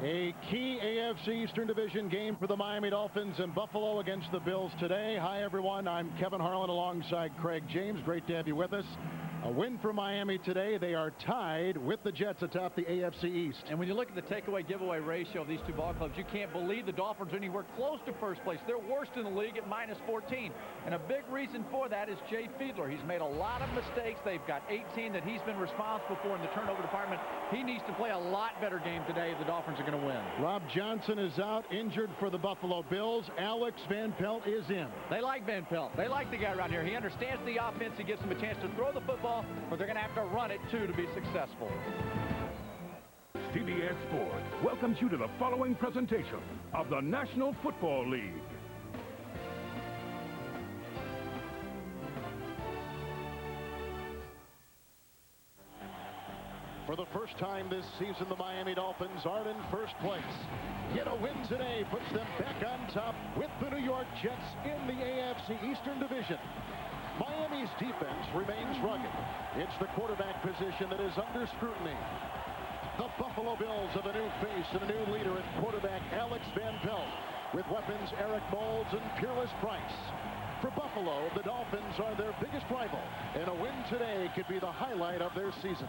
A key AFC Eastern Division game for the Miami Dolphins in Buffalo against the Bills today. Hi, everyone. I'm Kevin Harlan alongside Craig James. Great to have you with us. A win for Miami today. They are tied with the Jets atop the AFC East. And when you look at the takeaway giveaway ratio of these two ball clubs, you can't believe the Dolphins are anywhere close to first place. They're worst in the league at -14. And a big reason for that is Jay Fiedler. He's made a lot of mistakes. They've got 18 that he's been responsible for in the turnover department. He needs to play a lot better game today if the Dolphins are going to win. Rob Johnson is out, injured for the Buffalo Bills. Alex Van Pelt is in. They like Van Pelt. They like the guy around here. He understands the offense. He gives them a chance to throw the football, but they're going to have to run it, too, to be successful. CBS Sports welcomes you to the following presentation of the National Football League. For the first time this season, the Miami Dolphins are in first place. Yet a win today puts them back on top with the New York Jets in the AFC Eastern Division. Miami's defense remains rugged. It's the quarterback position that is under scrutiny. The Buffalo Bills have a new face and a new leader in quarterback Alex Van Pelt, with weapons Eric Moulds and Peerless Price. For Buffalo, the Dolphins are their biggest rival, and a win today could be the highlight of their season.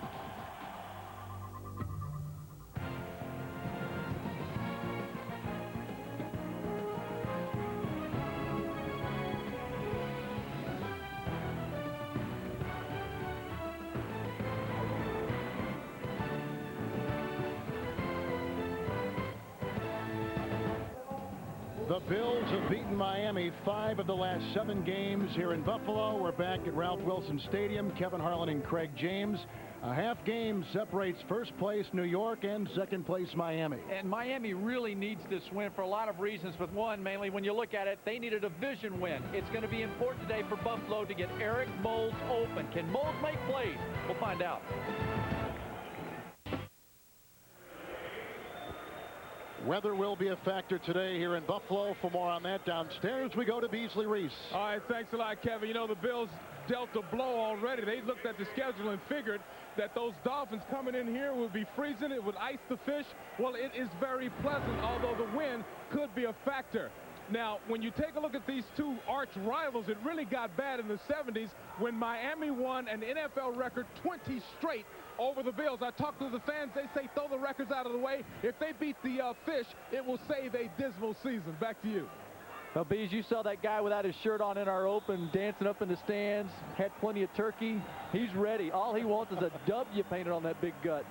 The Bills have beaten Miami 5 of the last 7 games here in Buffalo. We're back at Ralph Wilson Stadium. Kevin Harlan and Craig James. A half game separates first place New York and second place Miami. And Miami really needs this win for a lot of reasons, but one, mainly when you look at it, they need a division win. It's going to be important today for Buffalo to get Eric Moulds open. Can Moulds make plays? We'll find out. Weather will be a factor today here in Buffalo. For more on that, downstairs we go to Beasley Reese. All right, thanks a lot, Kevin. You know, the Bills dealt a blow already. They looked at the schedule and figured that those Dolphins coming in here would be freezing. It would ice the fish. Well, it is very pleasant, although the wind could be a factor. Now, when you take a look at these two arch rivals, it really got bad in the 70s when Miami won an NFL record 20 straight over the Bills. I talked to the fans. They say throw the records out of the way. If they beat the fish, it will save a dismal season. Back to you. Well, Bees, you saw that guy without his shirt on in our open, dancing up in the stands, had plenty of turkey. He's ready. All he wants is a W painted on that big gut.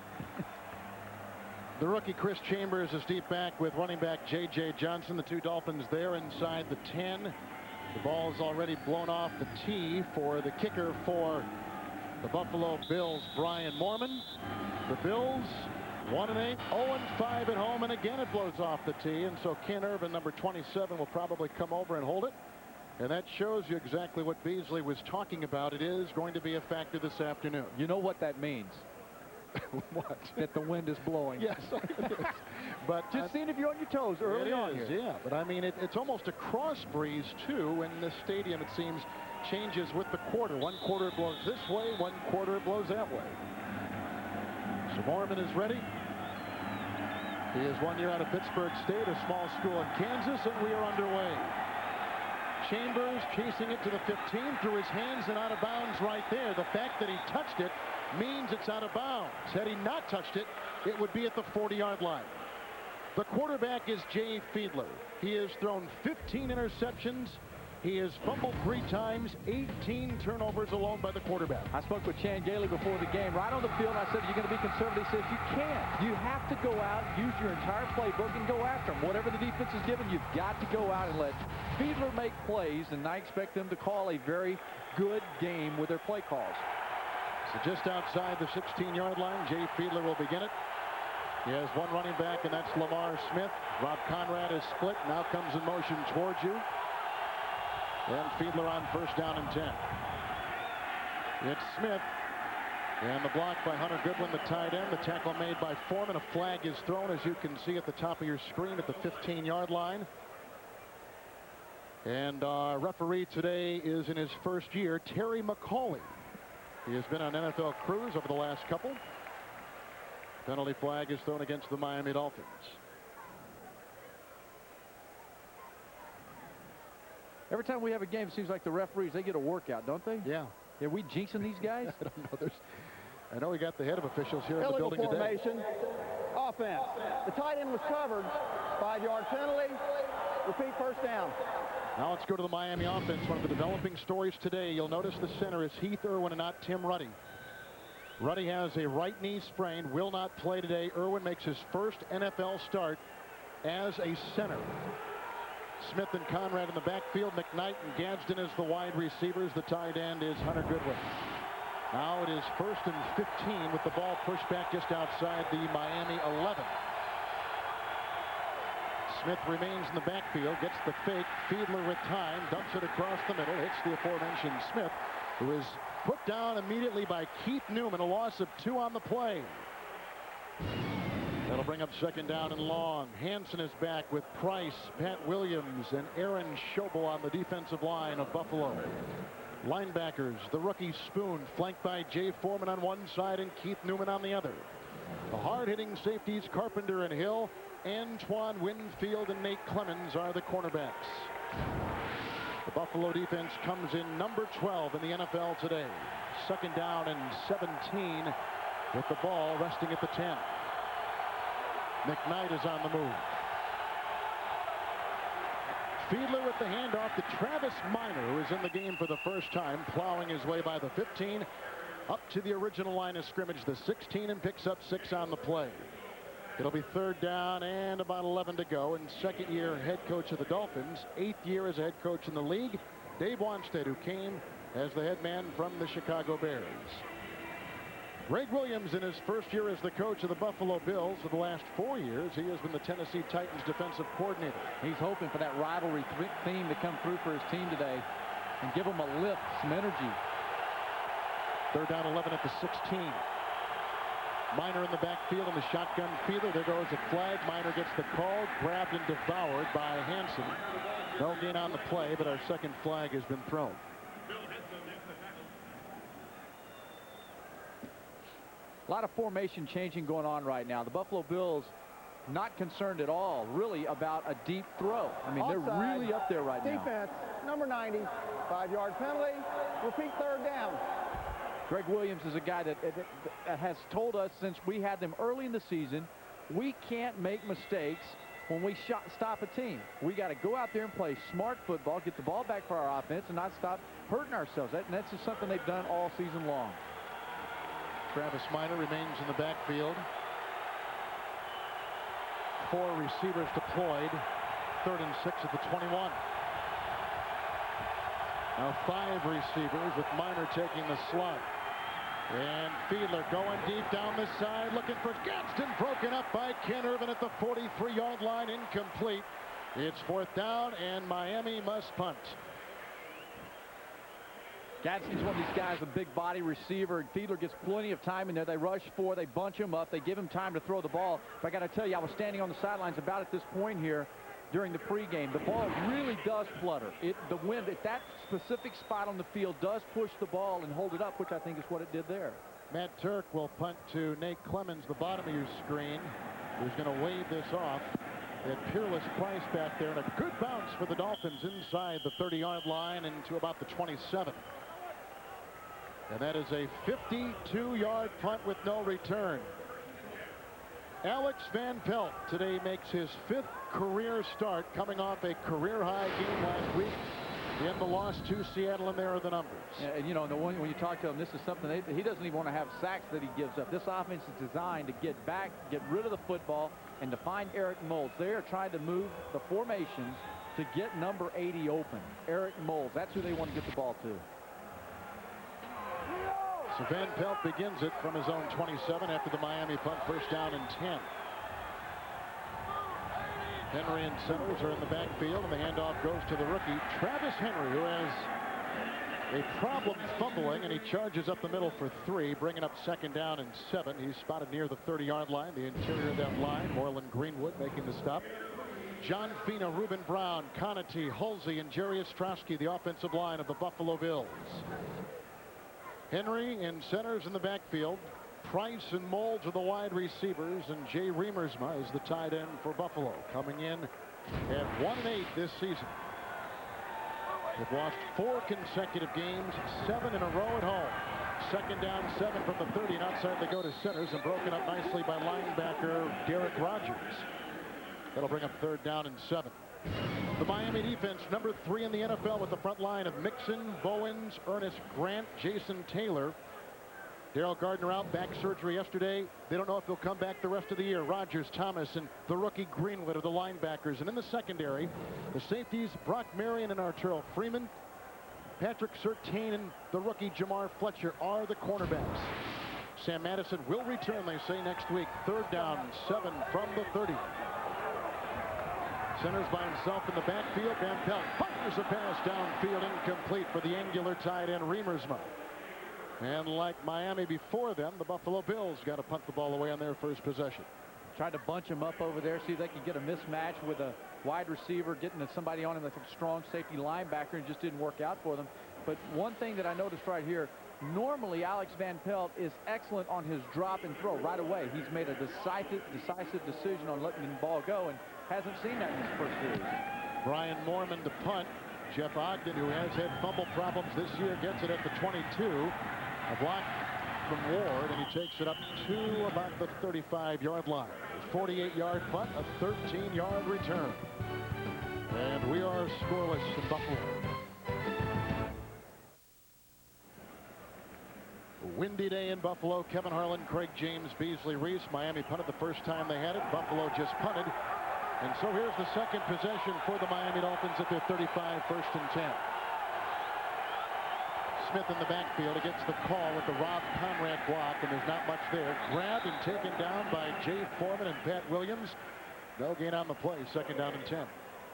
The rookie Chris Chambers is deep back with running back J.J. Johnson. The two Dolphins there inside the 10. The ball is already blown off the tee for the kicker for the Buffalo Bills, Brian Moorman. The Bills 1-8, 0-5 at home, and again it blows off the tee, and so Ken Irvin, number 27, will probably come over and hold it. And that shows you exactly what Beasley was talking about. It is going to be a factor this afternoon. You know what that means? What? That the wind is blowing. Yes, it is. But just seeing if you're on your toes early on here. Yeah, but I mean, it's almost a cross breeze, too, in this stadium, it seems, changes with the quarter. One quarter blows this way, one quarter blows that way. So Moorman is ready. He is 1 year out of Pittsburgh State, a small school in Kansas, and we are underway. Chambers chasing it to the 15, through his hands and out of bounds right there. The fact that he touched it means it's out of bounds. Had he not touched it, it would be at the 40-yard line. The quarterback is Jay Fiedler. He has thrown 15 interceptions. He has fumbled 3 times, 18 turnovers alone by the quarterback. I spoke with Chan Gailey before the game, right on the field, and I said, you're going to be conservative. He says, you can't. You have to go out, use your entire playbook, and go after him. Whatever the defense is given, you've got to go out and let Fiedler make plays, and I expect them to call a very good game with their play calls. So just outside the 16-yard line, Jay Fiedler will begin it. He has one running back, and that's Lamar Smith. Rob Conrad is split, now comes in motion towards you. And Fiedler on first down and 10. It's Smith. And the block by Hunter Goodwin, the tight end. The tackle made by Foreman. A flag is thrown, as you can see at the top of your screen, at the 15-yard line. And our referee today is in his first year, Terry McCauley. He has been on NFL crews over the last couple. Penalty flag is thrown against the Miami Dolphins. Every time we have a game, it seems like the referees, they get a workout, don't they? Yeah. Are we jinxing these guys? I don't know. I know we got the head of officials here in the building formation. today. Offense. The tight end was covered. 5-yard penalty. Repeat, first down. Now let's go to the Miami offense. One of the developing stories today. You'll notice the center is Heath Irwin and not Tim Ruddy. Ruddy has a right knee sprain, will not play today. Irwin makes his first NFL start as a center. Smith and Conrad in the backfield. McKnight and Gadsden as the wide receivers. The tight end is Hunter Goodwin. Now it is 1st and 15 with the ball pushed back just outside the Miami 11. Smith remains in the backfield, gets the fake. Fiedler with time, dumps it across the middle, hits the aforementioned Smith, who is put down immediately by Keith Newman, a loss of 2 on the play. That'll bring up 2nd down and long. Hansen is back with Price, Pat Williams, and Aaron Schobel on the defensive line of Buffalo. Linebackers, the rookie Spoon, flanked by Jay Foreman on one side and Keith Newman on the other. The hard-hitting safeties, Carpenter and Hill. Antoine Winfield and Nate Clemens are the cornerbacks. The Buffalo defense comes in number 12 in the NFL today. 2nd down and 17 with the ball resting at the 10. McKnight is on the move. Fiedler with the handoff to Travis Minor, who is in the game for the first time, plowing his way by the 15 up to the original line of scrimmage, the 16, and picks up 6 on the play. It'll be 3rd down and about 11 to go. And 2nd-year head coach of the Dolphins, 8th year as a head coach in the league, Dave Wanstead, who came as the head man from the Chicago Bears. Greg Williams in his first year as the coach of the Buffalo Bills. For the last 4 years, he has been the Tennessee Titans defensive coordinator. He's hoping for that rivalry theme to come through for his team today and give them a lift, some energy. 3rd down, 11 at the 16. Minor in the backfield in the shotgun feeder. There goes a flag. Minor gets the call, grabbed and devoured by Hansen. No gain on the play, but our 2nd flag has been thrown. A lot of formation changing going on right now. The Buffalo Bills not concerned at all, really, about a deep throw. I mean, they're really up there right now. Defense, number 90, 5-yard penalty. Repeat, 3rd down. Greg Williams is a guy that has told us since we had them early in the season, we can't make mistakes when we stop a team. We got to go out there and play smart football, get the ball back for our offense, and not stop hurting ourselves. And that's just something they've done all season long. Travis Minor remains in the backfield. 4 receivers deployed. 3rd and 6 at the 21. Now 5 receivers with Minor taking the slot. And Fiedler going deep down the side, looking for Gadsden, broken up by Ken Irvin at the 43-yard line, incomplete. It's 4th down, and Miami must punt. Gadsden's one of these guys, a big body receiver. Fiedler gets plenty of time in there. They rush 4, they bunch him up, they give him time to throw the ball. But I got to tell you, I was standing on the sidelines about at this point here during the pregame. The ball really does flutter. The wind at that specific spot on the field does push the ball and hold it up, which I think is what it did there. Matt Turk will punt to Nate Clemens, the bottom of your screen, who's going to wave this off. That Peerless Price back there, and a good bounce for the Dolphins inside the 30-yard line into about the 27. And that is a 52-yard punt with no return. Alex Van Pelt today makes his 5th career start, coming off a career-high game last week in the loss to Seattle, and there are the numbers. Yeah, and you know, when you talk to him, this is something he doesn't even want to have sacks that he gives up. This offense is designed to get back, get rid of the football, and to find Eric Moulds. They are trying to move the formations to get number 80 open. Eric Moulds, that's who they want to get the ball to. So Van Pelt begins it from his own 27 after the Miami punt, 1st down and 10. Henry and Centers are in the backfield, and the handoff goes to the rookie, Travis Henry, who has a problem fumbling, and he charges up the middle for 3, bringing up 2nd down and 7. He's spotted near the 30-yard line, the interior of that line. Moreland Greenwood making the stop. John Fina, Reuben Brown, Conatee, Hulsey, and Jerry Ostrowski, the offensive line of the Buffalo Bills. Henry and Centers in the backfield. Price and Moulds are the wide receivers, and Jay Remersma is the tight end for Buffalo, coming in at 1-8 this season. They've lost 4 consecutive games, 7 in a row at home. Second down, 7 from the 30, and outside they go to centers, and broken up nicely by linebacker Derek Rogers. That'll bring up third down and 7. The Miami defense, number 3 in the NFL, with the front line of Mixon, Bowens, Ernest Grant, Jason Taylor. Daryl Gardner out, back surgery yesterday. They don't know if he'll come back the rest of the year. Rogers, Thomas, and the rookie Greenwood are the linebackers. And in the secondary, the safeties, Brock Marion and Arturo Freeman. Patrick Surtain and the rookie Jamar Fletcher are the cornerbacks. Sam Madison will return, they say, next week. Third down, 7 from the 30. Centers by himself in the backfield. Van Pelt fires a pass downfield, incomplete for the angular tight end Remersma. And like Miami before them, the Buffalo Bills got to punt the ball away on their first possession. Tried to bunch him up over there, see if they can get a mismatch with a wide receiver, getting somebody on him like a strong safety linebacker, and just didn't work out for them. But one thing that I noticed right here, normally Alex Van Pelt is excellent on his drop and throw right away. He's made a decisive decision on letting the ball go, and hasn't seen that in his first series. Brian Moorman to punt. Jeff Ogden, who has had fumble problems this year, gets it at the 22. A block from Ward, and he takes it up to about the 35-yard line. A 48-yard punt, a 13-yard return. And we are scoreless in Buffalo. A windy day in Buffalo. Kevin Harlan, Craig James, Beasley Reese. Miami punted the first time they had it. Buffalo just punted. And so here's the second possession for the Miami Dolphins at their 35, 1st and 10. Smith in the backfield. He gets the call with the Rob Conrad block, and there's not much there. Grabbed and taken down by Jay Foreman and Pat Williams. No gain on the play. Second down and 10.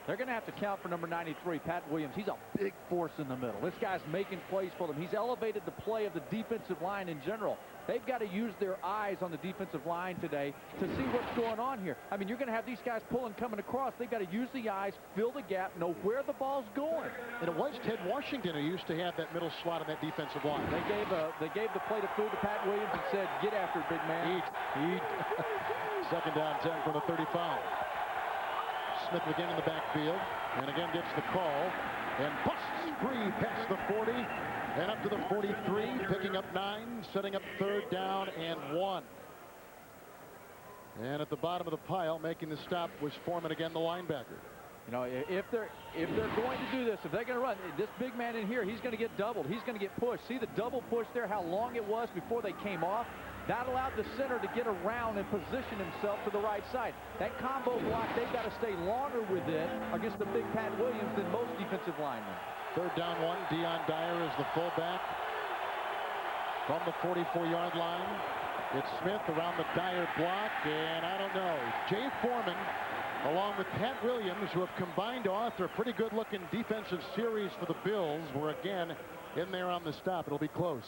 They're going to have to count for number 93, Pat Williams. He's a big force in the middle. This guy's making plays for them. He's elevated the play of the defensive line in general. They've got to use their eyes on the defensive line today to see what's going on here. I mean, you're going to have these guys pulling, coming across. They've got to use the eyes, fill the gap, know where the ball's going. And it was Ted Washington who used to have that middle slot on that defensive line. They gave the plate of food to Pat Williams and said, "Get after it, big man. Eat." Second down, 10 from the 35. Smith again in the backfield, and again gets the call, and busts free past the 40, and up to the 43, picking up 9, setting up third down and 1. And at the bottom of the pile, making the stop, was Foreman again, the linebacker. You know, if they're going to do this, if they're going to run, this big man in here, he's going to get doubled. He's going to get pushed. See the double push there, how long it was before they came off? That allowed the center to get around and position himself to the right side. That combo block, they've got to stay longer with it against the big Pat Williams than most defensive linemen. Third down 1. Deion Dyer is the fullback from the 44-yard line. It's Smith around the Dyer block, and I don't know. Jay Foreman, along with Pat Williams, who have combined to author a pretty good-looking defensive series for the Bills, were again in there on the stop. It'll be close.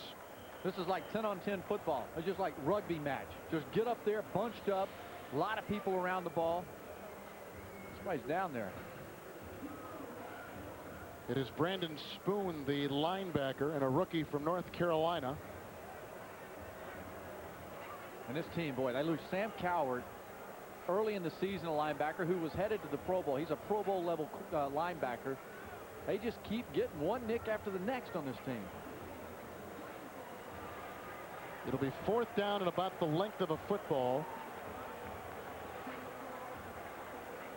This is like 10-on-10 football. It's just like rugby match. Just get up there, bunched up, a lot of people around the ball. Somebody's down there. It is Brandon Spoon, the linebacker, and a rookie from North Carolina. And this team, boy, they lose Sam Coward early in the season, a linebacker who was headed to the Pro Bowl. He's a Pro Bowl level linebacker. They just keep getting one nick after the next on this team. It'll be fourth down and about the length of a football.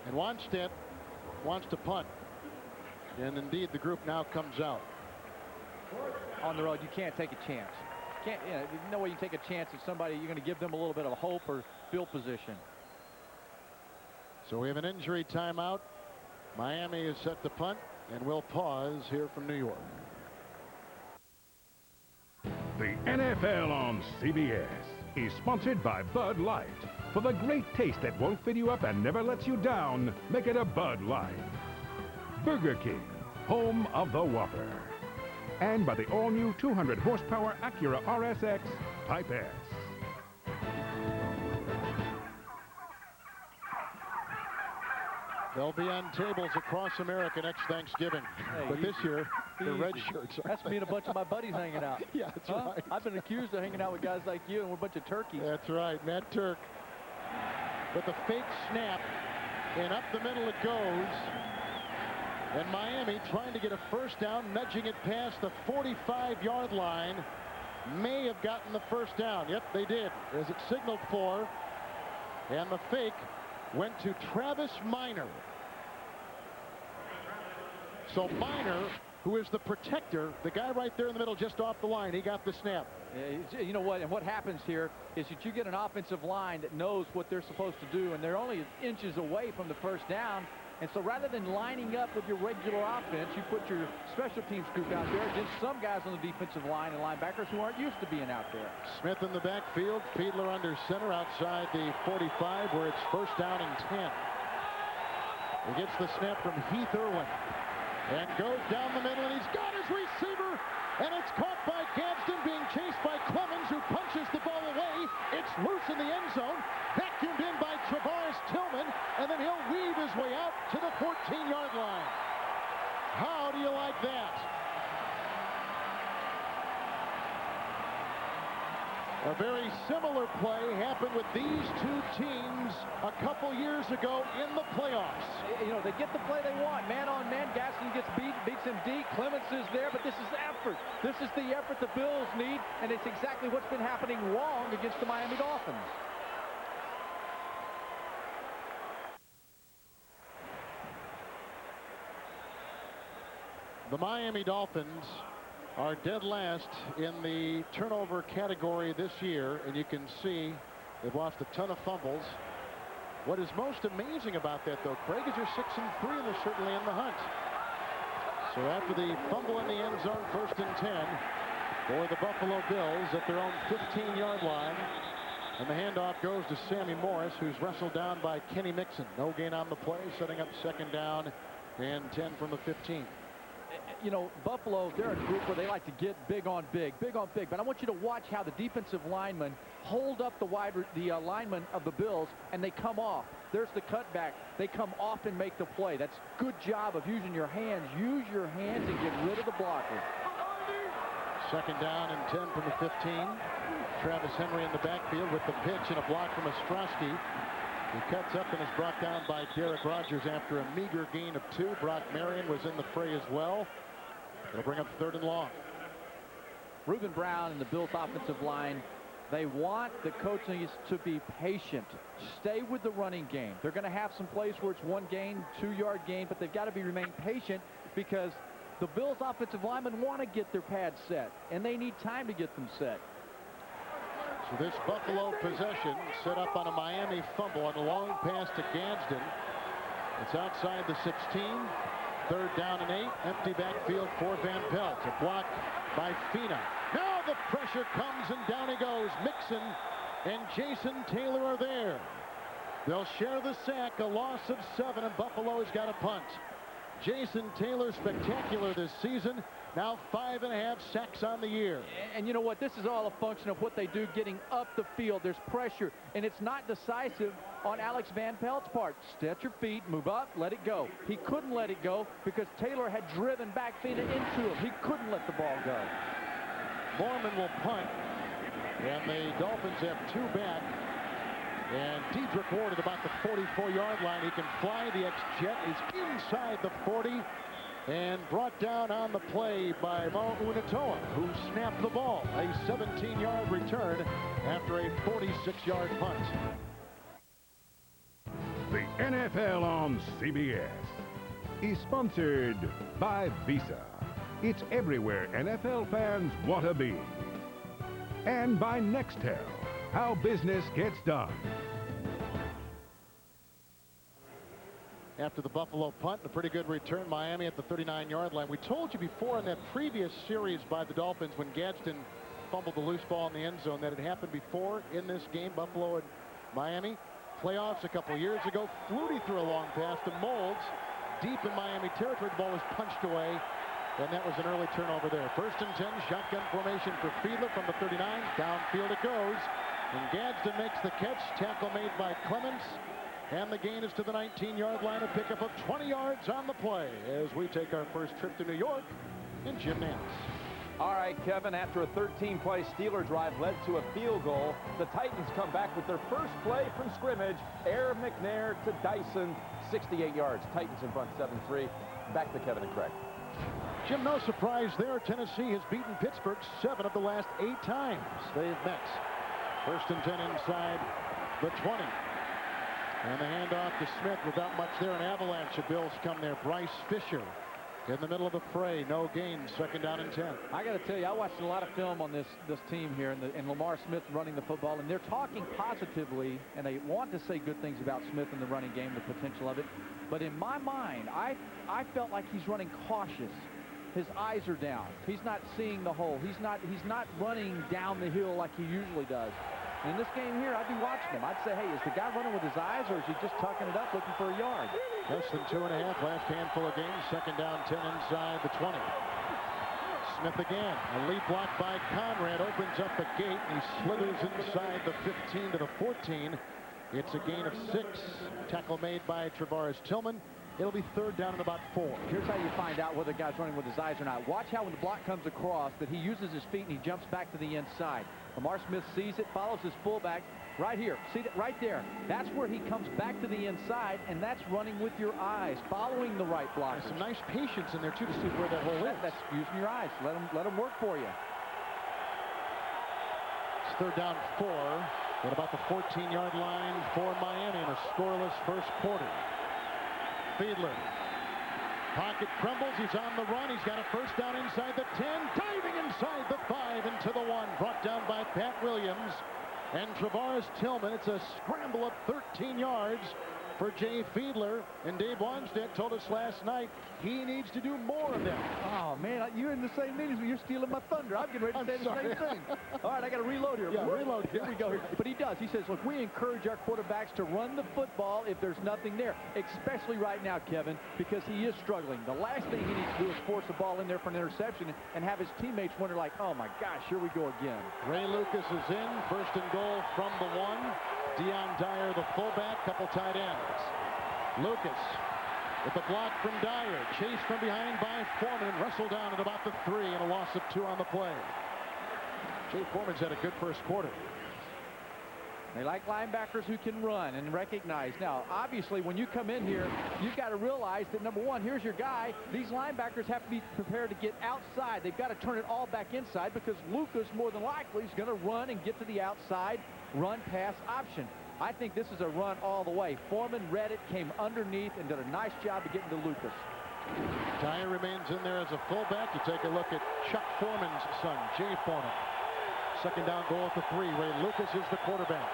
And Wanstead wants to punt. And indeed, the group now comes out. On the road, you can't take a chance. There's no way you take a chance at somebody. You're going to give them a little bit of hope or field position. So we have an injury timeout. Miami is set to punt, and we'll pause here from New York. The NFL on CBS is sponsored by Bud Light. For the great taste that won't fit you up and never lets you down, make it a Bud Light. Burger King, home of the Whopper. And by the all-new 200-horsepower Acura RSX Type S. They'll be on tables across America next Thanksgiving. Hey, but this year, the red shirts are. That's me and a bunch of my buddies hanging out. Yeah, that's right. I've been accused of hanging out with guys like you, and we're a bunch of turkeys. That's right, Matt Turk. But the fake snap, and up the middle it goes. And Miami trying to get a first down, nudging it past the 45-yard line. May have gotten the first down. Yep, they did, as it signaled for. And the fake went to Travis Minor. So Minor, who is the protector, the guy right there in the middle just off the line, he got the snap. You know what, and what happens here is that you get an offensive line that knows what they're supposed to do, and they're only inches away from the first down. And so rather than lining up with your regular offense, you put your special teams group out there against some guys on the defensive line and linebackers who aren't used to being out there. Smith in the backfield, Fiedler under center outside the 45 where it's first down and 10. He gets the snap from Heath Irwin and goes down the middle, and he's got his receiver, and it's caught by Gadsden, being chased by Clemens, who punches the ball away. It's loose in the end zone, vacuumed in by Travaris Tillman, and then he'll weave his way out to the 14-yard line. How do you like that? A very similar play happened with these two teams a couple years ago in the playoffs. You know, they get the play they want. Man on man, Gaston gets beats him deep. Clemens is there, but this is effort. This is the effort the Bills need, and it's exactly what's been happening wrong against the Miami Dolphins. The Miami Dolphins are dead last in the turnover category this year, and you can see they've lost a ton of fumbles. What is most amazing about that, though, Craig, is you're 6-3 and they're certainly in the hunt. So after the fumble in the end zone, 1st and 10 for the Buffalo Bills at their own 15-yard line, and the handoff goes to Sammy Morris, who's wrestled down by Kenny Mixon. No gain on the play, setting up 2nd down and 10 from the 15. You know, Buffalo, they're a group where they like to get big on big. But I want you to watch how the defensive linemen hold up the linemen of the Bills, and they come off. There's the cutback. They come off and make the play. That's good job of using your hands. Use your hands and get rid of the blocker. 2nd down and 10 from the 15. Travis Henry in the backfield with the pitch and a block from Ostrowski. He cuts up and is brought down by Derek Rogers after a meager gain of 2. Brock Marion was in the fray as well. It'll bring up 3rd and long. Reuben Brown and the Bills offensive line, they want the coaches to be patient. Stay with the running game. They're going to have some plays where it's 1 gain, 2-yard gain, but they've got to remain patient because the Bills offensive linemen want to get their pads set, and they need time to get them set. So this Buffalo possession set up on a Miami fumble on a long pass to Gadsden. It's outside the 16. 3rd down and 8. Empty backfield for Van Pelt. A block by Fina. Now the pressure comes and down he goes. Mixon and Jason Taylor are there. They'll share the sack. A loss of 7, and Buffalo has got a punt. Jason Taylor spectacular this season. Now 5.5 sacks on the year. And you know what? This is all a function of what they do getting up the field. There's pressure, and it's not decisive on Alex Van Pelt's part. Set your feet, move up, let it go. He couldn't let it go because Taylor had driven back Fina into him. He couldn't let the ball go. Mormon will punt, and the Dolphins have 2 back. And Dedrick Ward at about the 44-yard line. He can fly. The ex-Jet is inside the 40 and brought down on the play by Mo Unatoa, who snapped the ball. A 17-yard return after a 46-yard punt. The NFL on CBS is sponsored by Visa. It's everywhere NFL fans want to be. And by Nextel, how business gets done. After the Buffalo punt, a pretty good return. Miami at the 39-yard line. We told you before in that previous series by the Dolphins when Gadsden fumbled the loose ball in the end zone that it happened before in this game, Buffalo and Miami. Playoffs a couple years ago. Flutie threw a long pass to Molds deep in Miami territory. The ball was punched away, and that was an early turnover there. 1st and 10, shotgun formation for Fiedler from the 39. Downfield it goes, and Gadsden makes the catch. Tackle made by Clemens. And the gain is to the 19-yard line, a pickup of 20 yards on the play as we take our first trip to New York in Jim Nance. All right, Kevin, after a 13-play Steeler drive led to a field goal, the Titans come back with their first play from scrimmage. Air McNair to Dyson, 68 yards. Titans in front 7-3. Back to Kevin and Craig. Jim, no surprise there. Tennessee has beaten Pittsburgh 7 of the last 8 times they've met. 1st and 10 inside the 20. And the handoff to Smith without much there. An avalanche of Bills come there. Bryce Fisher in the middle of the fray. No gain. 2nd down and 10. I got to tell you, I watched a lot of film on this team here, and Lamar Smith running the football, and they're talking positively, and they want to say good things about Smith in the running game, the potential of it. But in my mind, I felt like he's running cautious. His eyes are down. He's not seeing the hole. He's not running down the hill like he usually does. And in this game here, I'd be watching him. I'd say, hey, is the guy running with his eyes, or is he just tucking it up looking for a yard? Less than 2.5, last handful of games. 2nd down, 10 inside the 20. Smith again. A lead block by Conrad opens up the gate, and he slithers inside the 15 to the 14. It's a gain of 6. Tackle made by Travares Tillman. It'll be 3rd down and about 4. Here's how you find out whether the guy's running with his eyes or not. Watch how when the block comes across that he uses his feet and he jumps back to the inside. Lamar Smith sees it, follows his fullback right here. See that right there? That's where he comes back to the inside, and that's running with your eyes, following the right block. Some nice patience in there, too, to see where that hole is. That's using your eyes. Let them work for you. It's 3rd down 4 at about the 14-yard line for Miami in a scoreless first quarter. Fiedler. Pocket crumbles. He's on the run. He's got a 1st down inside the 10. Diving inside the 5 into the 1. Brought down by Pat Williams and Travares Tillman. It's a scramble up 13 yards for Jay Fiedler. And Dave Wanstead told us last night he needs to do more of that. Oh, man, you're in the same meetings, but you're stealing my thunder. I'm getting ready to say the same thing. All right, I got to reload here. Yeah, reload. Here we go. But he does. He says, look, we encourage our quarterbacks to run the football if there's nothing there, especially right now, Kevin, because he is struggling. The last thing he needs to do is force the ball in there for an interception and have his teammates wonder like, oh, my gosh, here we go again. Ray Lucas is in. 1st and goal from the 1. Deion Dyer, the fullback, couple tight ends. Lucas with the block from Dyer, chased from behind by Foreman, and wrestled down at about the 3 and a loss of 2 on the play. Jay Foreman's had a good first quarter. They like linebackers who can run and recognize. Now, obviously, when you come in here, you've got to realize that, number one, here's your guy. These linebackers have to be prepared to get outside. They've got to turn it all back inside because Lucas, more than likely, is going to run and get to the outside run-pass option. I think this is a run all the way. Foreman read it, came underneath, and did a nice job of getting to Lucas. Dyer remains in there as a fullback. You take a look at Chuck Foreman's son, Jay Foreman. 2nd down goal at the 3. Ray Lucas is the quarterback.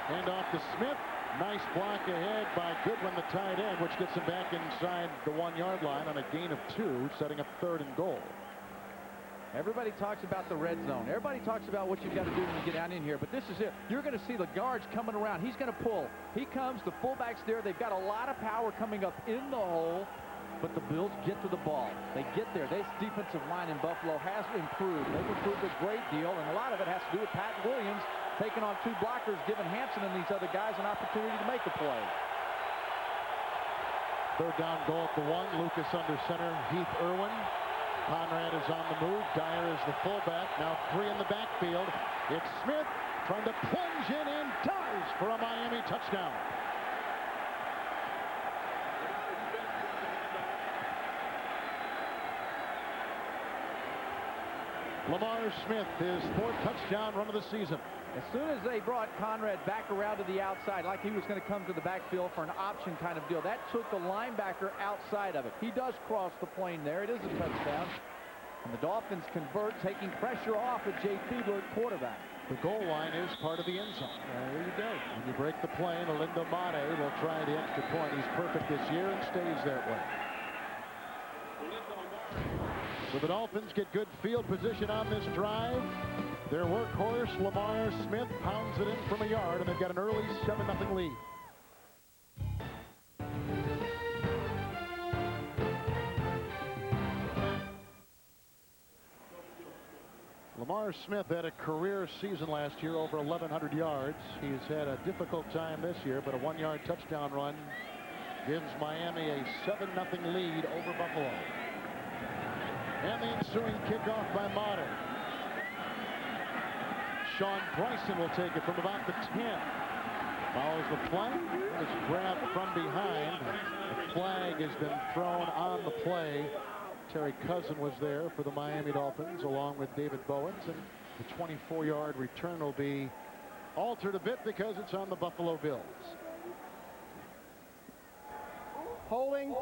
Hand off to Smith. Nice block ahead by Goodwin, the tight end, which gets him back inside the 1-yard line on a gain of 2, setting up 3rd and goal. Everybody talks about the red zone. Everybody talks about what you've got to do when you get down in here. But this is it. You're going to see the guards coming around. He's going to pull. He comes. The fullback's there. They've got a lot of power coming up in the hole. But the Bills get to the ball. They get there. This defensive line in Buffalo has improved. They've improved a great deal. And a lot of it has to do with Pat Williams taking on 2 blockers, giving Hanson and these other guys an opportunity to make a play. 3rd down goal at the 1. Lucas under center. Heath Irwin. Conrad is on the move. Dyer is the fullback. Now 3 in the backfield. It's Smith trying to plunge in and does for a Miami touchdown. Lamar Smith, his 4th touchdown run of the season. As soon as they brought Conrad back around to the outside, like he was going to come to the backfield for an option kind of deal, that took the linebacker outside of it. He does cross the plane there. It is a touchdown. And the Dolphins convert, taking pressure off of Jay Fiedler at quarterback. The goal line is part of the end zone. There you go. When you break the plane, Alindo Mate will try the extra point. He's perfect this year and stays that way. So the Dolphins get good field position on this drive. Their workhorse, Lamar Smith, pounds it in from a yard, and they've got an early 7-0 lead. Lamar Smith had a career season last year, over 1,100 yards. He's had a difficult time this year, but a 1-yard touchdown run gives Miami a 7-0 lead over Buffalo. And the ensuing kickoff by Motter. Sean Bryson will take it from about the 10. Follows the flag. It's grabbed from behind. The flag has been thrown on the play. Terry Cousin was there for the Miami Dolphins along with David Bowens, and the 24-yard return will be altered a bit because it's on the Buffalo Bills. Holding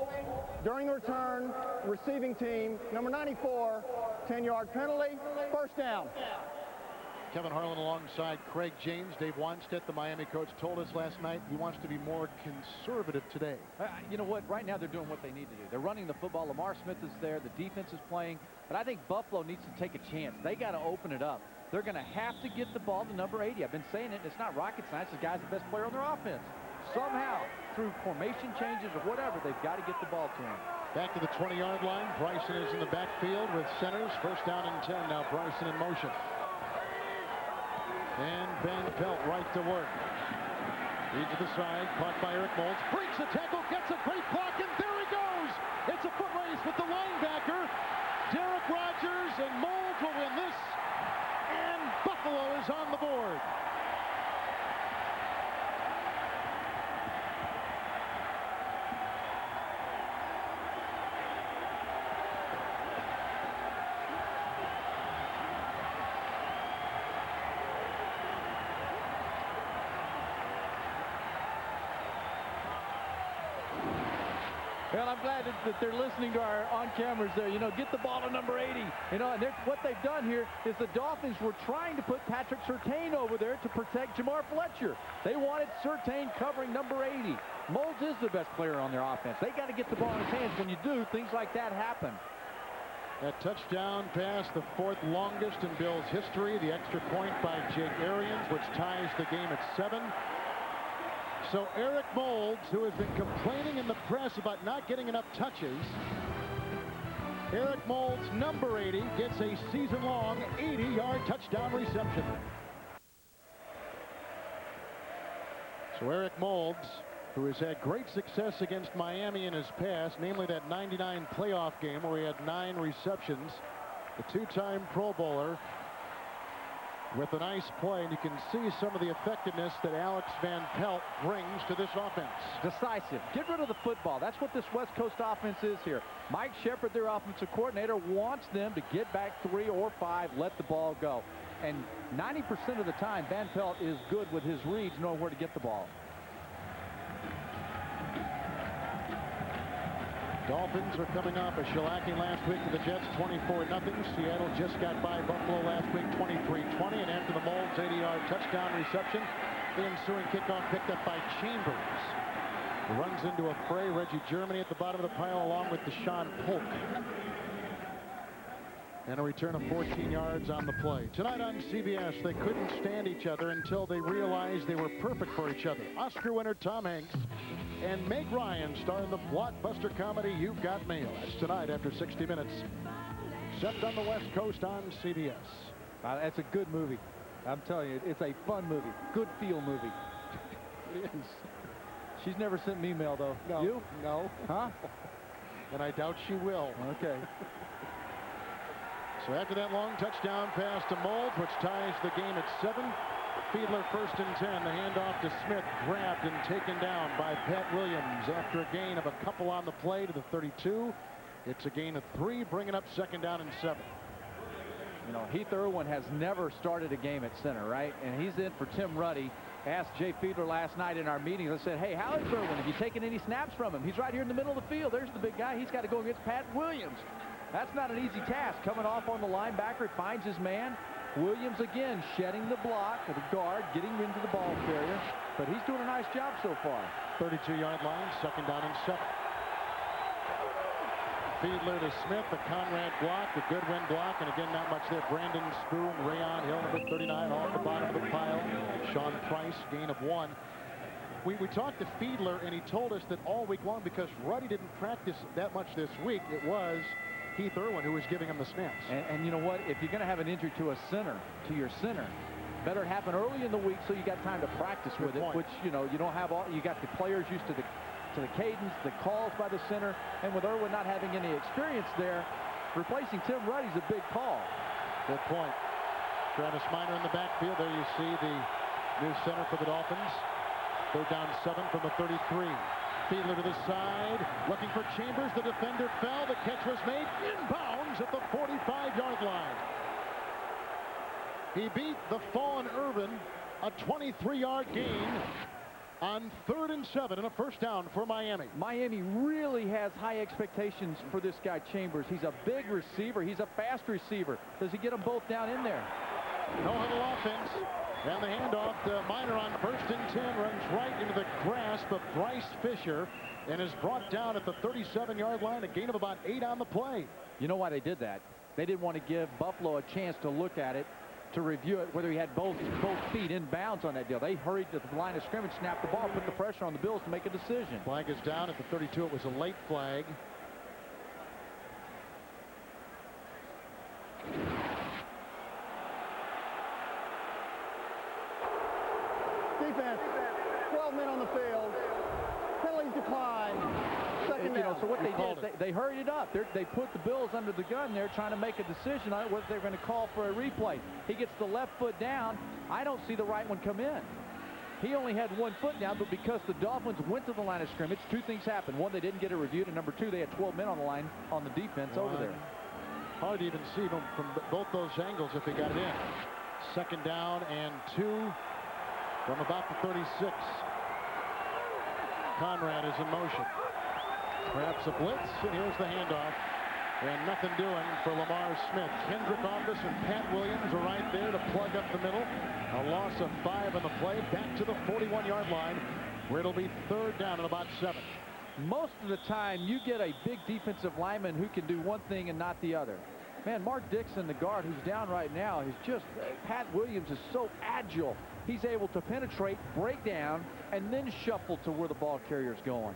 during the return, receiving team, number 94, 10-yard penalty, first down. Kevin Harlan alongside Craig James. Dave Wanstedt, the Miami coach, told us last night he wants to be more conservative today. You know what? Right now they're doing what they need to do. They're running the football. Lamar Smith is there. The defense is playing. But I think Buffalo needs to take a chance. They got to open it up. They're going to have to get the ball to number 80. I've been saying it, and it's not rocket science. The guy's the best player on their offense. Somehow, through formation changes or whatever, they've got to get the ball to him. Back to the 20-yard line. Bryson is in the backfield with centers. First down and 10. Now Bryson in motion. And Van Pelt right to work. Lead to the side, caught by Eric Moulds. Breaks the tackle, gets a great block, and there he goes! It's a foot race with the linebacker. Derek Rogers, and Moulds will win this. And Buffalo is on the board. Well, I'm glad that they're listening to our on-cameras there. You know, get the ball to number 80. You know, and what they've done here is the Dolphins were trying to put Patrick Surtain over there to protect Jamar Fletcher. They wanted Surtain covering number 80. Moulds is the best player on their offense. They got to get the ball in his hands. When you do, things like that happen. That touchdown pass, the fourth longest in Bills history. The extra point by Jake Arians, which ties the game at 7. So Eric Moulds, who has been complaining in the press about not getting enough touches, Eric Moulds, number 80, gets a season-long 80-yard touchdown reception. So Eric Moulds, who has had great success against Miami in his past, namely that 99 playoff game where he had 9 receptions, the two-time Pro Bowler, with a nice play, and you can see some of the effectiveness that Alex Van Pelt brings to this offense. Decisive. Get rid of the football. That's what this West Coast offense is here. Mike Shepard, their offensive coordinator, wants them to get back 3 or 5, let the ball go. And 90% of the time, Van Pelt is good with his reads, knowing where to get the ball. Dolphins are coming off a shellacking last week to the Jets, 24-0. Seattle just got by Buffalo last week, 23-20. And after the Moulds 80-yard touchdown reception, the ensuing kickoff picked up by Chambers. Runs into a fray. Reggie Germany at the bottom of the pile along with Deshaun Polk. And a return of 14 yards on the play. Tonight on CBS, they couldn't stand each other until they realized they were perfect for each other. Oscar winner Tom Hanks and Meg Ryan star in the blockbuster comedy You've Got Mail. That's tonight after 60 minutes. Except on the West Coast on CBS. That's a good movie. I'm telling you, it's a fun movie. Good feel movie. It is. She's never sent me mail, though. No. You? No. Huh? And I doubt she will. Okay. So after that long touchdown pass to Moulds, which ties the game at 7, Fiedler first and 10. The handoff to Smith, grabbed and taken down by Pat Williams after a gain of a couple on the play to the 32. It's a gain of 3, bringing up second down and 7. You know, Heath Irwin has never started a game at center, right? And he's in for Tim Ruddy. Asked Jay Fiedler last night in our meeting. They said, hey, how is Irwin? Have you taken any snaps from him? He's right here in the middle of the field. There's the big guy. He's got to go against Pat Williams. That's not an easy task. Coming off on the linebacker, finds his man. Williams again shedding the block of the guard, getting into the ball carrier. But he's doing a nice job so far. 32-yard line, second down and 7. Fiedler to Smith, the Conrad block, the Goodwin block, and again not much there. Brandon Spoon, Rayon Hill, number 39, off the bottom of the pile. Sean Price, gain of 1. We talked to Fiedler, and he told us that all week long, because Ruddy didn't practice that much this week, it was Heath Irwin who was giving him the snaps. And you know what? If you're going to have an injury to a center, to your center, better it happen early in the week so you got time to practice with it, which, you know, you don't have all, you got the players used to the cadence, the calls by the center, and with Irwin not having any experience there, replacing Tim Ruddy's a big call. Good point. Travis Minor in the backfield. There you see the new center for the Dolphins. They're down 7 from the 33. Fiedler to the side, looking for Chambers. The defender fell. The catch was made inbounds at the 45-yard line. He beat the fallen Irvin, a 23-yard gain on 3rd and 7 and a first down for Miami. Miami really has high expectations for this guy Chambers. He's a big receiver. He's a fast receiver. Does he get them both down in there? No huddle offense. And the handoff to Minor on 1st and 10 runs right into the grasp of Bryce Fisher and is brought down at the 37-yard line, a gain of about 8 on the play. You know why they did that? They didn't want to give Buffalo a chance to look at it, to review it, whether he had both feet in bounds on that deal. They hurried to the line of scrimmage, snapped the ball, put the pressure on the Bills to make a decision. Flag is down at the 32. It was a late flag. Defense, 12 men on the field. Penalties decline. Second down. So what they did, they hurried it up. They put the Bills under the gun there, trying to make a decision on whether they're going to call for a replay. He gets the left foot down. I don't see the right one come in. He only had 1 foot down, but because the Dolphins went to the line of scrimmage, 2 things happened. 1, they didn't get it reviewed, and number 2, they had 12 men on the line on the defense over there. Hard to even see them from both those angles if they got it in. 2nd down and 2 from about the 36. Conrad is in motion. Perhaps a blitz, and here's the handoff. And nothing doing for Lamar Smith. Kendrick Office and Pat Williams are right there to plug up the middle. A loss of 5 on the play. Back to the 41-yard line, where it'll be 3rd down and about 7. Most of the time, you get a big defensive lineman who can do one thing and not the other. Man, Mark Dixon, the guard who's down right now, is just, Pat Williams is so agile. He's able to penetrate, break down, and then shuffle to where the ball carrier's going.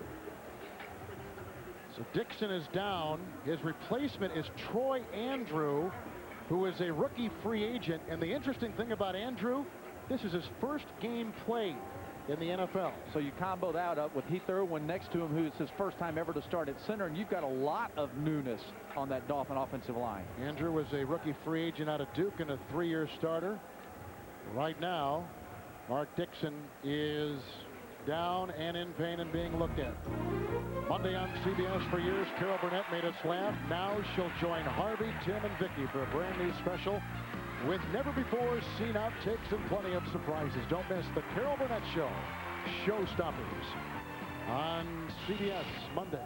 So Dixon is down. His replacement is Troy Andrew, who is a rookie free agent. And the interesting thing about Andrew, this is his first game played in the NFL. So you combo that up with Heath Irwin next to him, who's his first time ever to start at center, and you've got a lot of newness on that Dolphin offensive line. Andrew was a rookie free agent out of Duke and a 3-year starter. Right now, Mark Dixon is down and in pain and being looked at. Monday on CBS. For years, Carol Burnett made us laugh. Now she'll join Harvey, Tim, and Vicky for a brand new special with never-before-seen outtakes and plenty of surprises. Don't miss the Carol Burnett Show, Showstoppers, on CBS Monday.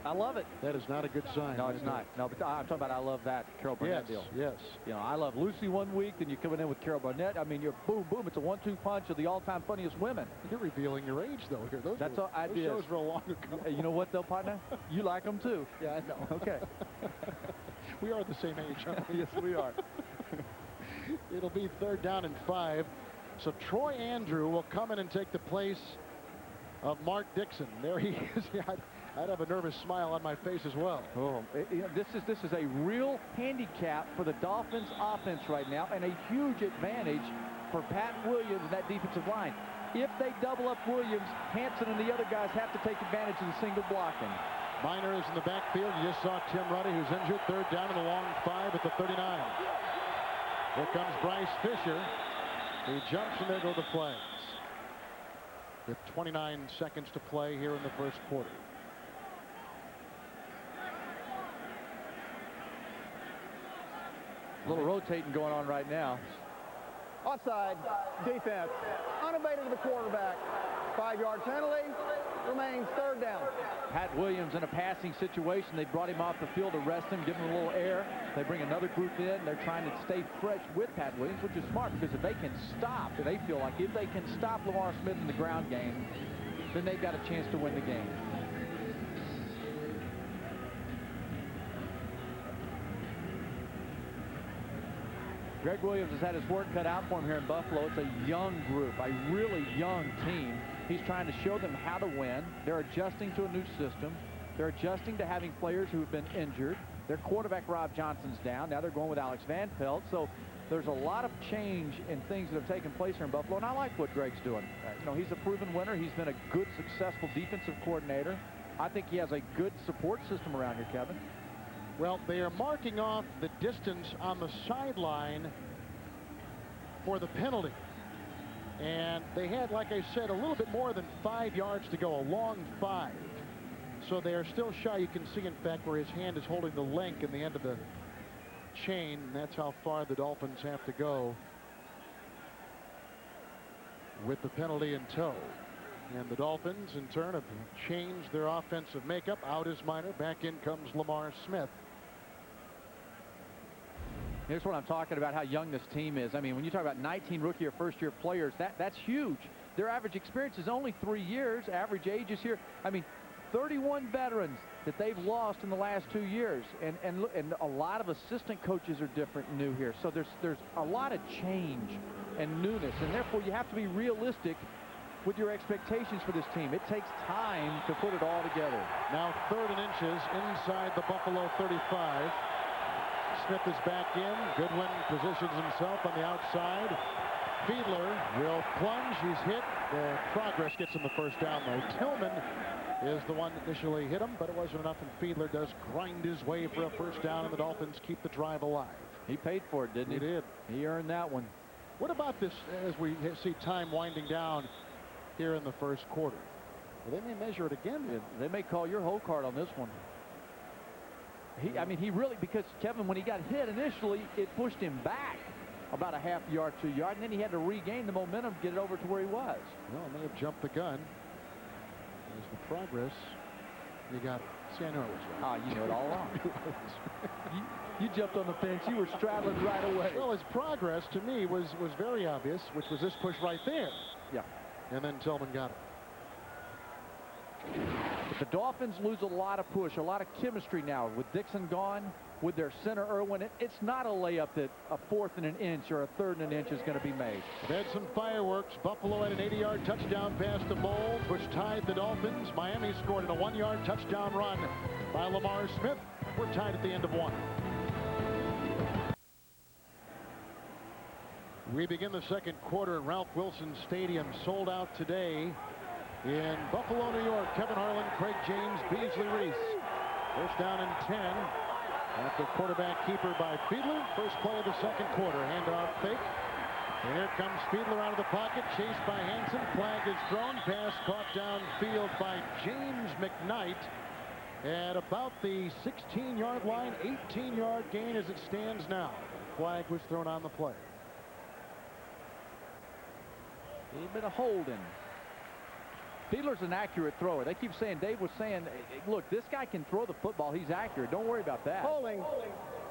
I love it. That is not a good sign. No, it's not. No, but I'm talking about I love that Carol Burnett deal. Yes. You know, I love Lucy one week, then you're coming in with Carol Burnett. I mean, you're boom, boom. It's a 1-2 punch of the all-time funniest women. You're revealing your age, though, here. Those shows were long ago. You know what, though, partner? You like them, too. Yeah, I know. Okay. We are the same age, aren't we? Yes, we are. It'll be 3rd down and 5. So Troy Andrew will come in and take the place of Mark Dixon. There he is. I'd have a nervous smile on my face as well. Oh, this is a real handicap for the Dolphins offense right now, and a huge advantage for Pat Williams and that defensive line. If they double up Williams, Hanson and the other guys have to take advantage of the single blocking. Minor is in the backfield. You just saw Tim Ruddy, who's injured. 3rd down and a long 5 at the 39. Here comes Bryce Fisher. He jumps, and there go the flags. With 29 seconds to play here in the first quarter. A little rotating going on right now. Offside, defense, unabated to the quarterback. 5-yard penalty, remains 3rd down. Pat Williams in a passing situation. They brought him off the field to rest him, give him a little air. They bring another group in. They're trying to stay fresh with Pat Williams, which is smart because if they can stop, they feel like if they can stop Lamar Smith in the ground game, then they've got a chance to win the game. Greg Williams has had his work cut out for him here in Buffalo. It's a young group, a really young team. He's trying to show them how to win. They're adjusting to a new system. They're adjusting to having players who have been injured. Their quarterback, Rob Johnson's down. Now they're going with Alex Van Pelt. So there's a lot of change in things that have taken place here in Buffalo, and I like what Greg's doing. You know, he's a proven winner. He's been a good, successful defensive coordinator. I think he has a good support system around here, Kevin. Well, they are marking off the distance on the sideline for the penalty. And they had, like I said, a little bit more than 5 yards to go, a long 5. So they are still shy. You can see, in fact, where his hand is holding the link in the end of the chain. And that's how far the Dolphins have to go with the penalty in tow. And the Dolphins, in turn, have changed their offensive makeup. Out is Minor. Back in comes Lamar Smith. Here's what I'm talking about, how young this team is. I mean, when you talk about 19 rookie or first-year players, that's huge. Their average experience is only 3 years. Average age is here. I mean, 31 veterans that they've lost in the last 2 years. And a lot of assistant coaches are different and new here. So there's a lot of change and newness. And therefore, you have to be realistic with your expectations for this team. It takes time to put it all together. Now 3rd and inches inside the Buffalo 35. Smith is back in. Goodwin positions himself on the outside. Fiedler will plunge. He's hit. The Progress gets him the first down, though. Tillman is the one that initially hit him, but it wasn't enough, and Fiedler does grind his way for a first down, and the Dolphins keep the drive alive. He paid for it, didn't he? He did. He earned that one. What about this as we see time winding down here in the first quarter? Well, they may measure it again. Yeah, they may call your whole card on this one. I mean, he really, because Kevin, when he got hit initially, it pushed him back about a half yard, 2 yards, and then he had to regain the momentum to get it over to where he was. Well, may have jumped the gun. There's the Progress. You got it. See, I know it was right. You know it all along. you jumped on the fence. You were straddling right away. Well, his Progress, to me, was very obvious, which was this push right there. Yeah. And then Tillman got it. But the Dolphins lose a lot of push, a lot of chemistry now. With Dixon gone, with their center Irwin, it's not a layup that a 4th and an inch or a 3rd and an inch is going to be made. They've had some fireworks. Buffalo had an 80-yard touchdown pass to Bowles, which tied the Dolphins. Miami scored in a 1-yard touchdown run by Lamar Smith. We're tied at the end of 1. We begin the second quarter in Ralph Wilson Stadium, sold out today in Buffalo, New York. Kevin Harlan, Craig James, Beasley Reese. First down and 10 after quarterback keeper by Fiedler. First play of the second quarter. Handoff fake. And here comes Fiedler out of the pocket, chased by Hansen. Flag is thrown. Pass caught downfield by James McKnight at about the 16-yard line. 18-yard gain as it stands now. Flag was thrown on the play. A little bit of holding. Fiedler's an accurate thrower. They keep saying, Dave was saying, look, this guy can throw the football. He's accurate. Don't worry about that. Holding.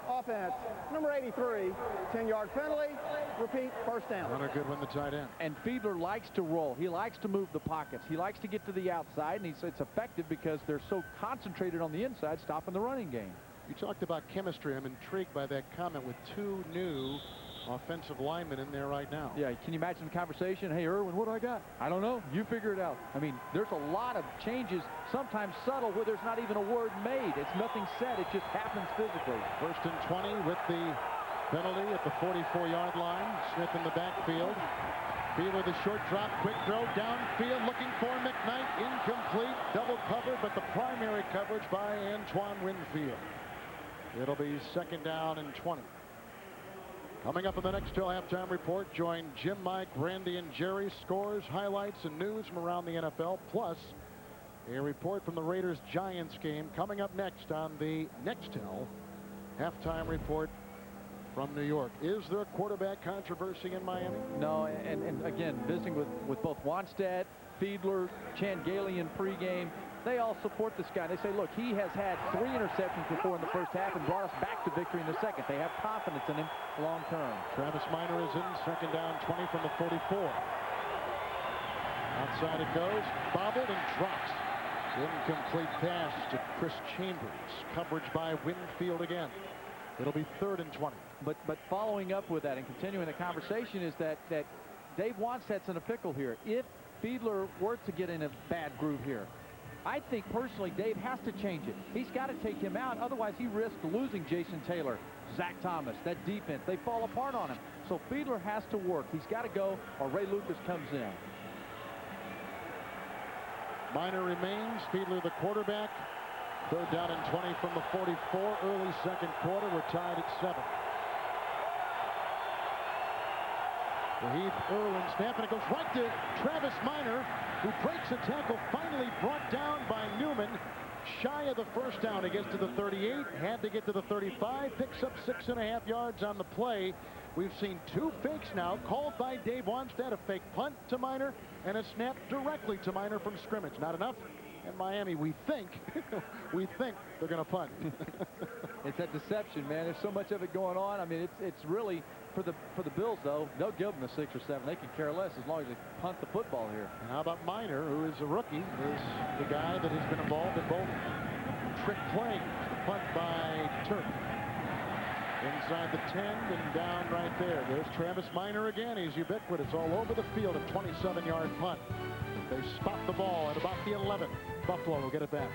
Offense. Number 83. 10-yard penalty. Repeat. First down. Hunter Goodwin, the tight end. And Fiedler likes to roll. He likes to move the pockets. He likes to get to the outside, and it's effective because they're so concentrated on the inside, stopping the running game. You talked about chemistry. I'm intrigued by that comment with 2 new offensive linemen in there right now. Yeah, can you imagine the conversation? Hey, Irwin, what do I got? I don't know. You figure it out. I mean, there's a lot of changes, sometimes subtle, where there's not even a word made. It's nothing said. It just happens physically. First and 20 with the penalty at the 44-yard line. Smith in the backfield. Fiedler, the short drop, quick throw, downfield, looking for McKnight. Incomplete, double covered, but the primary coverage by Antoine Winfield. It'll be second down and 20. Coming up in the next till halftime report, join Jim, Mike, Randy, and Jerry. Scores, highlights, and news from around the NFL, plus a report from the Raiders-Giants game coming up next on the Nextel halftime report from New York. Is there a quarterback controversy in Miami? No, and again, visiting with both Wannstedt, Fiedler, Changalian pregame, they all support this guy. They say, look, he has had 3 interceptions before in the first half and brought us back to victory in the second. They have confidence in him long term. Travis Minor is in, second down 20 from the 44. Outside it goes, bobbled and drops. Incomplete pass to Chris Chambers. Coverage by Winfield again. It'll be 3rd and 20. But following up with that and continuing the conversation is that Dave Wannstedt's in a pickle here. If Fiedler were to get in a bad groove here, I think personally Dave has to change it. He's got to take him out. Otherwise, he risks losing Jason Taylor, Zach Thomas, that defense. They fall apart on him. So Fiedler has to work. He's got to go, or Ray Lucas comes in. Minor remains. Fiedler the quarterback. 3rd down and 20 from the 44. Early second quarter. We're tied at 7. The Heath Irwin snap, and it goes right to Travis Minor, who breaks a tackle, finally brought down by Newman. Shy of the first down. He gets to the 38, had to get to the 35, picks up 6.5 yards on the play. We've seen 2 fakes now called by Dave Wanstead, a fake punt to Minor and a snap directly to Minor from scrimmage. Not enough. And Miami, we think they're going to punt. It's that deception, man. There's so much of it going on. I mean, it's really for the Bills, though. They'll give them the 6 or 7. They can care less as long as they punt the football here. And how about Minor, who is a rookie, is the guy that has been involved in both trick plays. The punt by Turk. Inside the 10 and down right there. There's Travis Minor again. He's ubiquitous all over the field. A 27-yard punt. They spot the ball at about the 11. Buffalo will get it back.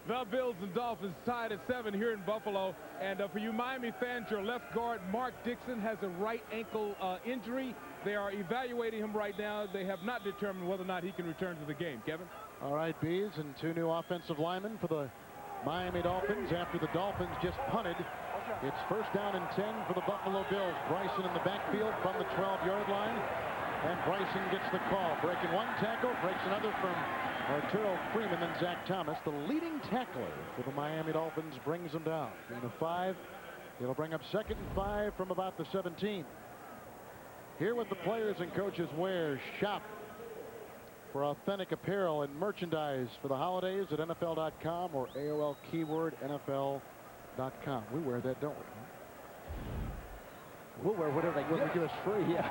The Bills and Dolphins tied at 7 here in Buffalo. And for you Miami fans, your left guard, Mark Dixon, has a right ankle injury. They are evaluating him right now. They have not determined whether or not he can return to the game. Kevin? All right, Bees, and 2 new offensive linemen for the Miami Dolphins after the Dolphins just punted. It's first down and 10 for the Buffalo Bills. Bryson in the backfield from the 12-yard line. And Bryson gets the call. Breaking one tackle, breaks another from Arturo Freeman and Zach Thomas. The leading tackler for the Miami Dolphins brings them down. Gain of 5. It'll bring up 2nd and 5 from about the 17. Here with the players and coaches wear shop for authentic apparel and merchandise for the holidays at NFL.com or AOL keyword NFL.com. We wear that, don't we? We'll wear whatever they give us free. Yeah.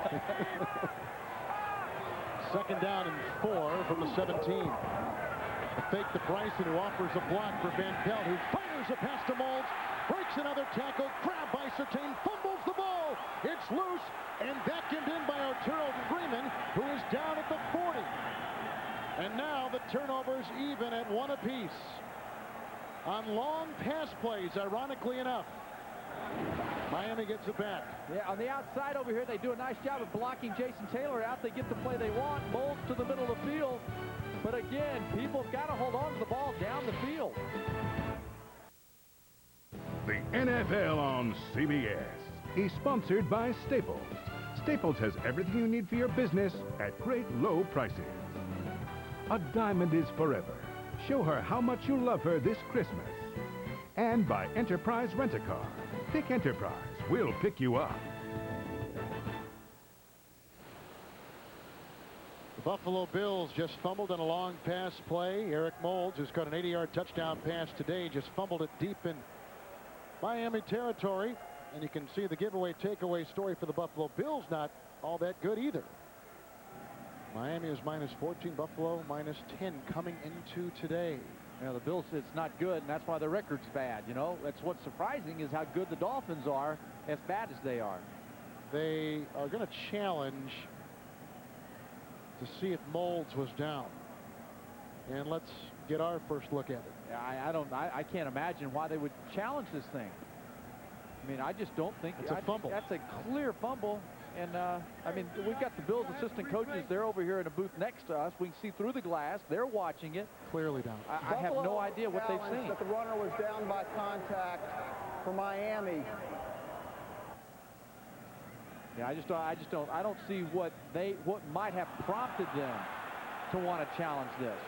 2nd down and 4 from the 17. A fake to Bryson, who offers a block for Van Pelt, who fires a pass to Moulds, breaks another tackle, grabbed by Surtain, fumbles the ball. It's loose and beckoned in by Arturo Freeman, who is down at the 40. And now the turnovers even at 1 apiece. On long pass plays, ironically enough, Miami gets it back. Yeah, on the outside over here, they do a nice job of blocking Jason Taylor out. They get the play they want. Moulds to the middle of the field. But again, people have got to hold on to the ball down the field. The NFL on CBS is sponsored by Staples. Staples has everything you need for your business at great low prices. A diamond is forever. Show her how much you love her this Christmas. And by Enterprise Rent-A-Car. Pick Enterprise. We'll pick you up. The Buffalo Bills just fumbled on a long pass play. Eric Moulds, who's got an 80-yard touchdown pass today, just fumbled it deep in Miami territory. And you can see the giveaway takeaway story for the Buffalo Bills not all that good either. Miami is -14, Buffalo -10 coming into today. Yeah, the Bills, it's not good, and that's why the record's bad. You know, that's what's surprising is how good the Dolphins are, as bad as they are. They are going to challenge to see if Moulds was down. And let's get our first look at it. I can't imagine why they would challenge this thing. I mean, I just don't think it's a fumble. That's a clear fumble. And, I mean, we've got the Bills assistant coaches. They're over here in a booth next to us. We can see through the glass. They're watching it. Clearly down. I have no idea what they've seen. That the runner was down by contact for Miami. Yeah, I don't see what might have prompted them to want to challenge this.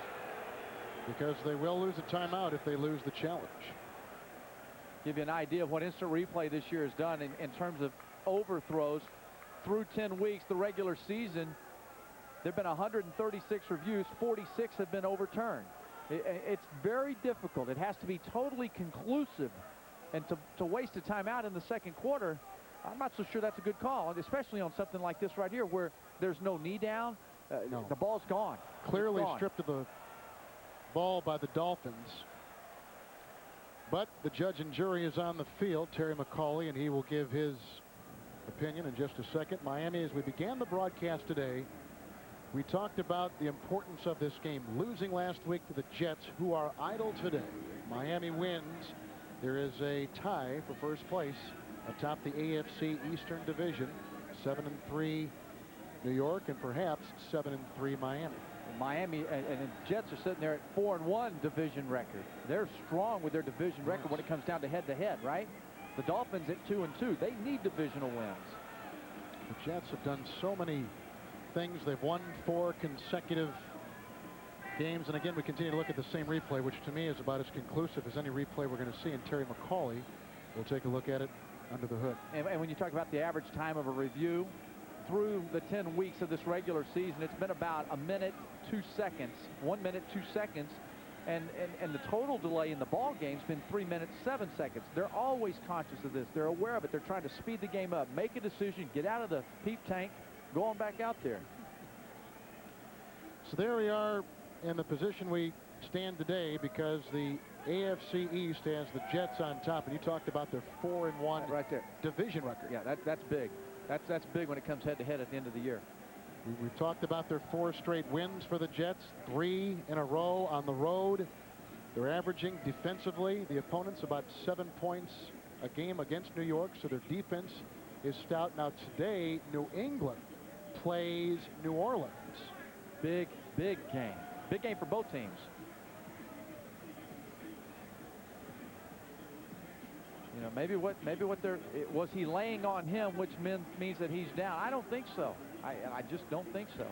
Because they will lose a timeout if they lose the challenge. Give you an idea of what instant replay this year has done in terms of overthrows. Through 10 weeks, the regular season, there have been 136 reviews. 46 have been overturned. It's very difficult. It has to be totally conclusive. And to waste a timeout in the second quarter, I'm not so sure that's a good call, especially on something like this right here where there's no knee down. No. The ball's gone. Clearly stripped of the ball by the Dolphins. But the judge and jury is on the field, Terry McCauley, and he will give his opinion in just a second. Miami, as we began the broadcast today, we talked about the importance of this game. Losing last week to the Jets, who are idle today. Miami wins. There is a tie for first place atop the AFC Eastern Division. 7-3 New York, and perhaps 7-3 Miami. Miami and the Jets are sitting there at 4-1 division record. They're strong with their division record when it comes down to head-to-head, right? The Dolphins at 2-2. They need divisional wins. The Jets have done so many things. They've won 4 consecutive games. And again, we continue to look at the same replay, which to me is about as conclusive as any replay we're going to see. And Terry McCauley will take a look at it under the hood. And when you talk about the average time of a review through the 10 weeks of this regular season, it's been about 1 minute 2 seconds, 1 minute 2 seconds. And the total delay in the ball game's been 3 minutes 7 seconds. They're always conscious of this. They're aware of it. They're trying to speed the game up, make a decision, get out of the peep tank, go on back out there. So there we are in the position we stand today, because the AFC East has the Jets on top, and you talked about their 4-1 right there division record. Yeah, that's big. That's big when it comes head-to-head at the end of the year. We've talked about their 4 straight wins for the Jets, 3 in a row on the road. They're averaging defensively, the opponents, about 7 points a game against New York, so their defense is stout. Now today, New England plays New Orleans. Big game. Big game for both teams. You know, maybe what they're, was he laying on him, which means that he's down? I don't think so. I just don't think so.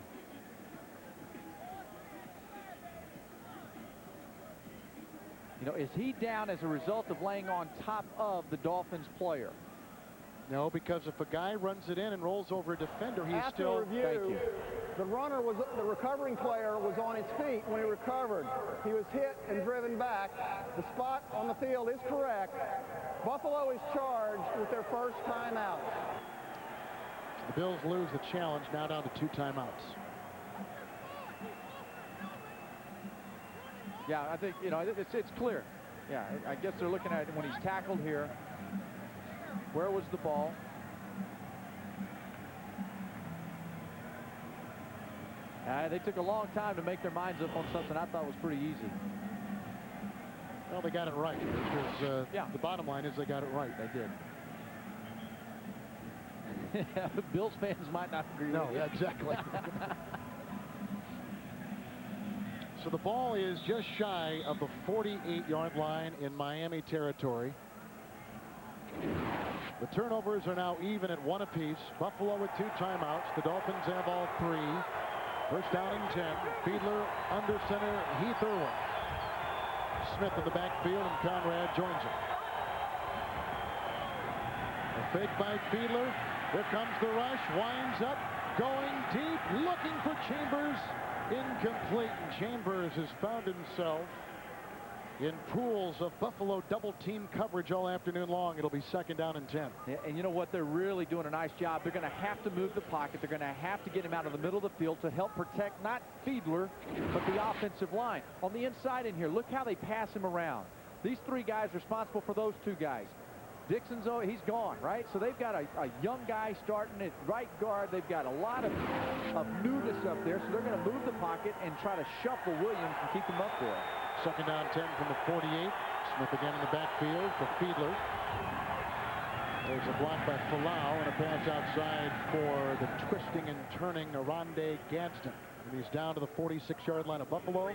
You know, is he down as a result of laying on top of the Dolphins player? No, because if a guy runs it in and rolls over a defender, he's After still. review, Thank you. The recovering player was on his feet when he recovered. He was hit and driven back. The spot on the field is correct. Buffalo is charged with their first timeout. The Bills lose the challenge, now down to 2 timeouts. Yeah, I think, you know, it's clear. Yeah, I guess they're looking at it when he's tackled here. Where was the ball? They took a long time to make their minds up on something I thought was pretty easy. Well, they got it right. Because, yeah. The bottom line is they got it right. They did. Bills fans might not agree No, with you. yeah, exactly. So the ball is just shy of the 48-yard line in Miami territory. The turnovers are now even at 1 apiece. Buffalo with 2 timeouts. The Dolphins have all 3. First down and 10. Fiedler under center. Heath Irwin. Smith in the backfield, and Conrad joins him. A fake by Fiedler. Here comes the rush. Winds up. Going deep. Looking for Chambers. Incomplete. And Chambers has found himself in pools of Buffalo double team coverage all afternoon long. It'll be 2nd down and 10. Yeah, and you know what? They're really doing a nice job. They're going to have to move the pocket. They're going to have to get him out of the middle of the field to help protect not Fiedler, but the offensive line. On the inside in here, look how they pass him around. These 3 guys responsible for those 2 guys. Dixon's, he's gone, right? So they've got a young guy starting at right guard. They've got a lot of newness up there, so they're going to move the pocket and try to shuffle Williams and keep him up there. 2nd down 10 from the 48. Smith again in the backfield for Fiedler. There's a block by Falau and a pass outside for the twisting and turning Aronde Gadsden. And he's down to the 46-yard line of Buffalo.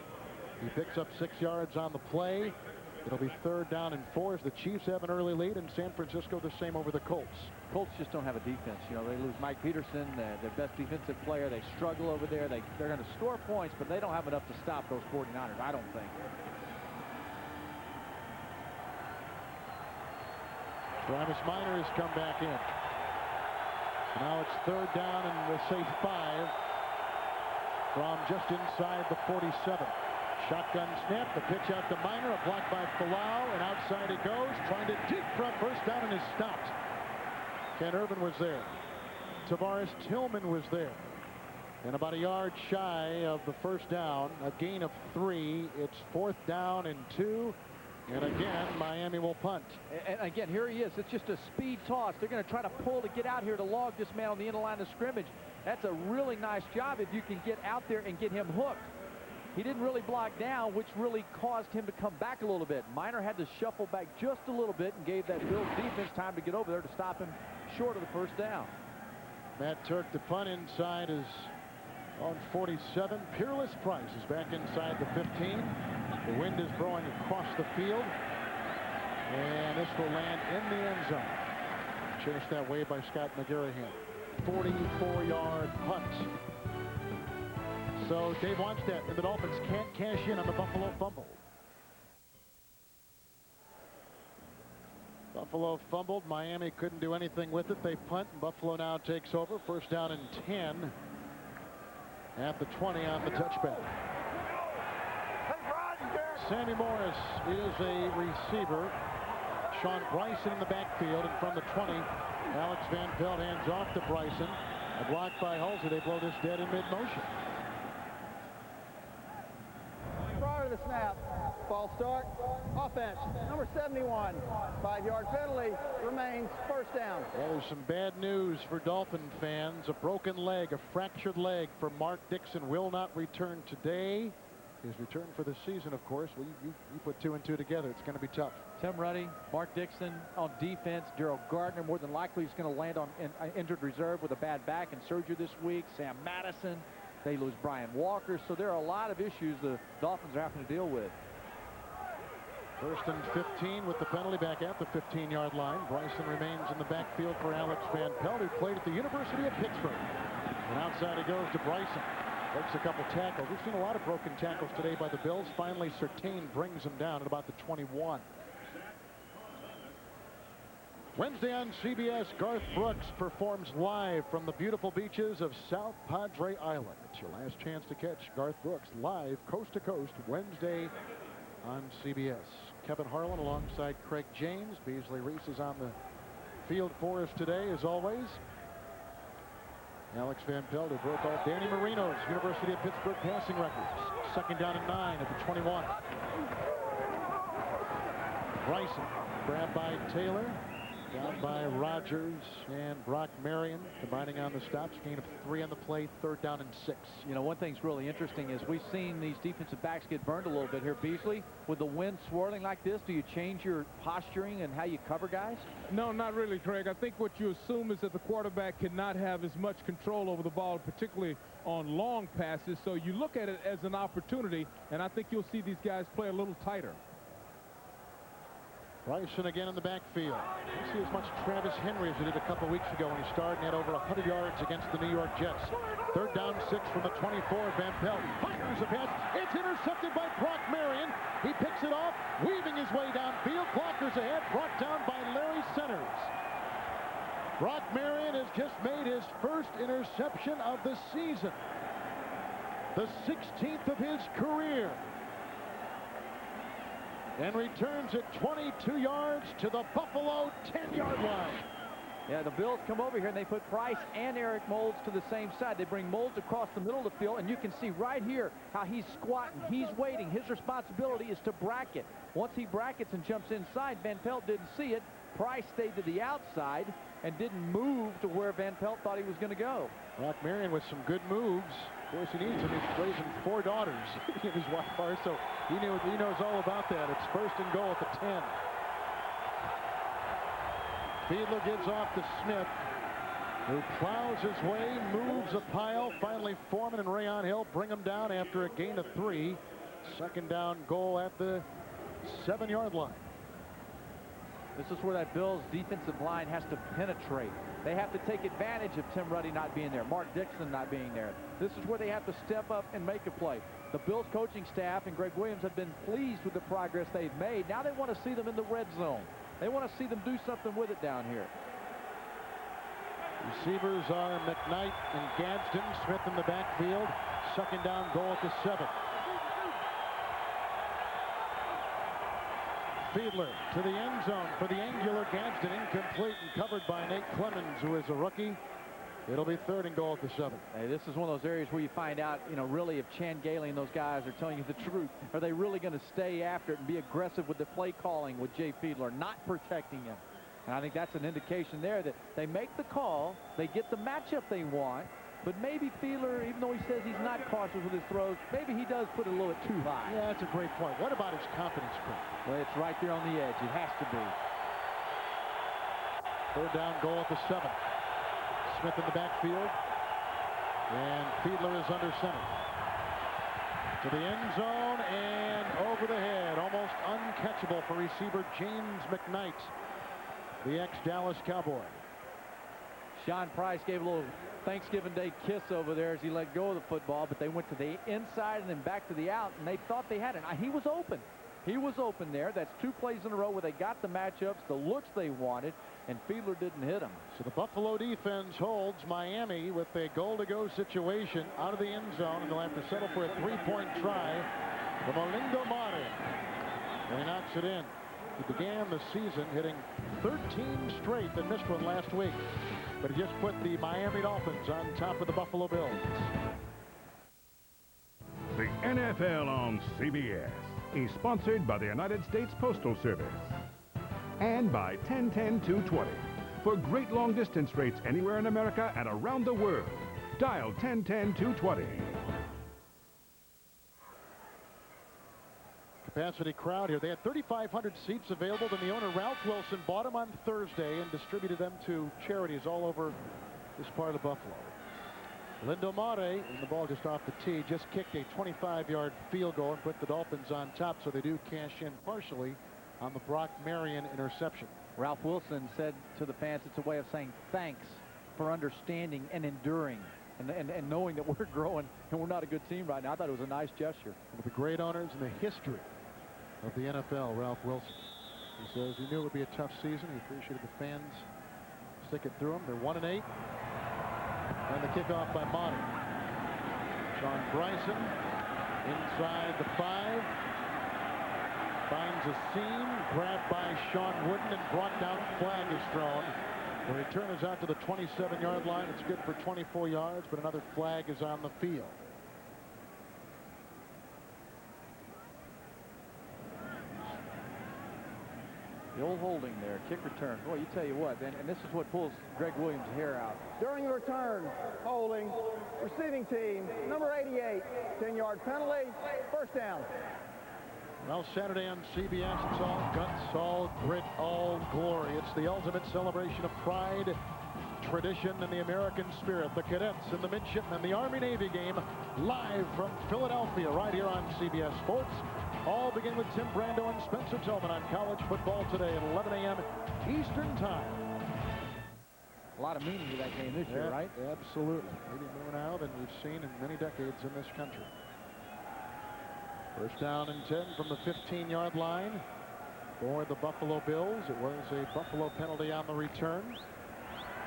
He picks up 6 yards on the play. It'll be 3rd down and 4 as the Chiefs have an early lead, and San Francisco the same over the Colts. Colts just don't have a defense. You know, they lose Mike Peterson, their best defensive player. They struggle over there. They're going to score points, but they don't have enough to stop those 49ers, I don't think. Travis Minor has come back in. Now it's 3rd down and we'll say 5 from just inside the 47. Shotgun snap, the pitch out to Minor, a block by Falau, and outside he goes, trying to deep from 1st down and is stopped. Ken Irvin was there. Tavares Tillman was there. And about a yard shy of the 1st down, a gain of 3. It's 4th down and 2. And again, Miami will punt. And again, here he is. It's just a speed toss. They're going to try to pull to get out here to log this man on the inner line of scrimmage. That's a really nice job if you can get out there and get him hooked. He didn't really block down, which really caused him to come back a little bit. Minor had to shuffle back just a little bit and gave that Bills defense time to get over there to stop him short of the 1st down. Matt Turk, the punt inside, is on 47. Peerless Price is back inside the 15. The wind is blowing across the field. And this will land in the end zone. Chased that way by Scott McGarrahan. 44-yard punt. So Dave Wannstedt and the Dolphins can't cash in on the Buffalo fumble. Buffalo fumbled. Miami couldn't do anything with it. They punt, and Buffalo now takes over. First down and 10 at the 20 on the touchback. Sammy Morris is a receiver. Sean Bryson in the backfield, and from the 20, Alex Van Pelt hands off to Bryson. A block by Halsey. They blow this dead in mid-motion. Prior to the snap, false start, offense, number 71, 5-yard penalty, remains first down. Well, there's some bad news for Dolphin fans. A broken leg, a fractured leg for Mark Dixon will not return today. His return for the season, of course. Well, you put 2 and 2 together. It's going to be tough. Tim Ruddy, Mark Dixon on defense. Gerald Gardner, more than likely, is going to land on injured reserve with a bad back and surgery this week. Sam Madison. They lose Brian Walker. So there are a lot of issues the Dolphins are having to deal with. First and 15 with the penalty back at the 15-yard line. Bryson remains in the backfield for Alex Van Pelt, who played at the University of Pittsburgh. And outside he goes to Bryson. Breaks a couple tackles. We've seen a lot of broken tackles today by the Bills. Finally, Surtain brings him down at about the 21. Wednesday on CBS, Garth Brooks performs live from the beautiful beaches of South Padre Island. It's your last chance to catch Garth Brooks live coast to coast Wednesday on CBS. Kevin Harlan alongside Craig James. Beasley Reese is on the field for us today, as always. Alex Van Pelt, who broke all Danny Marino's University of Pittsburgh passing records. Second down and 9 at the 21. Bryson grabbed by Taylor. Down by Rogers and Brock Marion combining on the stops. Gain of 3 on the play. Third down and 6. You know, one thing's really interesting is we've seen these defensive backs get burned a little bit here. Beasley, with the wind swirling like this, do you change your posturing and how you cover guys? No, not really, Craig. I think what you assume is that the quarterback cannot have as much control over the ball, particularly on long passes. So you look at it as an opportunity, and I think you'll see these guys play a little tighter. Bryson again in the backfield. You see as much Travis Henry as he did a couple weeks ago when he started and had over 100 yards against the New York Jets. Third down 6 from the 24. Van Pelt fires a pass. It's intercepted by Brock Marion. He picks it off, weaving his way downfield. Blockers ahead, brought down by Larry Centers. Brock Marion has just made his first interception of the season. The 16th of his career. And returns it 22 yards to the Buffalo 10-yard line. Yeah, the Bills come over here and they put Price and Eric Moulds to the same side. They bring Moulds across the middle of the field, and you can see right here how he's squatting. He's waiting. His responsibility is to bracket. Once he brackets and jumps inside, Van Pelt didn't see it. Price stayed to the outside and didn't move to where Van Pelt thought he was going to go. Brock Marion with some good moves. Of course, he needs him. He's raising 4 daughters in his wife bar, so he knows all about that. It's first and goal at the 10. Fiedler gives off to Smith, who plows his way, moves a pile. Finally, Foreman and Rayon Hill bring him down after a gain of 3. Second down goal at the 7-yard line. This is where that Bills defensive line has to penetrate. They have to take advantage of Tim Ruddy not being there, Mark Dixon not being there. This is where they have to step up and make a play. The Bills coaching staff and Greg Williams have been pleased with the progress they've made. Now they want to see them in the red zone. They want to see them do something with it down here. Receivers are McKnight and Gadsden. Smith in the backfield. Second down goal at the 7. Fiedler to the end zone for the angular Gadsden, incomplete and covered by Nate Clemens, who is a rookie. It'll be third and goal at the 7. Hey, this is one of those areas where you find out, you know, really if Chan Gailey and those guys are telling you the truth. Are they really going to stay after it and be aggressive with the play calling with Jay Fiedler, not protecting him? And I think that's an indication there that they make the call, they get the matchup they want, but maybe Fiedler, even though he says he's not cautious with his throws, maybe he does put it a little bit too high. Yeah, that's a great point. What about his confidence point? Well, it's right there on the edge. It has to be. Third down goal at the 7. Smith in the backfield. And Fiedler is under center. To the end zone, and over the head, almost uncatchable for receiver James McKnight, the ex-Dallas Cowboy. Sean Price gave a little Thanksgiving Day kiss over there as he let go of the football, but they went to the inside and then back to the out, and they thought they had it. He was open. He was open there. That's 2 plays in a row where they got the matchups, the looks they wanted, and Fiedler didn't hit him. So the Buffalo defense holds Miami with a goal-to-go situation out of the end zone, and they'll have to settle for a 3-point try from Olindo Mare. And he knocks it in. He began the season hitting 13 straight, then missed one last week. But he just put the Miami Dolphins on top of the Buffalo Bills. The NFL on CBS is sponsored by the United States Postal Service and by 1010-220. For great long-distance rates anywhere in America and around the world, dial 1010-220. Capacity crowd here. They had 3,500 seats available, and the owner, Ralph Wilson, bought them on Thursday and distributed them to charities all over this part of Buffalo. Lindo Mare, and the ball just off the tee, just kicked a 25-yard field goal and put the Dolphins on top, so they do cash in partially on the Brock Marion interception. Ralph Wilson said to the fans it's a way of saying thanks for understanding and enduring and knowing that we're growing and we're not a good team right now. I thought it was a nice gesture. One of the great owners in the history of the NFL, Ralph Wilson. He says he knew it would be a tough season. He appreciated the fans sticking through them. They're 1-8. And the kickoff by Monty. Sean Bryson inside the 5. Finds a seam, grabbed by Sean Wooden and brought down. Flag is thrown. The return is out to the 27-yard line. It's good for 24 yards, but another flag is on the field. The old holding there, kick return. Boy, you tell you what, and this is what pulls Greg Williams' hair out. During the return, holding, receiving team, number 88, 10-yard penalty, first down. Well, Saturday on CBS, it's all guts, all grit, all glory. It's the ultimate celebration of pride, tradition, and the American spirit. The cadets and the midshipmen, the Army-Navy game, live from Philadelphia, right here on CBS Sports. All begin with Tim Brando and Spencer Tillman on College Football Today at 11 a.m. Eastern Time. A lot of meaning to that game this year, right? Absolutely. Maybe more now than we've seen in many decades in this country. First down and 10 from the 15-yard line for the Buffalo Bills. It was a Buffalo penalty on the return.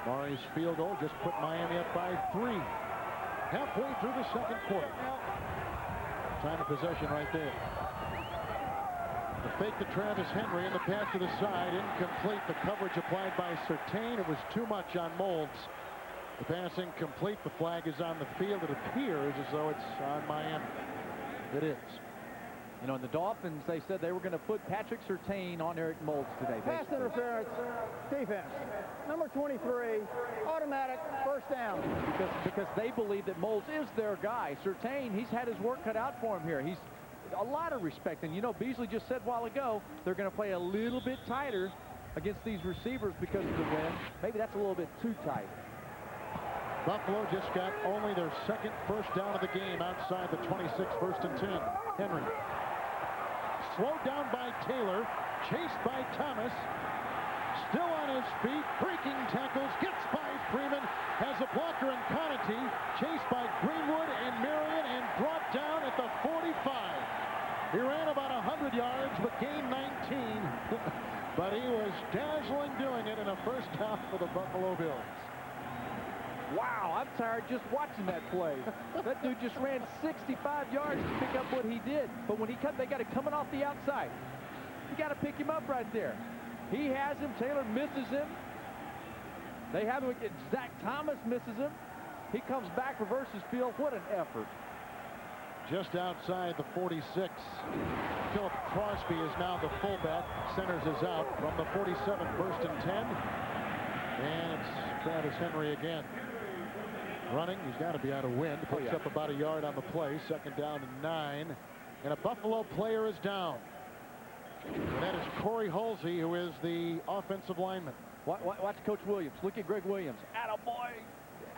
Mare's field goal just put Miami up by 3. Halfway through the second quarter. Time of possession right there. The fake to Travis Henry and the pass to the side, incomplete. The coverage applied by Surtain. It was too much on Moulds. The pass incomplete. The flag is on the field. It appears as though it's on Miami. It is. You know, in the Dolphins, they said they were going to put Patrick Surtain on Eric Moulds today. Pass interference, defense. Number 23, automatic first down. Because they believe that Moulds is their guy. Surtain, he's had his work cut out for him here. He's a lot of respect. And, you know, Beasley just said a while ago they're going to play a little bit tighter against these receivers because of the wind. Maybe that's a little bit too tight. Buffalo just got only their second first down of the game outside the 26, first and 10. Henry. Slowed down by Taylor, chased by Thomas, still on his feet, breaking tackles, gets by Freeman, has a blocker in Conatee, chased by Greenwood and Marion, and brought down at the 45. He ran about 100 yards, but gained 19. But he was dazzling doing it in a first down for the Buffalo Bills. Wow, I'm tired just watching that play. That dude just ran 65 yards to pick up what he did. But when he cut, they got it coming off the outside. You got to pick him up right there. He has him. Taylor misses him. They have him. Zach Thomas misses him. He comes back, reverses field. What an effort. Just outside the 46. Philip Crosby is now the fullback. Centers is out from the 47, first and 10. And it's Travis Henry again. Running, he's got to be out of wind. Picks up about a yard on the play. Second down and 9. And a Buffalo player is down. And that is Corey Halsey, who is the offensive lineman. Watch Coach Williams. Look at Greg Williams. Attaboy.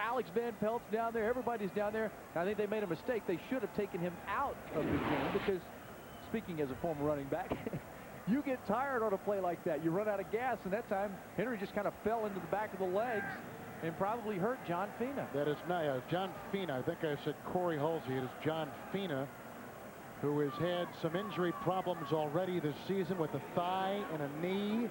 Alex Van Pelt's down there. Everybody's down there. I think they made a mistake. They should have taken him out of the game because speaking as a former running back, you get tired on a play like that. You run out of gas, and that time Henry just kind of fell into the back of the legs and probably hurt John Fina. That is not John Fina. I think I said Corey Halsey. It is John Fina, who has had some injury problems already this season with a thigh and a knee.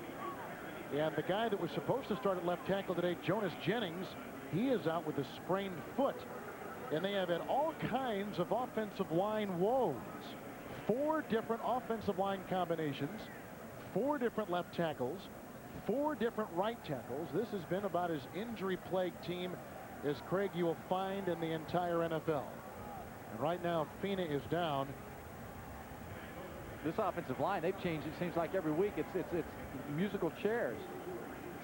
And the guy that was supposed to start at left tackle today, Jonas Jennings, he is out with a sprained foot. And they have had all kinds of offensive line woes. 4 different offensive line combinations, 4 different left tackles, 4 different right tackles. This has been about as injury-plagued team as, Craig, you will find in the entire NFL. And right now, Fina is down. This offensive line, they've changed, it seems like every week. It's musical chairs.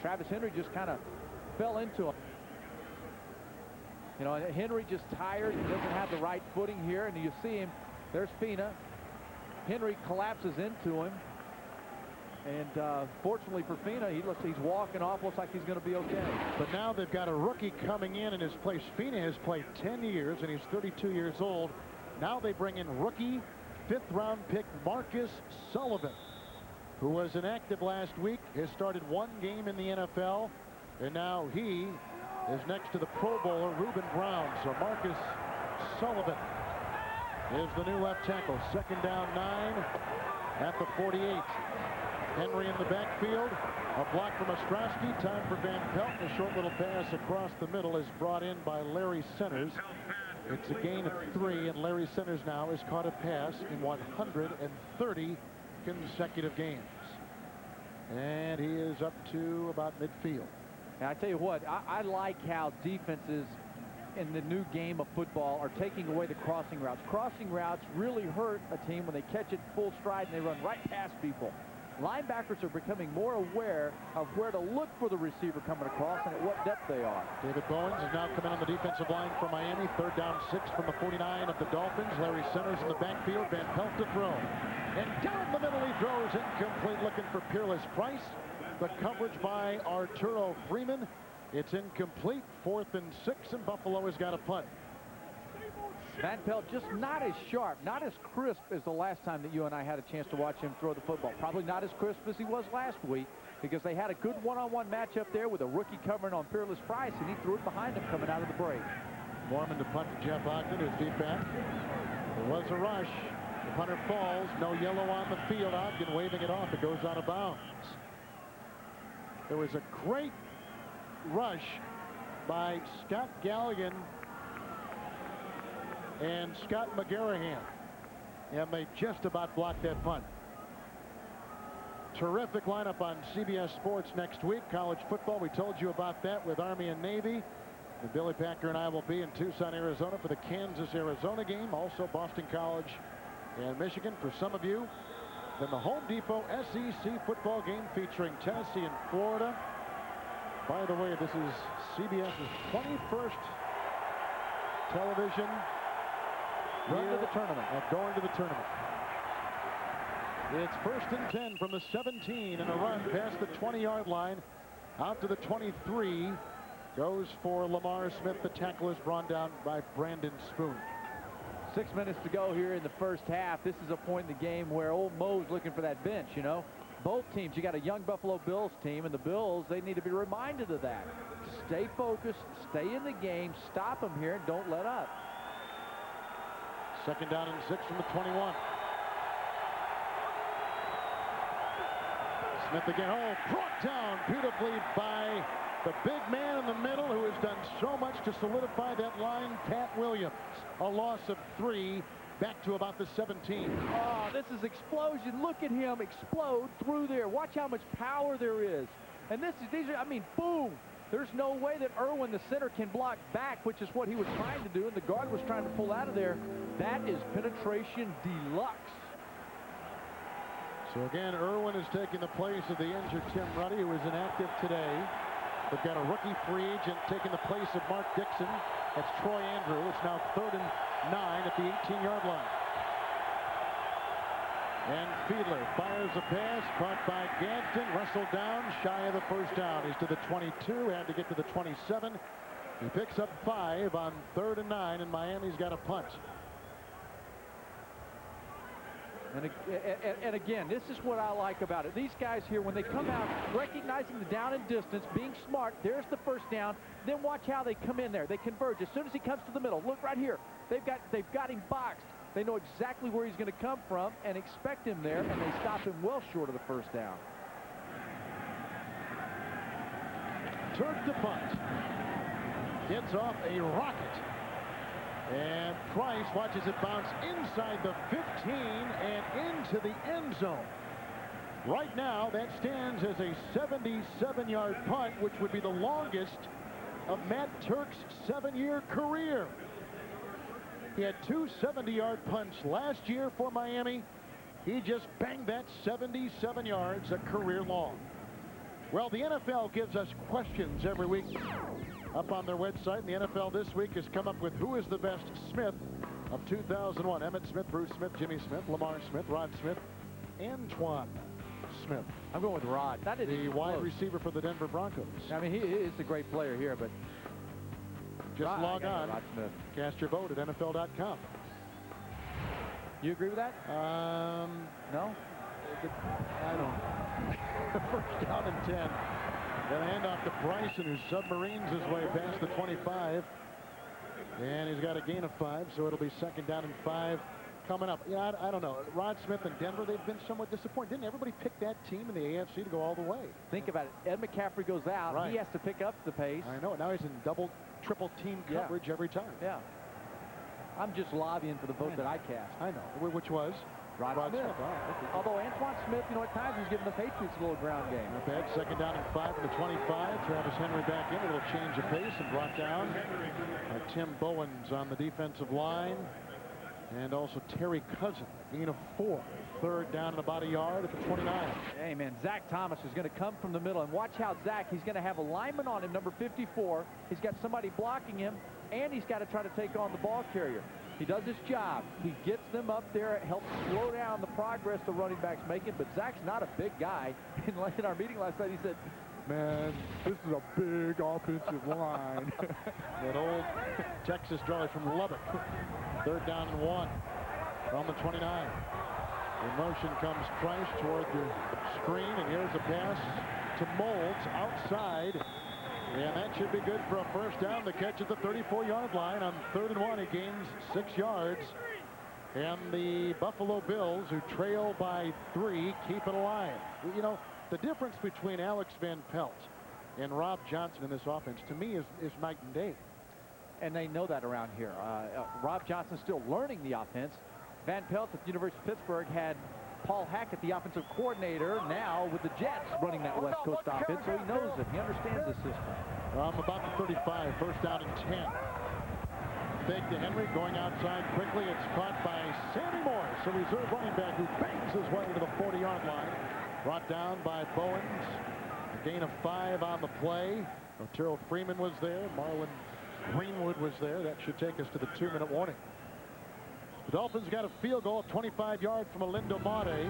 Travis Henry just kind of fell into him. You know, Henry just tired. He doesn't have the right footing here. And you see him. There's Fina. Henry collapses into him. And fortunately for Fina, he's walking off. Looks like he's going to be okay. But now they've got a rookie coming in his place. Fina has played 10 years, and he's 32 years old. Now they bring in rookie 5th-round pick Marcus Sullivan, who was inactive last week, has started 1 game in the NFL, and now he is next to the Pro Bowler Reuben Brown. So Marcus Sullivan is the new left tackle. 2nd down 9 at the 48. Henry in the backfield. A block from Ostrowski. Time for Van Pelt. A short little pass across the middle is brought in by Larry Centers. It's a gain of 3, and Larry Centers now has caught a pass in 130 consecutive games. And he is up to about midfield. And I tell you what, I like how defenses in the new game of football are taking away the crossing routes. Crossing routes really hurt a team when they catch it full stride and they run right past people. Linebackers are becoming more aware of where to look for the receiver coming across and at what depth they are. David Bowens is now coming on the defensive line for Miami. 3rd down 6 from the 49 of the Dolphins. Larry Centers in the backfield. Van Pelt to throw. And down the middle he throws, incomplete, looking for Peerless Price. The coverage by Arturo Freeman. It's incomplete. 4th and 6, and Buffalo has got a punt. Van Pelt just not as sharp, not as crisp as the last time that you and I had a chance to watch him throw the football. Probably not as crisp as he was last week, because they had a good one-on-one matchup there with a rookie covering on Peerless Price, and he threw it behind him coming out of the break. Mormon to punt to Jeff Ogden, who's deep back. There was a rush. The punter falls. No yellow on the field. Ogden waving it off. It goes out of bounds. There was a great rush by Scott Galligan and Scott McGarrahan, and they just about blocked that punt. Terrific lineup on CBS Sports next week. College football, we told you about that with Army and Navy. And Billy Packer and I will be in Tucson, Arizona for the Kansas-Arizona game. Also Boston College and Michigan for some of you. Then the Home Depot SEC football game featuring Tennessee and Florida. By the way, this is CBS's 21st television run to the tournament. Going to the tournament. It's 1st and 10 from the 17, and a run past the 20-yard line out to the 23. Goes for Lamar Smith. The tackle is brought down by Brandon Spoon. 6 minutes to go here in the first half. This is a point in the game where old Mo's looking for that bench, you know. Both teams, you got a young Buffalo Bills team, and the Bills, they need to be reminded of that. Stay focused, stay in the game, stop them here, and don't let up. 2nd down and 6 from the 21. Smith again. Oh, brought down beautifully by the big man in the middle who has done so much to solidify that line, Pat Williams. A loss of 3, back to about the 17. Oh, this is explosion. Look at him explode through there. Watch how much power there is. And these are, I mean, boom. There's no way that Irwin, the center, can block back, which is what he was trying to do, and the guard was trying to pull out of there. That is penetration deluxe. So again, Irwin is taking the place of the injured Tim Ruddy, who is inactive today. They've got a rookie free agent taking the place of Mark Dixon. That's Troy Andrew. It's now 3rd and 9 at the 18-yard line. And Fiedler fires a pass, caught by Gadsden, wrestled down, shy of the 1st down. He's to the 22, had to get to the 27. He picks up 5 on 3rd and 9, and Miami's got a punt. And again, this is what I like about it. These guys here, when they come out, recognizing the down and distance, being smart, there's the first down. Then watch how they come in there. They converge. As soon as he comes to the middle, look right here. They've got him boxed. They know exactly where he's going to come from and expect him there, and they stop him well short of the first down. Turk to punt. Gets off a rocket. And Price watches it bounce inside the 15 and into the end zone. Right now, that stands as a 77-yard punt, which would be the longest of Matt Turk's 7-year career. He had 2 70-yard punts last year for Miami. He just banged that 77 yards, a career long. Well, the NFL gives us questions every week up on their website. And the NFL this week has come up with who is the best Smith of 2001. Emmitt Smith, Bruce Smith, Jimmy Smith, Lamar Smith, Rod Smith, Antoine Smith. I'm going with Rod. That is the wide receiver for the Denver Broncos. I mean, he is a great player here, but just log on, Rod Smith. Cast your vote at NFL.com. You agree with that? No? I don't. First down and 10. Then a handoff to Bryson, who submarines his way past the 25. And he's got a gain of 5, so it'll be second down and 5 coming up. Yeah, I don't know. Rod Smith and Denver, they've been somewhat disappointed. Didn't everybody pick that team in the AFC to go all the way? Think about it. Ed McCaffrey goes out. Right. He has to pick up the pace. I know. Now he's in double, triple team coverage every time. Yeah. I'm just lobbying for the vote that I cast. I know. Which was? Rod Smith. Although Antoine Smith, at times he's giving the Patriots a little ground game. Not bad. Second down and 5 from the 25. Travis Henry back in. A little change of pace and brought down. Tim Bowens on the defensive line. And also Terry Cousin, gain of 4. Third down and about a yard at the 29. Hey, man, Zach Thomas is going to come from the middle. And watch how Zach, he's going to have a lineman on him, number 54. He's got somebody blocking him, and he's got to try to take on the ball carrier. He does his job. He gets them up there, helps slow down the progress the running back's making, but Zach's not a big guy. In our meeting last night, he said, man, this is a big offensive line. That old Texas drive from Lubbock. Third down and 1 from the 29. In motion comes Price toward the screen, and here's a pass to Moulds outside. And that should be good for a first down. The catch at the 34-yard line. On 3rd and 1, he gains 6 yards. And the Buffalo Bills, who trail by 3, keep it alive. The difference between Alex Van Pelt and Rob Johnson in this offense, to me, is night and day. And they know that around here. Rob Johnson's still learning the offense. Van Pelt at the University of Pittsburgh had Paul Hackett, the offensive coordinator, now with the Jets running that West Coast offense, so he knows it. He understands the system. About the 35, first down and 10. Fake to Henry, going outside quickly. It's caught by Sammy Morris, a reserve running back who bangs his way to the 40-yard line. Brought down by Bowens. A gain of 5 on the play. Otero Freeman was there. Marlon Greenwood was there. That should take us to the 2-minute warning. The Dolphins got a field goal of 25 yards from Alindo Mate.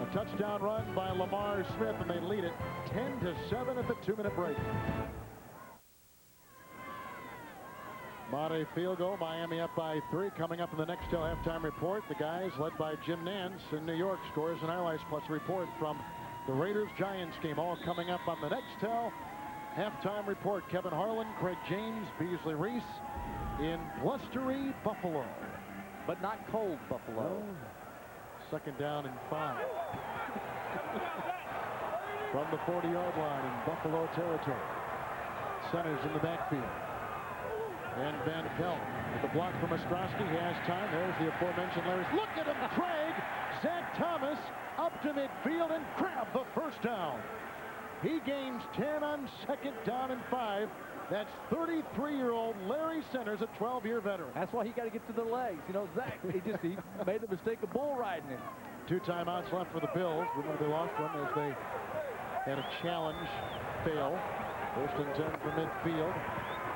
A touchdown run by Lamar Smith, and they lead it 10-7 at the 2-minute break. Mate field goal, Miami up by 3. Coming up in the next halftime report, the guys led by Jim Nance in New York scores and highlights, plus a report from the Raiders-Giants game, all coming up on the next halftime report. Kevin Harlan, Craig James, Beasley Reese in blustery Buffalo. But not cold Buffalo. No. Second down and 5. From the 40-yard line in Buffalo territory. Centers in the backfield. And Van Pelt with the block from Ostrowski. He has time. There's the aforementioned Larry. Look at him, Craig! Zach Thomas up to midfield and grab the first down. He gains 10 on second down and 5. That's 33-year-old Larry Centers, a 12-year veteran. That's why he got to get to the legs. Zach, he made the mistake of bull riding him. 2 timeouts left for the Bills. Remember, they lost one as they had a challenge fail. First and 10 from midfield.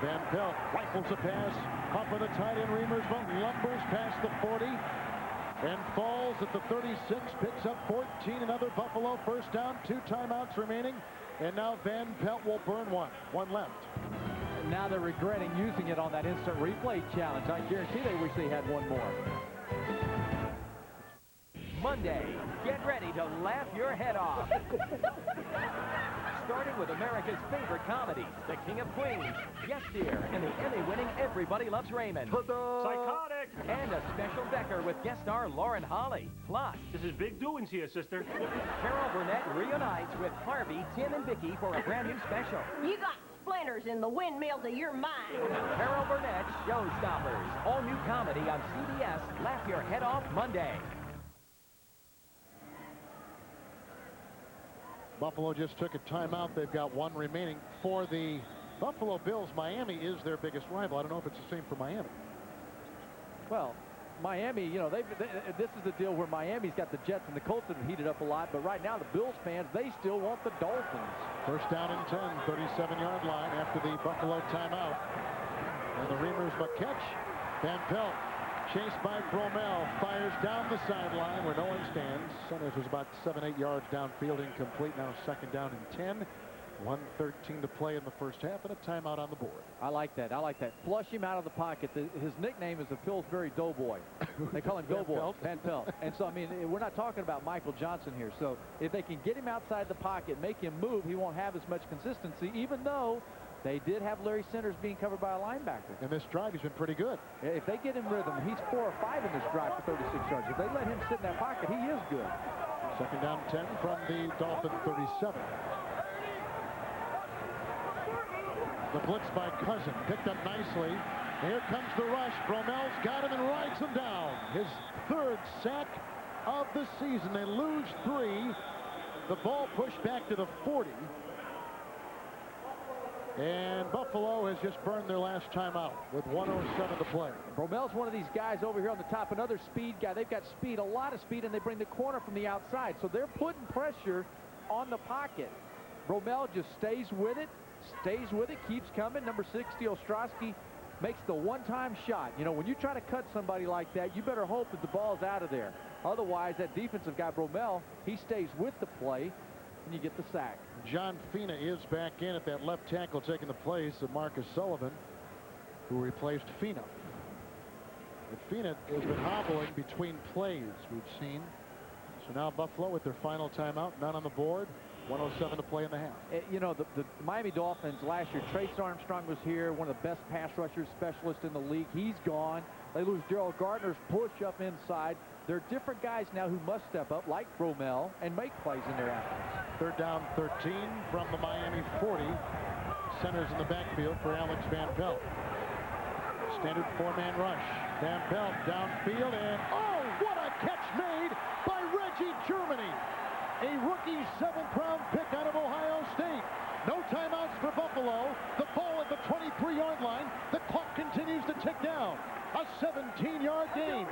Van Pelt rifles a pass off of the tight end Remersville, lumbers past the 40 and falls at the 36, picks up 14. Another Buffalo first down, 2 timeouts remaining, and now Van Pelt will burn one left. Now they're regretting using it on that instant replay challenge. I guarantee they wish they had one more. Monday. Get ready to laugh your head off. Starting with America's favorite comedy, The King of Queens, Yes Dear, and the Emmy-winning Everybody Loves Raymond. Psychotic! And a special Decker with guest star Lauren Holly. Plus, This is big doings here, sister. Carol Burnett reunites with Harvey, Tim, and Vicky for a brand new special. You got splinters in the windmills of your mind. Carol Burnett, Showstoppers. All new comedy on CBS. Laugh your head off Monday. Buffalo just took a timeout. They've got one remaining. For the Buffalo Bills, Miami is their biggest rival. I don't know if it's the same for Miami. Well, Miami, you know, this is the deal where Miami's got the Jets and the Colts that have heated up a lot, but right now the Bills fans, they still want the Dolphins. First down and 10, 37-yard line after the Buffalo timeout. And the Reamers but catch. Van Pelt chased by Bromell, fires down the sideline where no one stands. Centers was about 7-8 yards downfield, incomplete. Now second down and 10. 1:13 to play in the first half, and a timeout on the board. I like that. I like that. Flush him out of the pocket. His nickname is the Pillsbury Doughboy. They call him Doughboy. Van Pelt. And so, I mean, we're not talking about Michael Johnson here. So if they can get him outside the pocket, make him move, he won't have as much consistency, even though they did have Larry Centers being covered by a linebacker. In this drive, he's been pretty good. If they get him rhythm, he's 4 or 5 in this drive for 36 yards. If they let him sit in that pocket, he is good. Second down 10 from the Dolphin 37. The blitz by Cousin, picked up nicely. Here comes the rush. Bromell's got him and rides him down. His third sack of the season. They lose 3. The ball pushed back to the 40. And Buffalo has just burned their last timeout with 1:07 to play. Bromell's one of these guys over here on the top, another speed guy. They've got speed, a lot of speed, and they bring the corner from the outside. So they're putting pressure on the pocket. Bromell just stays with it, keeps coming. Number 60, Ostrowski, makes the one-time shot. You know, when you try to cut somebody like that, you better hope that the ball's out of there. Otherwise, that defensive guy, Bromell, he stays with the play, and you get the sack. John Fina is back in at that left tackle, taking the place of Marcus Sullivan, who replaced Fina. And Fina has been hobbling between plays, we've seen. So now Buffalo with their final timeout, none on the board. 1:07 to play in the half. You know, the Miami Dolphins last year, Trace Armstrong was here, one of the best pass rushers specialists in the league. He's gone. They lose Gerald Gardner's push up inside. There are different guys now who must step up, like Bromell, and make plays in their offense. Third down 13 from the Miami 40. Centers in the backfield for Alex Van Pelt. Standard 4-man rush. Van Pelt downfield, and oh, what a catch made by Reggie Germany. A rookie 7th-round pick out of Ohio State. No timeouts for Buffalo. The ball at the 23-yard line. The clock continues to tick down. A 17-yard gain.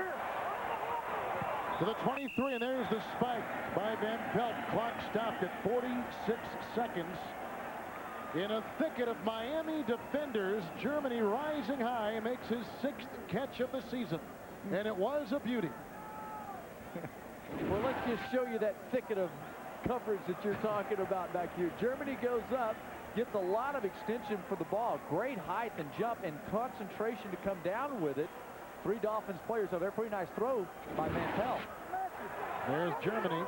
To the 23, and there's the spike by Van Pelt. Clock stopped at 46 seconds. In a thicket of Miami defenders, Germany rising high makes his 6th catch of the season. And it was a beauty. Well, let's just show you that thicket of coverage that you're talking about back here. Germany goes up, gets a lot of extension for the ball. Great height and jump and concentration to come down with it. 3 Dolphins players have a pretty nice throw by Van Pelt. There's Germany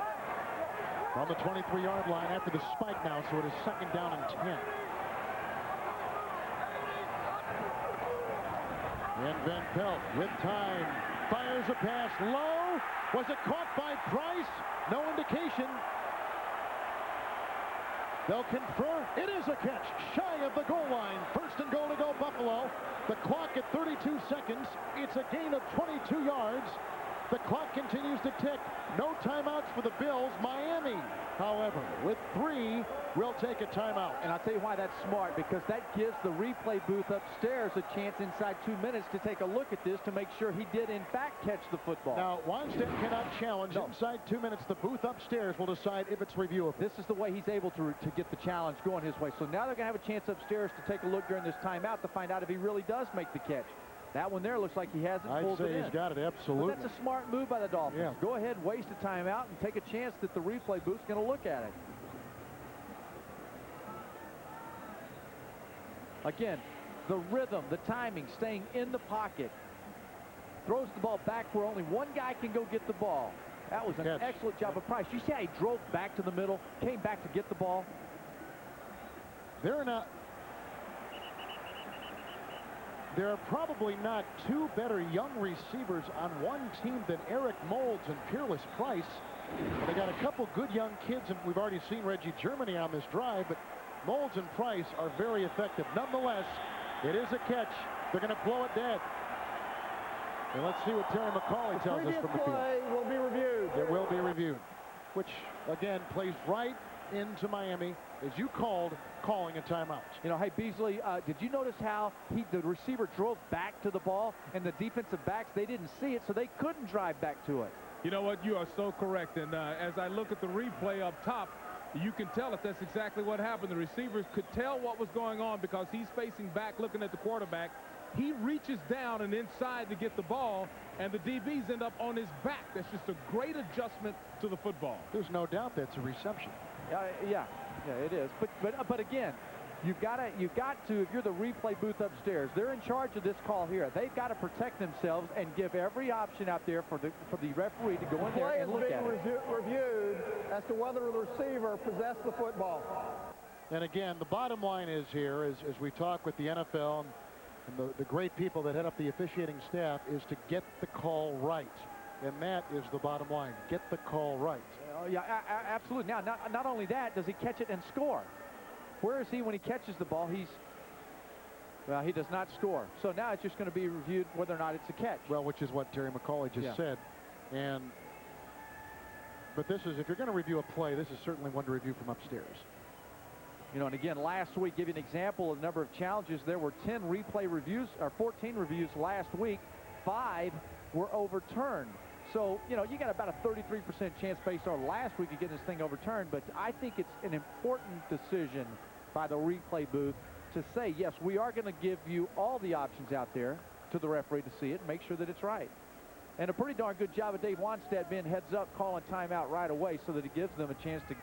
on the 23-yard line after the spike now, so it is second down and 10. And Van Pelt with time fires a pass low. Was it caught by Price? No indication. They'll confer. It is a catch shy of the goal line. First and goal to go Buffalo. The clock at 32 seconds. It's a gain of 22 yards. The clock continues to tick. No timeouts for the Bills. Miami, however, with 3, will take a timeout. And I'll tell you why that's smart, because that gives the replay booth upstairs a chance inside 2 minutes to take a look at this to make sure he did, in fact, catch the football. Now, Wannstedt cannot challenge. No. Inside 2 minutes, the booth upstairs will decide if it's reviewable. This is the way he's able to get the challenge going his way. So now they're going to have a chance upstairs to take a look during this timeout to find out if he really does make the catch. That one there looks like he hasn't pulled it in. I'd say he's got it, absolutely. But that's a smart move by the Dolphins. Yeah. Go ahead, waste a timeout, and take a chance that the replay booth's going to look at it. Again, the rhythm, the timing, staying in the pocket. Throws the ball back where only one guy can go get the ball. That was an catch. excellent job of Price. You see how he drove back to the middle, came back to get the ball? There are probably not two better young receivers on one team than Eric Moulds and Peerless Price. They got a couple good young kids, and we've already seen Reggie Germany on this drive, but Moulds and Price are very effective. Nonetheless, it is a catch. They're going to blow it dead. And let's see what Terry McCauley tells us from the field. Play will be reviewed. It will be reviewed, which, again, plays right into Miami, as you called, calling a timeout. You know, hey, Beasley, did you notice how the receiver drove back to the ball, and the defensive backs, they didn't see it, so they couldn't drive back to it? You know what? You are so correct. And as I look at the replay up top, you can tell that that's exactly what happened. The receivers could tell what was going on because he's facing back, looking at the quarterback. He reaches down and inside to get the ball, and the DBs end up on his back. That's just a great adjustment to the football. There's no doubt that's a reception. Yeah, it is. But again, you've got to, if you're the replay booth upstairs, they're in charge of this call here. They've got to protect themselves and give every option out there for the referee to go in there and look at it. Play is being reviewed as to whether the receiver possessed the football. And again, the bottom line is here, as we talk with the NFL and the great people that head up the officiating staff, is to get the call right. And that is the bottom line. Get the call right. Yeah, absolutely. Now, not only that, does he catch it and score? Where is he when he catches the ball? He does not score. So now it's just going to be reviewed whether or not it's a catch. Well, which is what Terry McCauley just said. But this is, if you're going to review a play, this is certainly one to review from upstairs. You know, and again, last week, give you an example of the number of challenges. There were 10 replay reviews, or 14 reviews last week. 5 were overturned. So, you know, you got about a 33% chance based on last week of getting this thing overturned. But I think it's an important decision by the replay booth to say, yes, we are going to give you all the options out there to the referee to see it and make sure that it's right. And a pretty darn good job of Dave Wanstead being heads up, calling timeout right away so that it gives them a chance to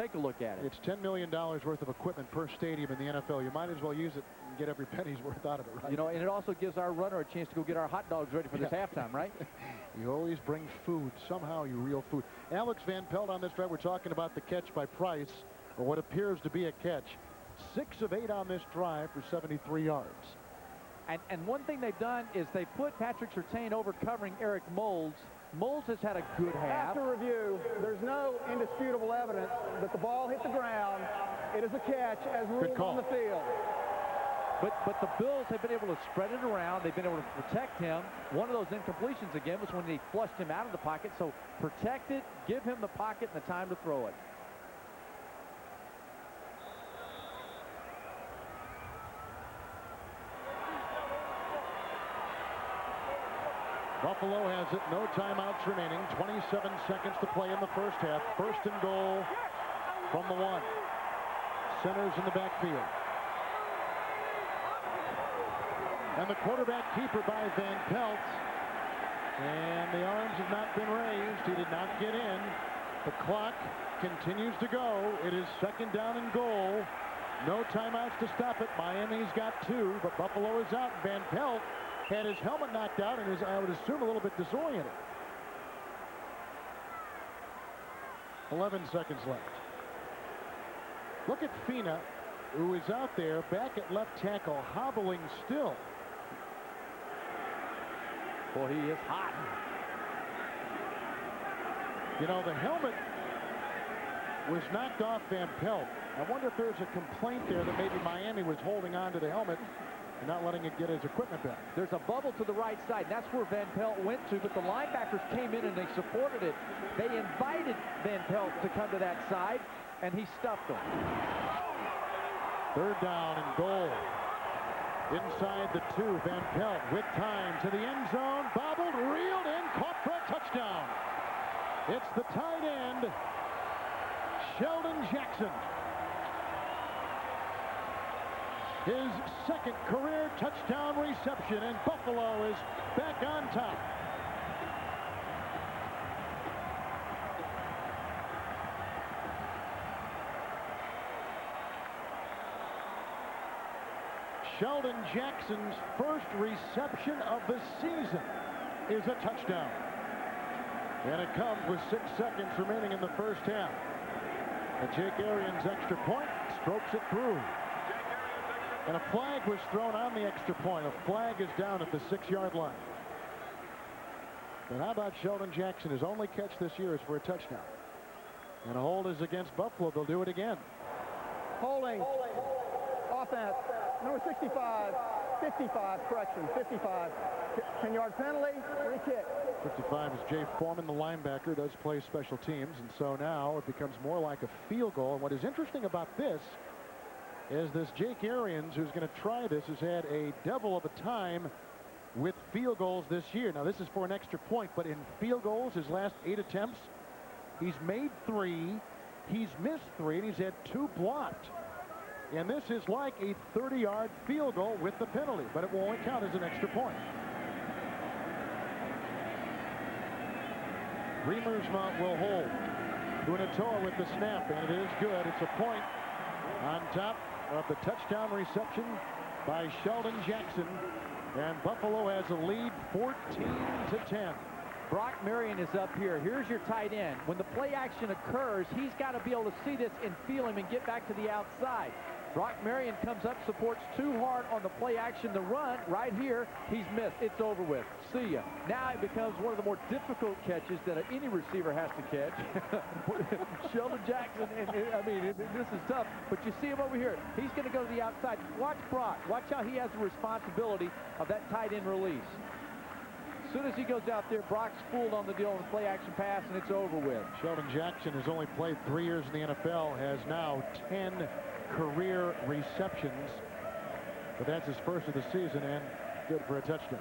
take a look at it. It's $10 million worth of equipment per stadium in the NFL. You might as well use it and get every penny's worth out of it, right? You know, and it also gives our runner a chance to go get our hot dogs ready for this halftime, right? You always bring food. Somehow you reel food. Alex Van Pelt on this drive. We're talking about the catch by Price, or what appears to be a catch. 6 of 8 on this drive for 73 yards. And one thing they've done is they put Patrick Surtain over covering Eric Moulds. Moulds has had a good half. After review, there's no indisputable evidence that the ball hit the ground. It is a catch as ruled on the field. But the Bills have been able to spread it around. They've been able to protect him. One of those incompletions, again, was when they flushed him out of the pocket. So protect it, give him the pocket and the time to throw it. Buffalo has it. No timeouts remaining. 27 seconds to play in the first half. First and goal from the 1. Centers in the backfield. And the quarterback keeper by Van Pelt. And the arms have not been raised. He did not get in. The clock continues to go. It is second down and goal. No timeouts to stop it. Miami's got 2, but Buffalo is out. Van Pelt had his helmet knocked out and is, I would assume, a little bit disoriented. 11 seconds left. Look at Fina, who is out there back at left tackle, hobbling still. Boy, he is hot. You know, the helmet was knocked off Van Pelt. I wonder if there's a complaint there that maybe Miami was holding on to the helmet and not letting it get his equipment back. There's a bubble to the right side. That's where Van Pelt went to, but the linebackers came in and they supported it. They invited Van Pelt to come to that side, and he stuffed them. Third down and goal. Inside the 2, Van Pelt with time to the end zone. Bobbled, reeled in, caught for a touchdown. It's the tight end, Sheldon Jackson. His second career touchdown reception, and Buffalo is back on top. Sheldon Jackson's first reception of the season is a touchdown. And it comes with 6 seconds remaining in the first half. And Jake Arians' extra point strokes it through. And a flag was thrown on the extra point. A flag is down at the 6-yard line. And how about Sheldon Jackson? His only catch this year is for a touchdown. And a hold is against Buffalo. They'll do it again. Holding. Offense. Number 65. 55. Correction. 55. 10-yard penalty. Free kick. 55 is Jay Foreman, the linebacker, does play special teams. And so now it becomes more like a field goal. And what is interesting about this is this Jake Arians, who's going to try this, has had a devil of a time with field goals this year. Now, this is for an extra point, but in field goals, his last 8 attempts, he's made 3, he's missed 3, and he's had 2 blocked. And this is like a 30-yard field goal with the penalty, but it will only count as an extra point. Riemersma will hold. Unatoa with the snap, and it is good. It's a point on top of the touchdown reception by Sheldon Jackson. And Buffalo has a lead 14-10. Brock Marion is up here. Here's your tight end. When the play action occurs, he's got to be able to see this and feel him and get back to the outside. Brock Marion comes up, supports too hard on the play action, the run right here. He's missed. It's over with. See ya. Now it becomes one of the more difficult catches that any receiver has to catch. Sheldon Jackson, and I mean, this is tough, but you see him over here. He's going to go to the outside. Watch Brock. Watch how he has the responsibility of that tight end release. As soon as he goes out there, Brock's fooled on the deal on the play action pass, and it's over with. Sheldon Jackson has only played 3 years in the NFL, has now 10 career receptions, but that's his first of the season and good for a touchdown.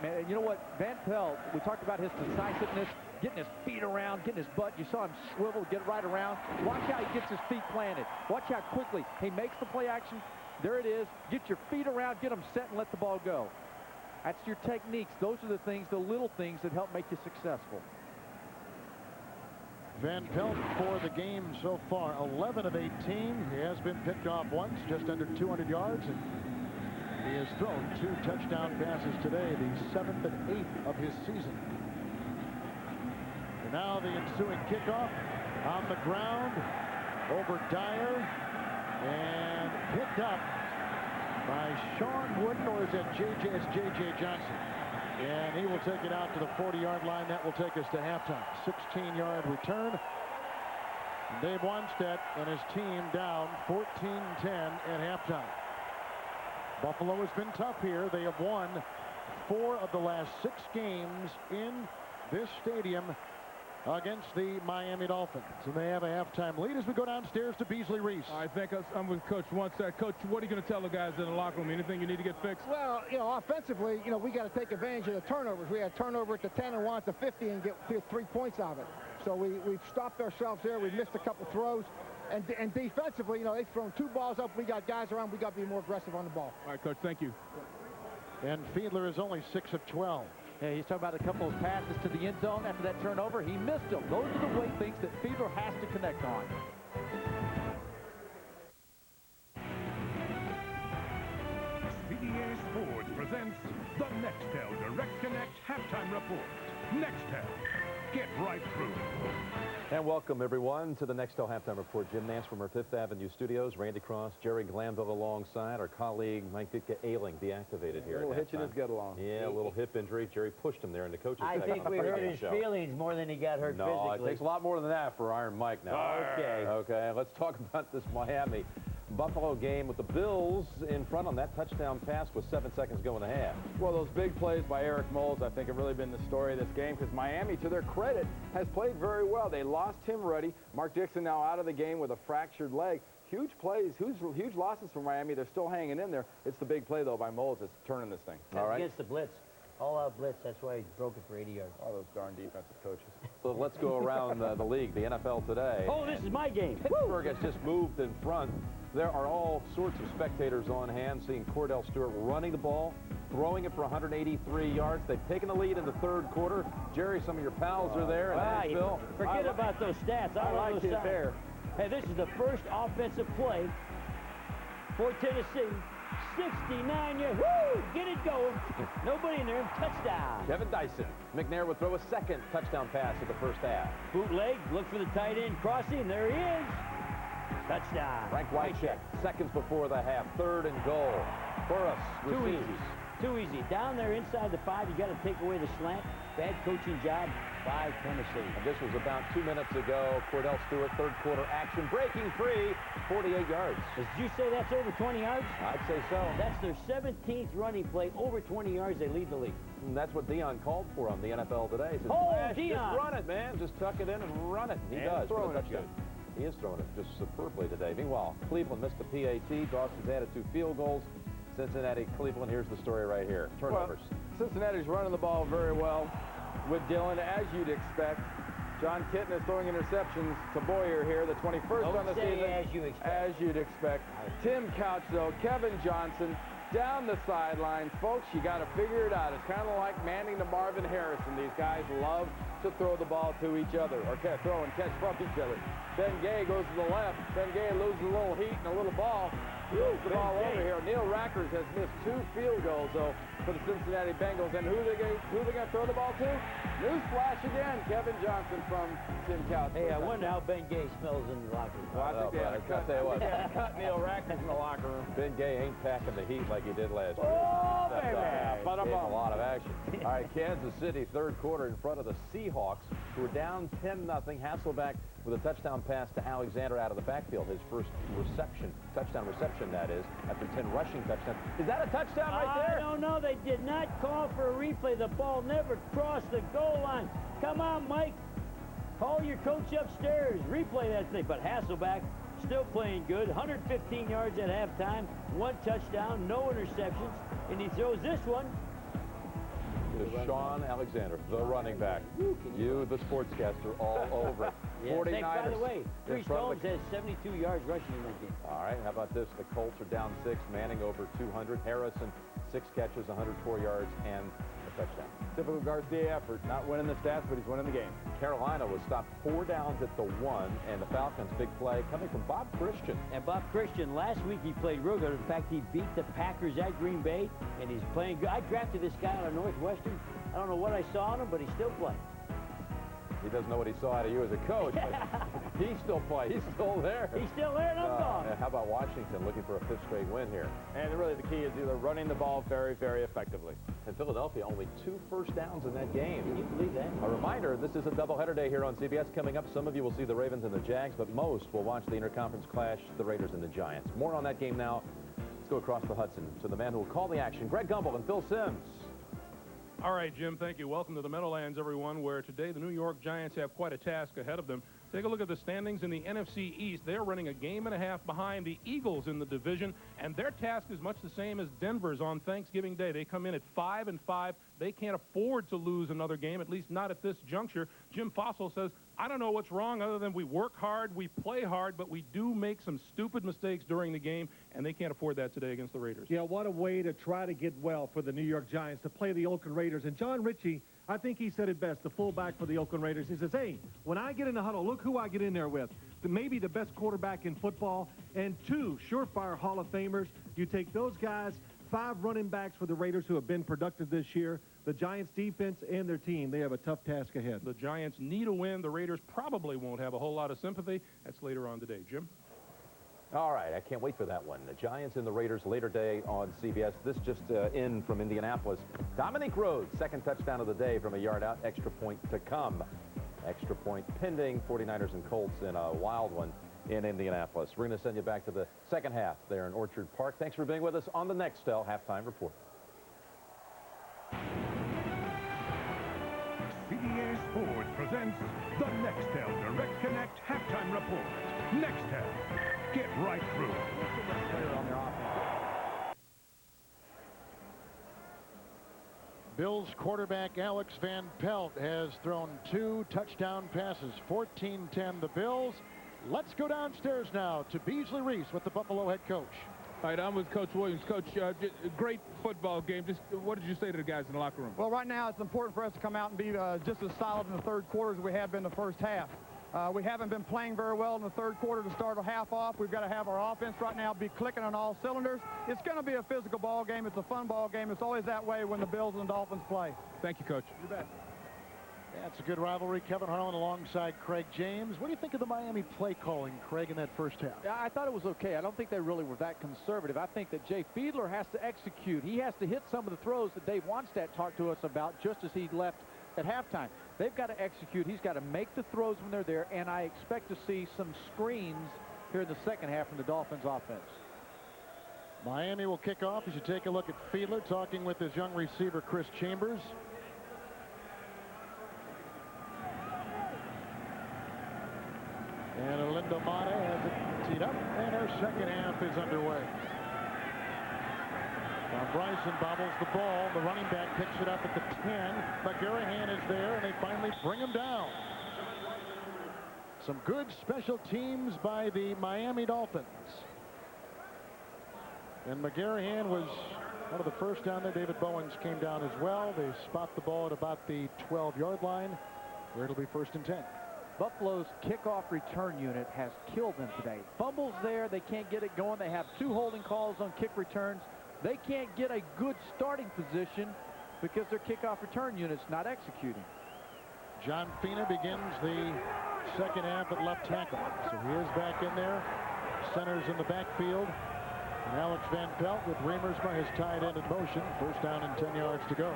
Man, you know what, Van Pelt, we talked about his decisiveness, getting his feet around, getting his butt. You saw him swivel, get right around. Watch how he gets his feet planted. Watch how quickly he makes the play action. There it is. Get your feet around, get them set, and let the ball go. That's your techniques. Those are the things, the little things that help make you successful. Van Pelt for the game so far, 11 of 18. He has been picked off once, just under 200 yards, and he has thrown 2 touchdown passes today, the 7th and 8th of his season. And now the ensuing kickoff on the ground over Dyer and picked up by Sean Wooden, or is that J.J. Johnson? And he will take it out to the 40-yard line. That will take us to halftime. 16-yard return. And Dave Wanstedt and his team down 14-10 at halftime. Buffalo has been tough here. They have won 4 of the last 6 games in this stadium against the Miami Dolphins. And they have a halftime lead as we go downstairs to Beasley Reese. I think I'm with Coach Wanstedt. Coach, what are you going to tell the guys in the locker room? Anything you need to get fixed? Well, offensively, we got to take advantage of the turnovers. We had a turnover at the 10 and want at the 50 and get 3 points out of it. So we've stopped ourselves there. We've missed a couple throws. And defensively, they've thrown 2 balls up. We got guys around. We got to be more aggressive on the ball. All right, Coach, thank you. And Fiedler is only 6 of 12. Yeah, he's talking about a couple of passes to the end zone after that turnover. He missed them. Those are the weight things that Fiedler has to connect on. CBS Sports presents the Nextel Direct Connect Halftime Report. Nextel, get right through. And welcome, everyone, to the Nextel Halftime Report. Jim Nance from our 5th Avenue studios. Randy Cross, Jerry Glanville alongside. Our colleague, Mike Ditka Ailing, deactivated here. A little hitch in his get along. Yeah, a little hip injury. Jerry pushed him there in the coach's I section. think we hurt his feelings more than he got hurt physically. No, it takes a lot more than that for Iron Mike now. Okay. Okay, let's talk about this Miami Buffalo game with the Bills in front on that touchdown pass with 7 seconds going to half. Well, those big plays by Eric Moles, I think, have really been the story of this game because Miami, to their credit, has played very well. They lost Tim Ruddy. Mark Dixon now out of the game with a fractured leg. Huge plays, huge losses for Miami. They're still hanging in there. It's the big play, though, by Moles that's turning this thing. All right. Against the blitz. All-out blitz. That's why he broke it for 80 yards. All those darn defensive coaches. So let's go around the league, the NFL today. Oh, this is my game. Pittsburgh has just moved in front. There are all sorts of spectators on hand, seeing Cordell Stewart running the ball, throwing it for 183 yards. They've taken the lead in the 3rd quarter. Jerry, some of your pals are there. And Phil. Forget about those stats. I like it there. Hey, this is the first offensive play for Tennessee 69 yards. Woo! Get it going. Nobody in there. Touchdown. Kevin Dyson. McNair would throw a second touchdown pass in the first half. Bootleg. Look for the tight end crossing. There he is. Touchdown. Frank Wycheck, seconds before the half. 3rd and goal. Burris Too receives. easy. Too easy. Down there inside the 5, you got to take away the slant. Bad coaching job by Tennessee. And this was about 2 minutes ago. Cordell Stewart, 3rd quarter action, breaking free, 48 yards. Did you say that's over 20 yards? I'd say so. That's their 17th running play. Over 20 yards, they lead the league. And that's what Dion called for on the NFL today. He said, Oh, Dion! Dion! Just run it, man. Just tuck it in and run it. He And does. throwing That's it good. He is throwing it just superbly today. Meanwhile, Cleveland missed the PAT. Dawson's added 2 field goals. Cincinnati, Cleveland, here's the story right here. Turnovers. Well, Cincinnati's running the ball very well with Dillon, as you'd expect. John Kitten is throwing interceptions to Boyer here, the 21st on the season. As you expect. As you'd expect. Tim Couch, though, Kevin Johnson down the sideline. Folks, you got to figure it out. It's kind of like Manning to Marvin Harrison. These guys love to throw the ball to each other, or throw and catch from each other. Ben Gay goes to the left. Ben Gay loses a little heat and a little ball. Moves the ball over here. Neil Rackers has missed 2 field goals, though, for the Cincinnati Bengals. And who they going to throw the ball to? Newsflash again, Kevin Johnson from Tim Couch. Hey, I wonder how Ben Gay smells in the locker room. Well, I think they had to cut Neil Rackers in the locker room. Ben Gay ain't packing the heat like he did last year. Oh, baby! But a lot of action. All right, Kansas City, 3rd quarter in front of the Seahawks, who were down 10-0. Hasselbeck with a touchdown pass to Alexander out of the backfield. His first touchdown reception, that is, after 10 rushing touchdowns. Is that a touchdown right there? I don't know. They did not call for a replay. The ball never crossed the goal line. Come on, Mike. Call your coach upstairs. Replay that thing. But Hasselbeck still playing good. 115 yards at halftime. 1 touchdown, no interceptions. And he throws this one. To Sean Alexander, the running back. You, the sportscaster, all over it. Yeah, 49ers. by the way, in Chris front of Jones has 72 yards rushing in that game. All right, how about this? The Colts are down 6. Manning over 200. Harrison, 6 catches, 104 yards, and a touchdown. Typical Garcia effort. Not winning the stats, but he's winning the game. Carolina was stopped 4 downs at the 1, and the Falcons' big play coming from Bob Christian. And Bob Christian, last week he played real good. In fact, he beat the Packers at Green Bay, and he's playing good. I drafted this guy out of Northwestern. I don't know what I saw in him, but he's still playing. He doesn't know what he saw out of you as a coach, but he's still playing. He's still there. He's still there, and I'm gone. How about Washington looking for a 5th straight win here? And really the key is either running the ball very, very effectively. And Philadelphia only 2 first downs in that game. Can you believe that? A reminder, this is a doubleheader day here on CBS. Coming up, some of you will see the Ravens and the Jags, but most will watch the interconference clash, the Raiders and the Giants. More on that game now. Let's go across the Hudson to the man who will call the action, Greg Gumbel and Phil Simms. All right, Jim, thank you. Welcome to the Meadowlands, everyone, where today the New York Giants have quite a task ahead of them. Take a look at the standings in the NFC East. They're running a game and a half behind the Eagles in the division, and their task is much the same as Denver's on Thanksgiving Day. They come in at 5-5. They can't afford to lose another game, at least not at this juncture. Jim Fossil says, I don't know what's wrong other than we work hard, we play hard, but we do make some stupid mistakes during the game, and they can't afford that today against the Raiders. Yeah, what a way to try to get well for the New York Giants, to play the Oakland Raiders. And John Ritchie, I think he said it best, the fullback for the Oakland Raiders. He says, hey, when I get in the huddle, look who I get in there with. Maybe the best quarterback in football and 2 surefire Hall of Famers. You take those guys, 5 running backs for the Raiders who have been productive this year. The Giants defense and their team, they have a tough task ahead. The Giants need a win. The Raiders probably won't have a whole lot of sympathy. That's later on today. Jim? All right, I can't wait for that one. The Giants and the Raiders later day on CBS. This just in from Indianapolis. Dominique Rhodes, 2nd touchdown of the day from a yard out. Extra point to come. Extra point pending. 49ers and Colts in a wild one in Indianapolis. We're going to send you back to the second half there in Orchard Park. Thanks for being with us on the Nextel Halftime Report. CBS Sports presents the Nextel Direct Connect Halftime Report. Nextel. Get right through. Bills quarterback Alex Van Pelt has thrown 2 touchdown passes, 14-10 the Bills. Let's go downstairs now to Beasley Reese with the Buffalo head coach. All right, I'm with Coach Williams. Coach, great football game. Just what did you say to the guys in the locker room? Well, right now it's important for us to come out and be just as solid in the 3rd quarter as we have been the first half. We haven't been playing very well in the third quarter to start a half off. We've got to have our offense right now be clicking on all cylinders. It's going to be a physical ball game. It's a fun ball game. It's always that way when the Bills and Dolphins play. Thank you, Coach. You bet. Yeah, it's a good rivalry. Kevin Harlan alongside Craig James. What do you think of the Miami play calling, Craig, in that first half? Yeah, I thought it was okay. I don't think they really were that conservative. I think that Jay Fiedler has to execute. He has to hit some of the throws that Dave Wannstedt talked to us about just as he left at halftime. They've got to execute. He's got to make the throws when they're there, and I expect to see some screens here in the second half from the Dolphins offense. Miami will kick off as you take a look at Fiedler talking with his young receiver, Chris Chambers. And Olinda Mata has it teed up, and her second half is underway. Now Bryson bobbles the ball. The running back picks it up at the 10. McGarrahan is there, and they finally bring him down. Some good special teams by the Miami Dolphins. And McGarrahan was one of the first down there. David Bowens came down as well. They spot the ball at about the 12-yard line, where it'll be 1st and 10. Buffalo's kickoff return unit has killed them today. Fumbles there. They can't get it going. They have 2 holding calls on kick returns. They can't get a good starting position because their kickoff return unit's not executing. John Fina begins the second half at left tackle. So he is back in there. Centers in the backfield. And Alex Van Pelt with Remersma has tied in motion. 1st down and 10 yards to go.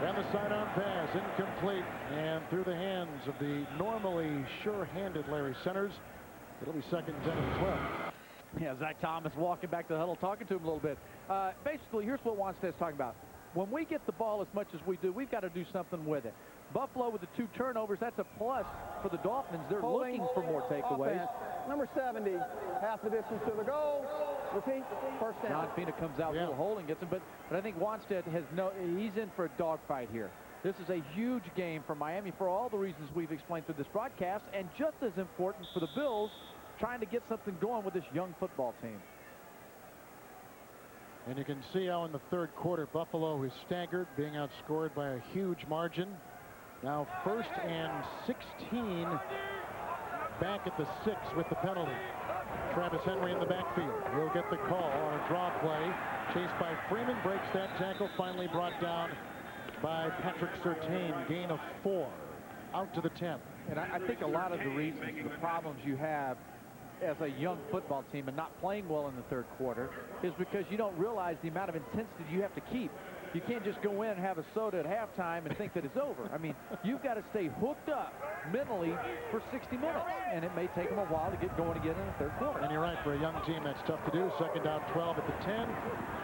And the sidearm pass incomplete, and through the hands of the normally sure-handed Larry Centers. It'll be 2nd and 10 as well. Yeah, Zach Thomas walking back to the huddle, talking to him a little bit. Basically, here's what Wannstedt's talking about. When we get the ball as much as we do, we've got to do something with it. Buffalo with the 2 turnovers, that's a plus for the Dolphins. They're looking for more takeaways. Offense. Number 70, half the distance to the goal. Repeat, 1st down. John Fina comes out, little holding, gets him, but I think Wannstedt has he's in for a dogfight here. This is a huge game for Miami for all the reasons we've explained through this broadcast, and just as important for the Bills trying to get something going with this young football team. And you can see how in the third quarter Buffalo is staggered, being outscored by a huge margin. Now 1st and 16, back at the 6 with the penalty. Travis Henry in the backfield. He'll get the call on a draw play. Chased by Freeman, breaks that tackle, finally brought down by Patrick Surtain. Gain of 4 out to the 10. And I think a lot of the reasons, the problems you have as a young football team and not playing well in the third quarter is because you don't realize the amount of intensity you have to keep. You can't just go in and have a soda at halftime and think that it's over. I mean, you've got to stay hooked up mentally for 60 minutes, and it may take them a while to get going again in the third quarter. And you're right, for a young team, that's tough to do. 2nd down 12 at the 10.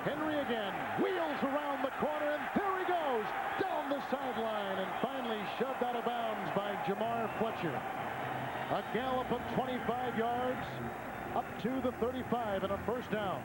Henry again wheels around the corner, and there he goes down the sideline, and finally shoved out of bounds by Jamar Fletcher. A gallop of 25 yards up to the 35 and a 1st down.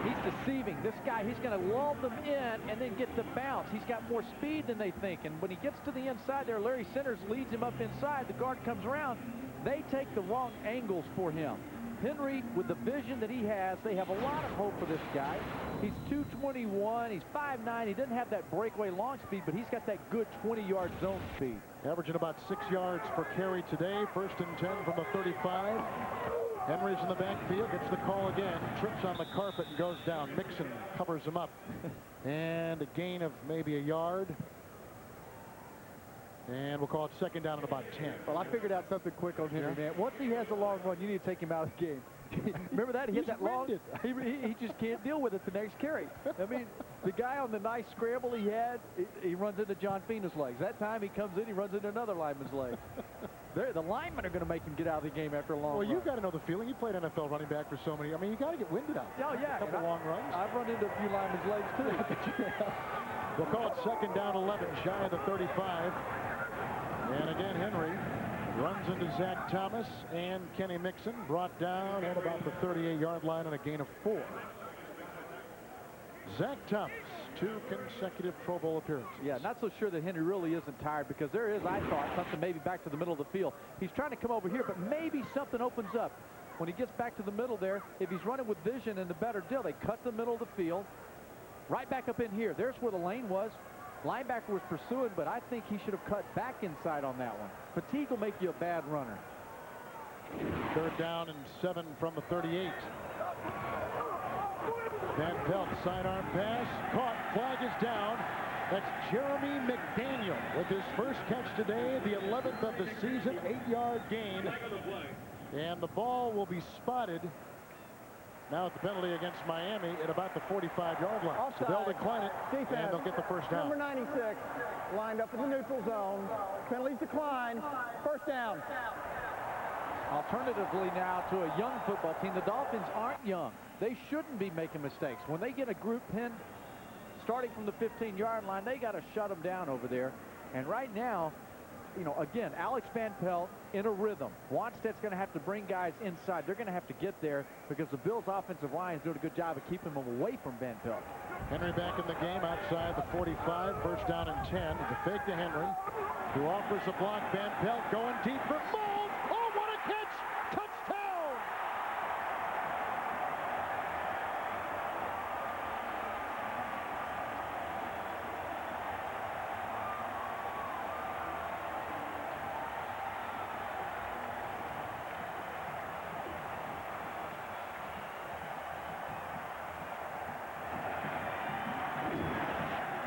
He's deceiving. This guy, he's going to lull them in and then get the bounce. He's got more speed than they think. And when he gets to the inside there, Larry Centers leads him up inside. The guard comes around. They take the wrong angles for him. Henry, with the vision that he has, they have a lot of hope for this guy. He's 221. He's 5'9". He doesn't have that breakaway launch speed, but he's got that good 20-yard zone speed. Averaging about 6 yards per carry today. 1st and 10 from the 35. Henry's in the backfield, gets the call again, trips on the carpet and goes down. Mixon covers him up. And a gain of maybe a yard. And we'll call it 2nd down at about 10. Well, I figured out something quick on Henry, man. Once he has a long run, you need to take him out of the game. Remember that? He hit that long. He just can't deal with it the next carry. I mean, the guy on the nice scramble he had, he runs into John Fina's legs. That time he comes in, he runs into another lineman's legs. The linemen are going to make him get out of the game after a long run. Well, you've got to know the feeling. You played NFL running back for so many. I mean, you got to get winded out. Oh, yeah. A couple long runs. I've run into a few linemen's legs, too. We'll call it 2nd down 11, shy of the 35. And again, Henry runs into Zach Thomas and Kenny Mixon, brought down at about the 38-yard line and a gain of 4. Zach Thomas, 2 consecutive Pro Bowl appearances. Yeah, not so sure that Henry really isn't tired, because there is, I thought, something maybe back to the middle of the field. He's trying to come over here, but maybe something opens up. When he gets back to the middle there, if he's running with vision and the better deal, they cut the middle of the field. Right back up in here. There's where the lane was. Linebacker was pursuing, but I think he should have cut back inside on that one. Fatigue will make you a bad runner. 3rd down and 7 from the 38. Van Pelt, sidearm pass, caught, flag is down. That's Jeremy McDaniel with his first catch today, the 11th of the season, 8-yard gain. And the ball will be spotted now at the penalty against Miami at about the 45-yard line. Offside. So they'll decline it, Defense. and they'll get the first down. Number 96 lined up in the neutral zone. Penalties decline. First down. Alternatively now to a young football team, the Dolphins aren't young. They shouldn't be making mistakes. When they get a group pinned starting from the 15-yard line, they got to shut them down over there. And right now, you know, again, Alex Van Pelt in a rhythm. Wanstead's going to have to bring guys inside. They're going to have to get there because the Bills' offensive line is doing a good job of keeping them away from Van Pelt. Henry back in the game outside the 45. First down and 10. It's a fake to Henry, who offers a block. Van Pelt going deep for Mold. Oh, what a catch! Touchdown!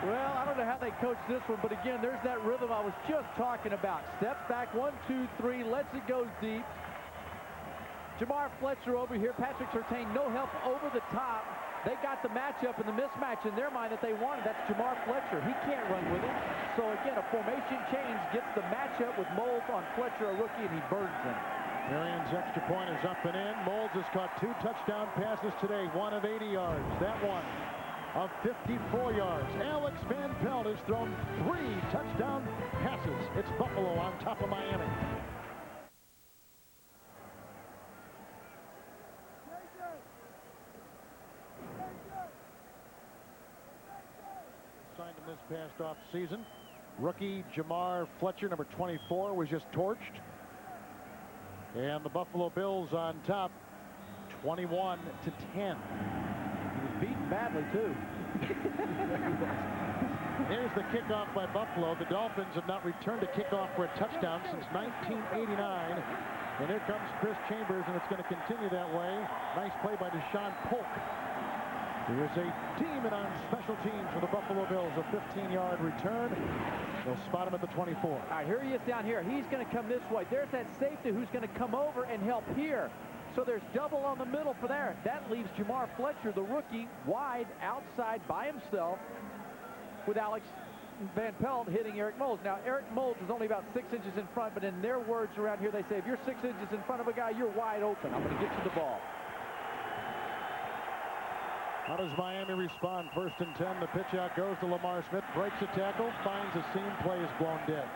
Well, I don't know how they coach this one, but again, there's that rhythm I was just talking about. Steps back, 1, 2, 3, lets it go deep. Jamar Fletcher over here. Patrick Surtain, no help over the top. They got the matchup and the mismatch in their mind that they wanted. That's Jamar Fletcher. He can't run with it. So again, a formation change gets the matchup with Moles on Fletcher, a rookie, and he burns him. Marion's extra point is up and in. Moles has caught 2 touchdown passes today, one of 80 yards. That one of 54 yards. Alex Van Pelt has thrown 3 touchdown passes. It's Buffalo on top of Miami. Signed him this past off season. Rookie Jamar Fletcher, number 24, was just torched. And the Buffalo Bills on top, 21-10. Beaten badly, too. Here's the kickoff by Buffalo. The Dolphins have not returned a kickoff for a touchdown since 1989. And here comes Chris Chambers, and it's going to continue that way. Nice play by Deshaun Polk, who is a demon on special teams for the Buffalo Bills. A 15-yard return. They'll spot him at the 24. All right, here he is down here. He's going to come this way. There's that safety who's going to come over and help here. So there's double on the middle for there. That leaves Jamar Fletcher, the rookie, wide outside by himself with Alex Van Pelt hitting Eric Moles. Now, Eric Moles is only about 6 inches in front, but in their words around here, they say, if you're 6 inches in front of a guy, you're wide open. I'm going to get you the ball. How does Miami respond? 1st and 10. The pitch out goes to Lamar Smith. Breaks a tackle. Finds a seam. Play is blown dead.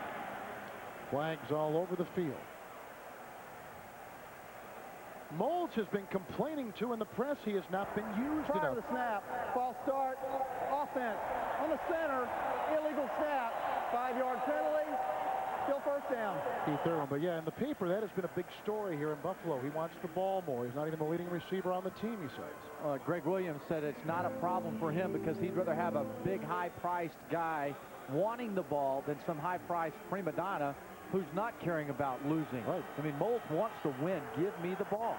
Flags all over the field. Moles has been complaining to in the press he has not been used Prior enough. to the snap, false start, offense. On the center, illegal snap, 5-yard penalty, still first down. Keith Irwin, but yeah, in the paper, that has been a big story here in Buffalo. He wants the ball more. He's not even the leading receiver on the team, he says. Greg Williams said it's not a problem for him because he'd rather have a big, high-priced guy wanting the ball than some high-priced prima donna who's not caring about losing. Right. I mean, Moles wants to win. Give me the ball.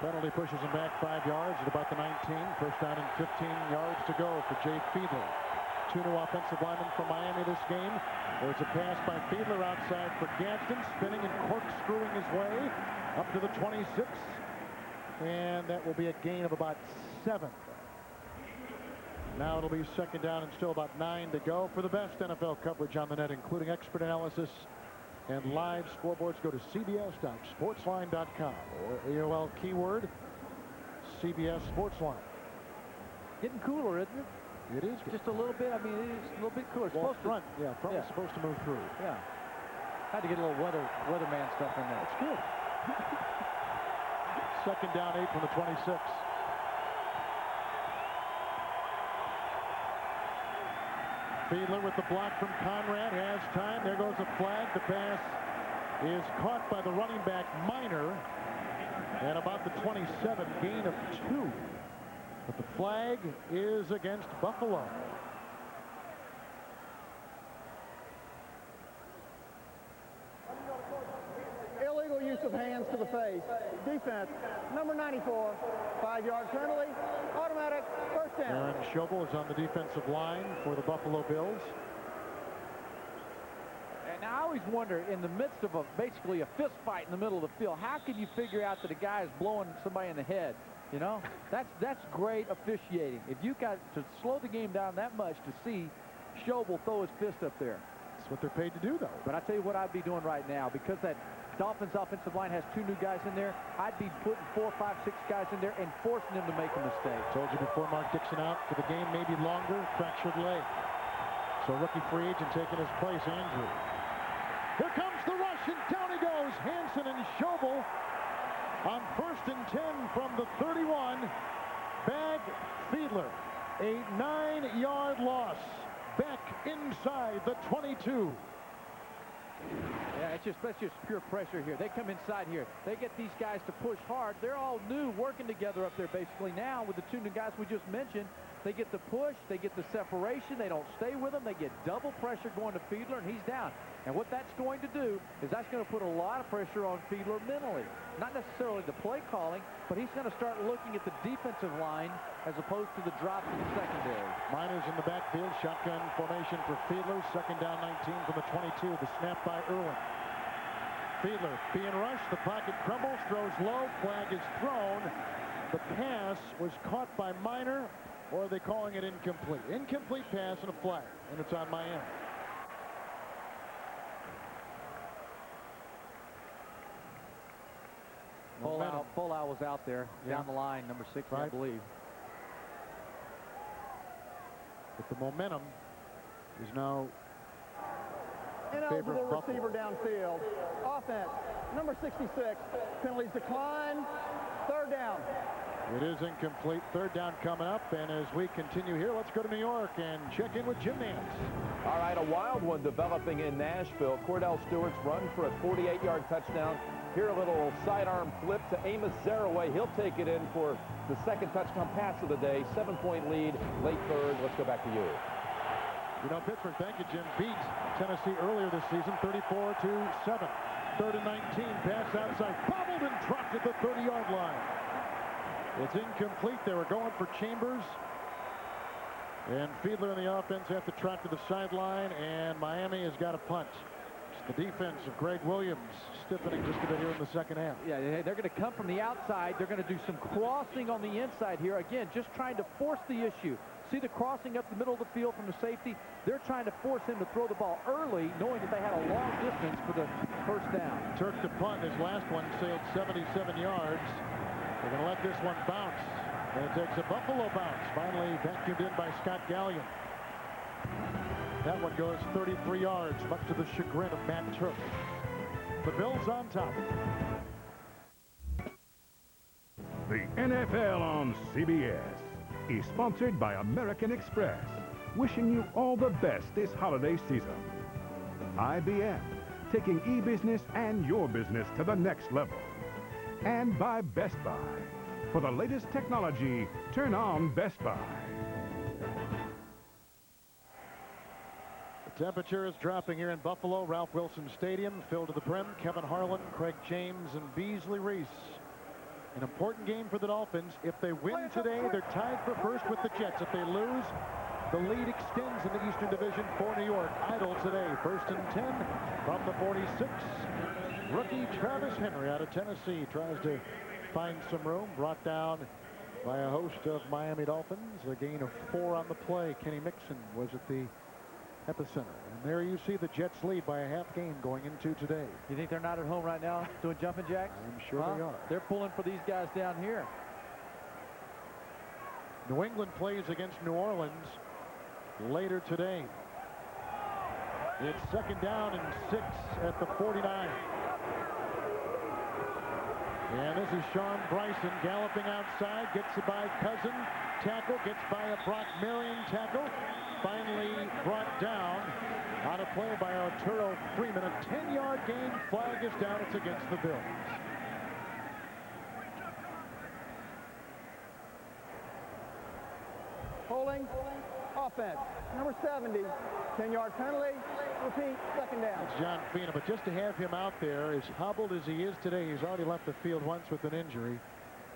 Penalty pushes him back 5 yards at about the 19. First down and 15 yards to go for Jay Fiedler. 2 new offensive linemen from Miami this game. There's a pass by Fiedler outside for Gadsden, spinning and corkscrewing his way up to the 26. And that will be a gain of about 7. Now it'll be 2nd down and still about 9 to go. For the best NFL coverage on the net, including expert analysis and live scoreboards, go to cbs.sportsline.com or AOL keyword CBS Sportsline. Getting cooler, isn't it? It is good. Just a little bit. I mean, it is a little bit cooler. It's Well, supposed front is supposed to move through. Yeah. Had to get a little weatherman stuff in there. It's good. 2nd down, 8 from the 26. Fiedler with the block from Conrad has time. There goes a flag. The pass is caught by the running back Minor at about the 27, gain of 2. But the flag is against Buffalo. hands to the face. Defense, number 94, 5-yard penalty, automatic first down. Aaron Schobel is on the defensive line for the Buffalo Bills. And I always wonder, in the midst of basically a fist fight in the middle of the field, how can you figure out that a guy is blowing somebody in the head? You know, that's great officiating. If you got to slow the game down that much to see Schobel throw his fist up there. That's what they're paid to do, though. But I tell you what I'd be doing right now, because that Dolphins offensive line has 2 new guys in there, I'd be putting 4, 5, 6 guys in there and forcing them to make a mistake. Told you before, Mark Dixon out for the game, maybe longer, fractured leg. So rookie free agent taking his place, Andrew. Here comes the rush, and down he goes. Hansen and Schobel on 1st and 10 from the 31. Bag Fiedler, a 9-yard loss. Back inside the 22. Yeah, that's just pure pressure here. They come inside here. They get these guys to push hard. They're all new, working together up there basically now with the 2 new guys we just mentioned. They get the push, they get the separation, they don't stay with them, they get double pressure going to Fiedler, and he's down. And what that's going to do is that's going to put a lot of pressure on Fiedler mentally. Not necessarily the play calling, but he's going to start looking at the defensive line as opposed to the drop in the secondary. Miners in the backfield, shotgun formation for Fiedler, 2nd down 19 from the 22, the snap by Irwin. Fiedler being rushed, the pocket crumbles, throws low, flag is thrown. The pass was caught by Miner, or are they calling it incomplete? Incomplete pass and a flag, and it's on Miami. Full-out was out there, down the line, number 6, right. I believe. But the momentum is now ineligible receiver downfield. Offense, number 66, penalties decline, 3rd down. It is incomplete. 3rd down coming up, and as we continue here, let's go to New York and check in with Jim Nance. All right, a wild one developing in Nashville. Cordell Stewart's run for a 48-yard touchdown. Here a little sidearm flip to Amos Zaraway. He'll take it in for the 2nd touchdown pass of the day. 7-point lead, late 3rd. Let's go back to you. You know, Pittsburgh, thank you, Jim, beat Tennessee earlier this season, 34-7. 3rd and 19, pass outside, bobbled and dropped at the 30-yard line. It's incomplete. They were going for Chambers. And Fiedler in the offense have to trot to the sideline, and Miami has got a punt. It's the defense of Greg Williams stiffening just a bit here in the 2nd half. Yeah, they're going to come from the outside. They're going to do some crossing on the inside here. Again, just trying to force the issue. See the crossing up the middle of the field from the safety? They're trying to force him to throw the ball early, knowing that they had a long distance for the 1st down. Turk to punt. His last one sailed 77 yards. They're going to let this one bounce. And it takes a Buffalo bounce. Finally vacuumed in by Scott Gallion. That one goes 33 yards, much to the chagrin of Matt Turk. The Bills on top. The NFL on CBS is sponsored by American Express, wishing you all the best this holiday season. IBM, taking e-business and your business to the next level. And by Best Buy. For the latest technology, turn on Best Buy. The temperature is dropping here in Buffalo. Ralph Wilson Stadium filled to the brim. Kevin Harlan, Craig James, and Beasley Reese. An important game for the Dolphins. If they win today, they're tied for 1st with the Jets. If they lose, the lead extends in the Eastern Division for New York. Idle today, 1st and 10 from the 46. Rookie Travis Henry out of Tennessee tries to find some room. Brought down by a host of Miami Dolphins. A gain of 4 on the play. Kenny Mixon was at the epicenter. And there you see the Jets lead by a half game going into today. You think they're not at home right now doing jumping jacks? I'm sure they are. They're pulling for these guys down here. New England plays against New Orleans later today. It's 2nd down and 6 at the 49. And this is Sean Bryson galloping outside, gets it by Cousin, tackle, gets by a Brock Marion tackle, finally brought down on a play by Arturo Freeman. A 10-yard gain, flag is down, it's against the Bills. Holding, offense. Number 70, 10-yard penalty. Repeat, second down. It's John Fina, but just to have him out there, as hobbled as he is today, he's already left the field once with an injury.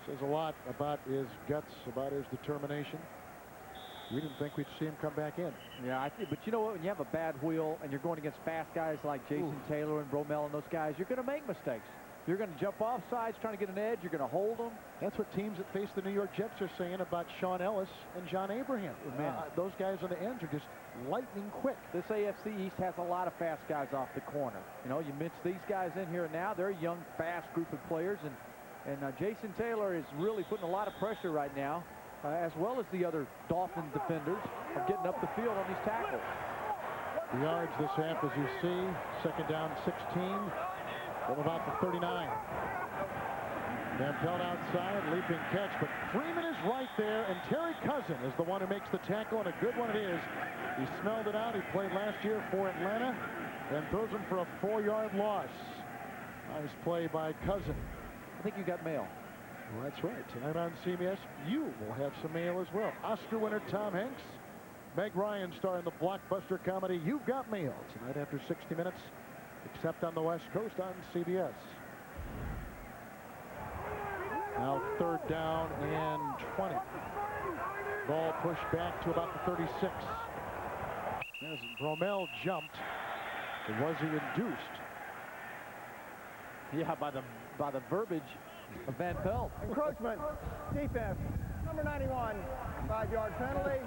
Says a lot about his guts, about his determination. We didn't think we'd see him come back in. Yeah, but you know what? When you have a bad wheel and you're going against fast guys like Jason Taylor and Bromell and those guys, you're going to make mistakes. You're going to jump off sides trying to get an edge. You're going to hold them. That's what teams that face the New York Jets are saying about Sean Ellis and John Abraham. Those guys on the ends are just lightning quick. This AFC East has a lot of fast guys off the corner. You know, you mix these guys in here now. They're a young, fast group of players. And Jason Taylor is really putting a lot of pressure right now, as well as the other Dolphin defenders, of getting up the field on these tackles. The yards this half, as you see, second down 16 from about the 39. Van Pelt outside, leaping catch, but Freeman is right there, and Terry Cousin is the one who makes the tackle, and a good one it is. He smelled it out. He played last year for Atlanta and throws him for a 4-yard loss. Nice play by Cousin. I think you got mail. Well, that's right. Tonight on CBS, you will have some mail as well. Oscar winner Tom Hanks, Meg Ryan star in the blockbuster comedy You've Got Mail, tonight after 60 minutes, except on the West Coast on CBS. Now third down and 20. Ball pushed back to about the 36. As Bromell jumped, was he induced? Yeah, by the verbiage of Van Pelt. Encroachment, defense, number 91, 5-yard penalty,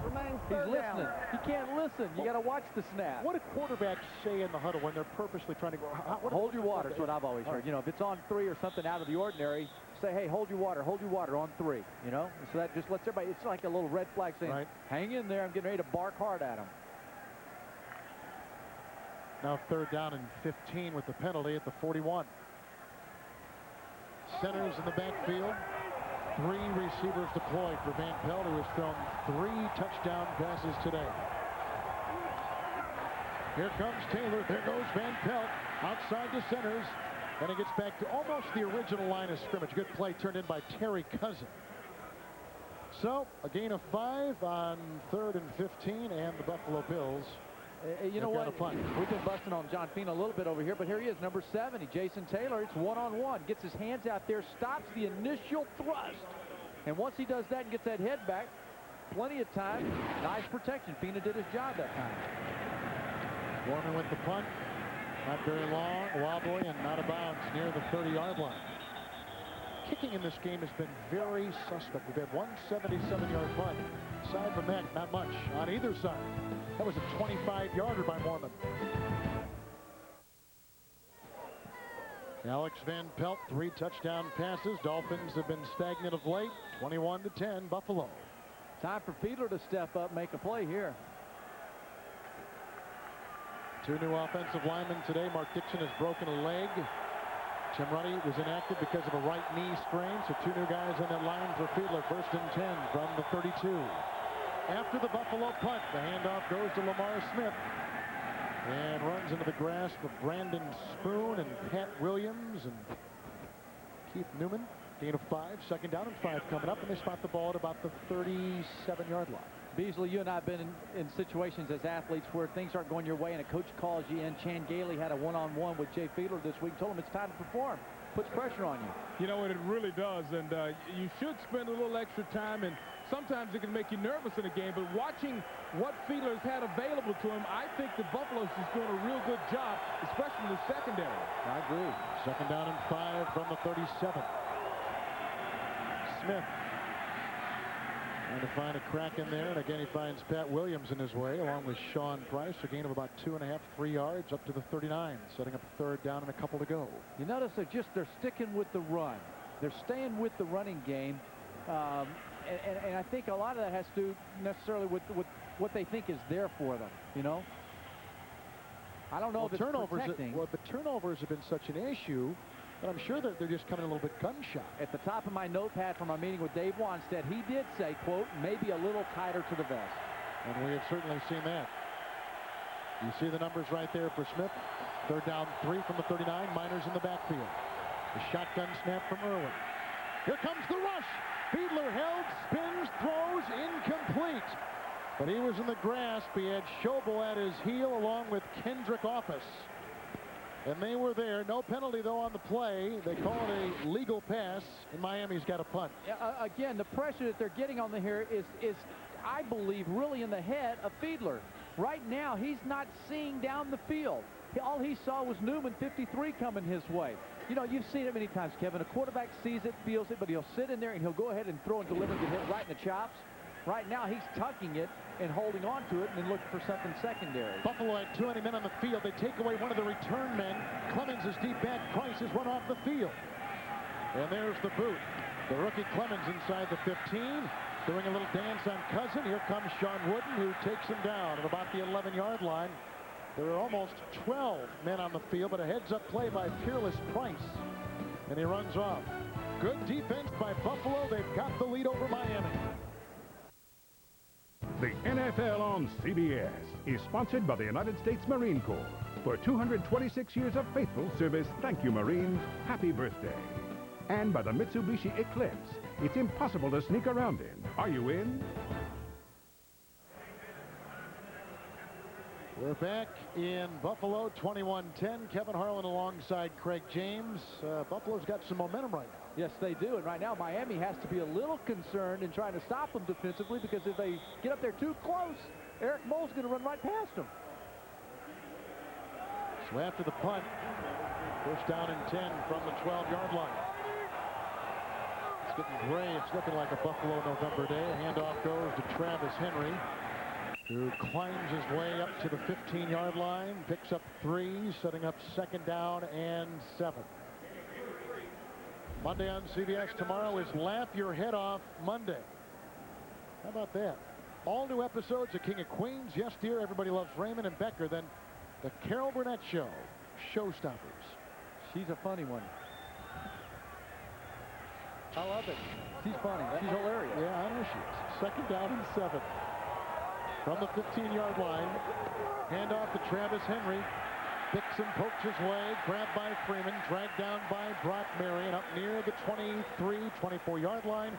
remains third He's listening. down. He can't listen. You got to watch the snap. What do quarterbacks say in the huddle when they're purposely trying to go? Hold your water is what I've always heard. You know, if it's on 3 or something out of the ordinary, say, hey, hold your water on 3, you know? So that just lets everybody, it's like a little red flag saying, hang in there, I'm getting ready to bark hard at him. Now third down and 15 with the penalty at the 41. Centers in the backfield. 3 receivers deployed for Van Pelt, who has thrown 3 touchdown passes today. Here comes Taylor. There goes Van Pelt outside the centers. And it gets back to almost the original line of scrimmage. Good play turned in by Terry Cousin. So a gain of 5 on 3rd and 15, and the Buffalo Bills. You know what? We've been busting on John Fina a little bit over here, but here he is, number 70, Jason Taylor. It's one-on-one. Gets his hands out there, stops the initial thrust. And once he does that and gets that head back, plenty of time. Nice protection. Fina did his job that time. Warman with the punt. Not very long, wobbly, and out of bounds near the 30-yard line. Kicking in this game has been very suspect. We've had one 77-yard punt. Aside from that, not much on either side. That was a 25-yarder by Mormon. Alex Van Pelt, 3 touchdown passes. Dolphins have been stagnant of late. 21-10, Buffalo. Time for Fiedler to step up, make a play here. 2 new offensive linemen today. Mark Dixon has broken a leg. Tim Ruddy was inactive because of a right knee sprain. So 2 new guys on that line for Fiedler. 1st and 10 from the 32. After the Buffalo punt, the handoff goes to Lamar Smith. And runs into the grasp of Brandon Spoon and Pat Williams and Keith Newman. Gain of 5, 2nd down and 5 coming up, and they spot the ball at about the 37-yard line. Beasley, you and I have been in situations as athletes where things aren't going your way and a coach calls you in. Chan Gailey had a one-on-one with Jay Fiedler this week, told him it's time to perform. Puts pressure on you. You know what, it really does, and you should spend a little extra time, and sometimes it can make you nervous in a game, but watching what Fiedler's had available to him, I think the Buffalo's just doing a real good job, especially in the secondary. I agree. 2nd down and 5 from the 37. Smith trying to find a crack in there, and again he finds Pat Williams in his way along with Sean Price. A gain of about 2.5, 3 yards up to the 39, setting up 3rd down and a couple to go. You notice they're sticking with the run. They're staying with the running game, and I think a lot of that has to do necessarily with what they think is there for them. You know, I don't know if it's protecting. Well, the turnovers have been such an issue. But I'm sure that they're just coming a little bit gun-shy. At the top of my notepad from our meeting with Dave Wanstead, he did say, quote, maybe a little tighter to the vest. And we have certainly seen that. You see the numbers right there for Smith. 3rd down, 3 from the 39. Miners in the backfield. The shotgun snap from Irwin. Here comes the rush. Fiedler held, spins, throws, incomplete. But he was in the grasp. He had Schobel at his heel along with Kendrick Office. And they were there. No penalty, though, on the play. They call it a legal pass, and Miami's got a punt. Again, the pressure that they're getting on the here is, I believe, really in the head of Fiedler. Right now, he's not seeing down the field. All he saw was Newman 53 coming his way. You know, you've seen it many times, Kevin. A quarterback sees it, feels it, but he'll sit in there and he'll go ahead and throw and deliver and get hit right in the chops. Right now, he's tucking it and holding on to it and then looking for something secondary. Buffalo had 20 men on the field. They take away one of the return men. Clemens is deep back. Price has run off the field. And there's the boot. The rookie Clemens inside the 15. Doing a little dance on Cousin. Here comes Sean Wooden, who takes him down at about the 11-yard line. There are almost 12 men on the field, but a heads-up play by Peerless Price. And he runs off. Good defense by Buffalo. They've got the lead over Miami. The NFL on CBS is sponsored by the United States Marine Corps. For 226 years of faithful service, thank you, Marines. Happy birthday. And by the Mitsubishi Eclipse. It's impossible to sneak around in. Are you in? We're back in Buffalo, 21-10. Kevin Harlan alongside Craig James. Buffalo's got some momentum right now. Yes, they do. And right now, Miami has to be a little concerned in trying to stop them defensively, because if they get up there too close, Eric Moll's going to run right past them. So after the punt, first down and 10 from the 12-yard line. It's getting gray. It's looking like a Buffalo November day. A handoff goes to Travis Henry, who climbs his way up to the 15-yard line, picks up 3, setting up second down and 7. Monday on CBS tomorrow is Laugh Your Head Off Monday. How about that? All new episodes of King of Queens. Yes, dear, Everybody Loves Raymond and Becker. Then the Carol Burnett Show, Showstoppers. She's a funny one. I love it. She's funny. She's hilarious. Yeah, I know she is. Second down and 7. From the 15-yard line, handoff to Travis Henry. Dixon pokes his way, grabbed by Freeman, dragged down by Brock Marion up near the 23, 24-yard line,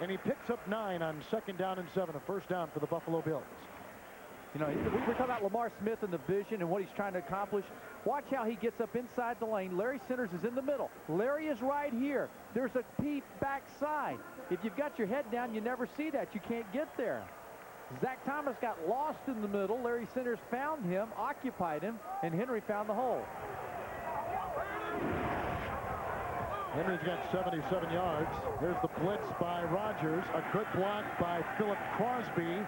and he picks up 9 on second down and 7, a first down for the Buffalo Bills. You know, we're talking about Lamar Smith and the vision and what he's trying to accomplish. Watch how he gets up inside the lane. Larry Centers is in the middle. Larry is right here. There's a peep backside. If you've got your head down, you never see that. You can't get there. Zach Thomas got lost in the middle. Larry Centers found him, occupied him, and Henry found the hole. Henry's got 77 yards. Here's the blitz by Rodgers. A good block by Philip Crosby.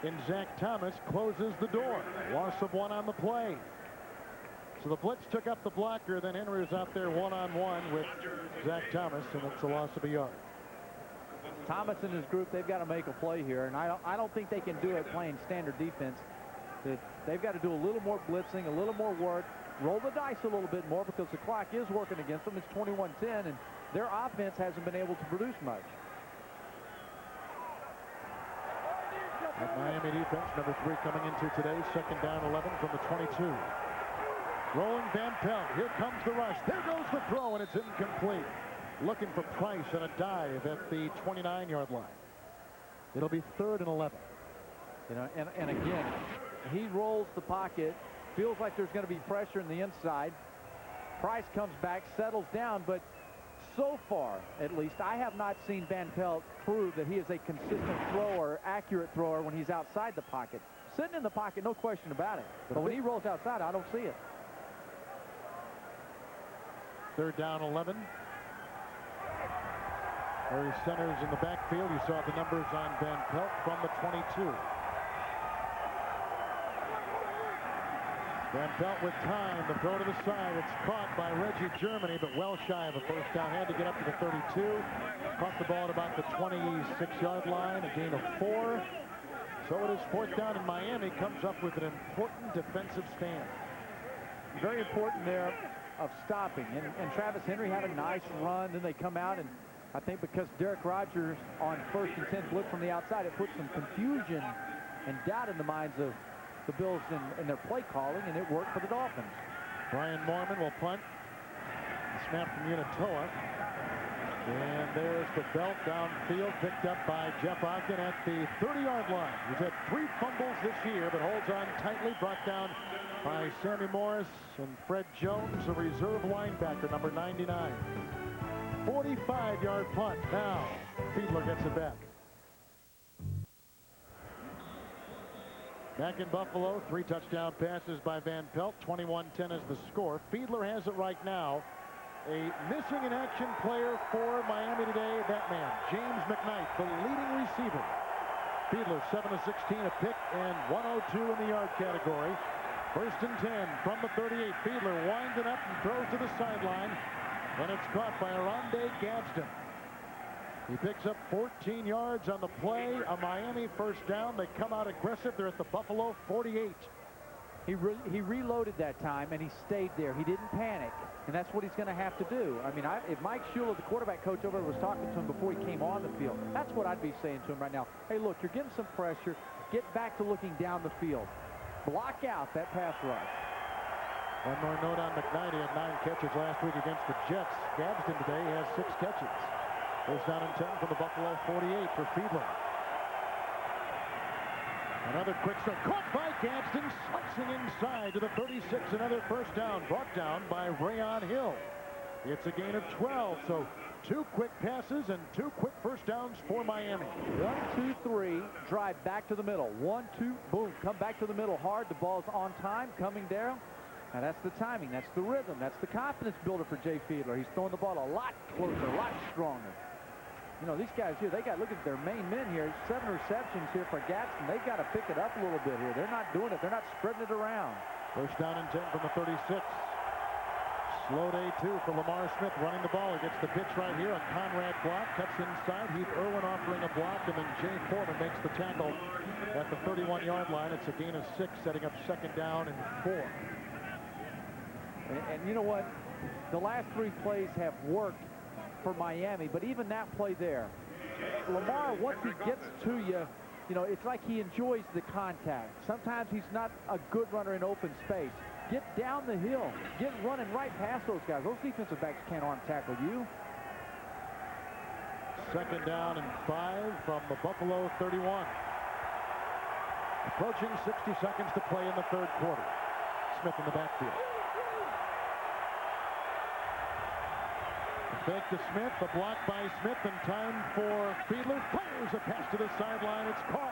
And Zach Thomas closes the door. Loss of 1 on the play. So the blitz took up the blocker. Then Henry was out there one-on-one with Zach Thomas, and it's a loss of a yard. Thomas and his group, they've got to make a play here, and I don't think they can do it playing standard defense. They've got to do a little more blitzing, a little more work, roll the dice a little bit more, because the clock is working against them. It's 21-10, and their offense hasn't been able to produce much. And Miami defense, number 3 coming into today, second down 11 from the 22. Rolling Van Pelt. Here comes the rush. There goes the throw, and it's incomplete. Looking for Price and a dive at the 29-yard line. It'll be 3rd and 11. You know, and again, he rolls the pocket, feels like there's going to be pressure in the inside. Price comes back, settles down, but so far, at least, I have not seen Van Pelt prove that he is a consistent thrower, accurate thrower when he's outside the pocket. Sitting in the pocket, no question about it. But when he rolls outside, I don't see it. 3rd down 11. Larry Centers in the backfield. You saw the numbers on Van Pelt from the 22. Van Pelt with time. The throw to the side. It's caught by Reggie Germany, but well shy of a first down. Had to get up to the 32. Caught the ball at about the 26-yard line. A gain of 4. So it is 4th down, and Miami comes up with an important defensive stand. Very important there of stopping. And Travis Henry had a nice run. Then they come out, and I think because Derek Rodgers on 1st and 10 blitz from the outside, it put some confusion and doubt in the minds of the Bills in their play calling, and it worked for the Dolphins. Brian Mormon will punt. The snap from Unitoa. And there's the belt downfield, picked up by Jeff Ogden at the 30-yard line. He's had 3 fumbles this year, but holds on tightly, brought down by Sammy Morris and Fred Jones, a reserve linebacker, number 99. 45-yard punt. Now, Fiedler gets it back. Back in Buffalo, 3 touchdown passes by Van Pelt. 21-10 is the score. Fiedler has it right now. A missing in action player for Miami today, that man, James McKnight, the leading receiver. Fiedler, 7 of 16, a pick, and 102 in the yard category. 1st and 10 from the 38. Fiedler winds it up and throws to the sideline. Then it's caught by Aronde Gadsden. He picks up 14 yards on the play. A Miami first down. They come out aggressive. They're at the Buffalo 48. He reloaded that time, and he stayed there. He didn't panic, and that's what he's going to have to do. I mean, if Mike Shula, the quarterback coach over there, was talking to him before he came on the field, that's what I'd be saying to him right now. Hey, look, you're getting some pressure. Get back to looking down the field. Block out that pass rush. One more note on McKnight. He had 9 catches last week against the Jets. Gadsden today has 6 catches. First down and 10 from the Buffalo 48 for Fiedler. Another quick start. Caught by Gadsden, slicing inside to the 36. Another first down, brought down by Rayon Hill. It's a gain of 12, so 2 quick passes and 2 quick first downs for Miami. 1, 2, 3, drive back to the middle. 1, 2, boom, come back to the middle hard. The ball's on time, coming down. Now that's the timing, that's the rhythm, that's the confidence builder for Jay Fiedler. He's throwing the ball a lot closer, a lot stronger. You know, these guys here, they got, look at their main men here, 7 receptions here for Gadsden. They've got to pick it up a little bit here. They're not doing it. They're not spreading it around. First down and 10 from the 36. Slow day, 2 for Lamar Smith running the ball. He gets the pitch right here. A Conrad block, cuts inside. Heath Irwin offering a block, and then Jay Foreman makes the tackle at the 31-yard line. It's a gain of 6, setting up 2nd down and 4. And you know what? The last 3 plays have worked for Miami, but even that play there, Lamar, once he gets to you, you know, it's like he enjoys the contact. Sometimes he's not a good runner in open space. Get down the hill. Get running right past those guys. Those defensive backs can't arm tackle you. 2nd down and 5 from the Buffalo 31. Approaching 60 seconds to play in the 3rd quarter. Smith in the backfield. Fake to Smith, the block by Smith, and time for Fiedler. Fires a pass to the sideline. It's caught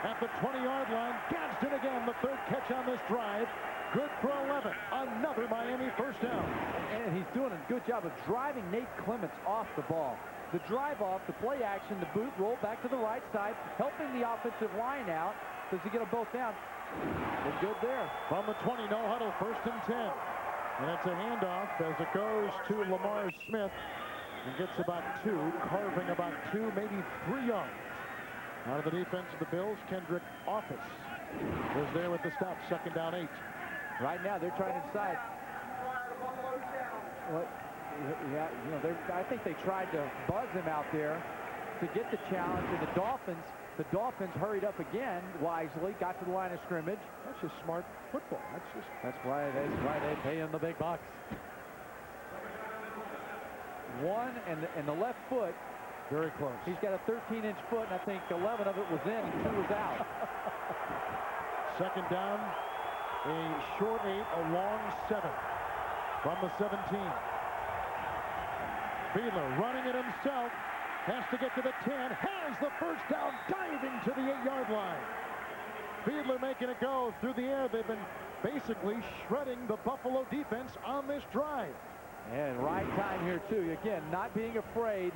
at the 20-yard line. Gadsden again, the 3rd catch on this drive. Good for 11. Another Miami first down. And he's doing a good job of driving Nate Clements off the ball. The drive off, the play action, the boot roll back to the right side, helping the offensive line out. Does he get them both down? They're good there. From the 20, no huddle, 1st and 10. And it's a handoff as it goes to Lamar Smith. And gets about 2, carving about 2, maybe 3 yards. Out of the defense of the Bills, Kendrick Office was there with the stop. 2nd down, 8. Right now, they're trying to decide. What? Yeah, you know, I think they tried to buzz him out there to get the challenge, and the Dolphins hurried up again wisely, got to the line of scrimmage. That's just smart football. That's why they pay him the big bucks. 1 and the left foot. Very close. He's got a 13-inch foot, and I think 11 of it was in and 2 was out. 2nd down, a short 8, a long 7 from the 17. Fiedler running it himself. Has to get to the 10. Has the first down, diving to the 8-yard line. Fiedler making it go through the air. They've been basically shredding the Buffalo defense on this drive. And right time here, too. Again, not being afraid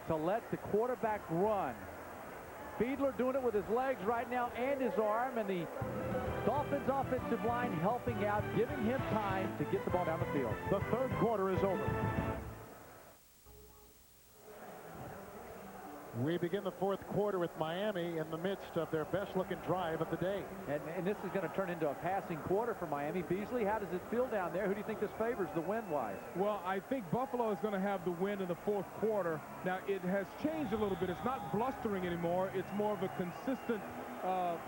to let the quarterback run. Fiedler doing it with his legs right now and his arm, and the Dolphins offensive line helping out, giving him time to get the ball down the field. The 3rd quarter is over. We begin the 4th quarter with Miami in the midst of their best-looking drive of the day. And this is going to turn into a passing quarter for Miami. Beasley, how does it feel down there? Who do you think this favors, the wind-wise? Well, I think Buffalo is going to have the win in the 4th quarter. Now, it has changed a little bit. It's not blustering anymore. It's more of a consistent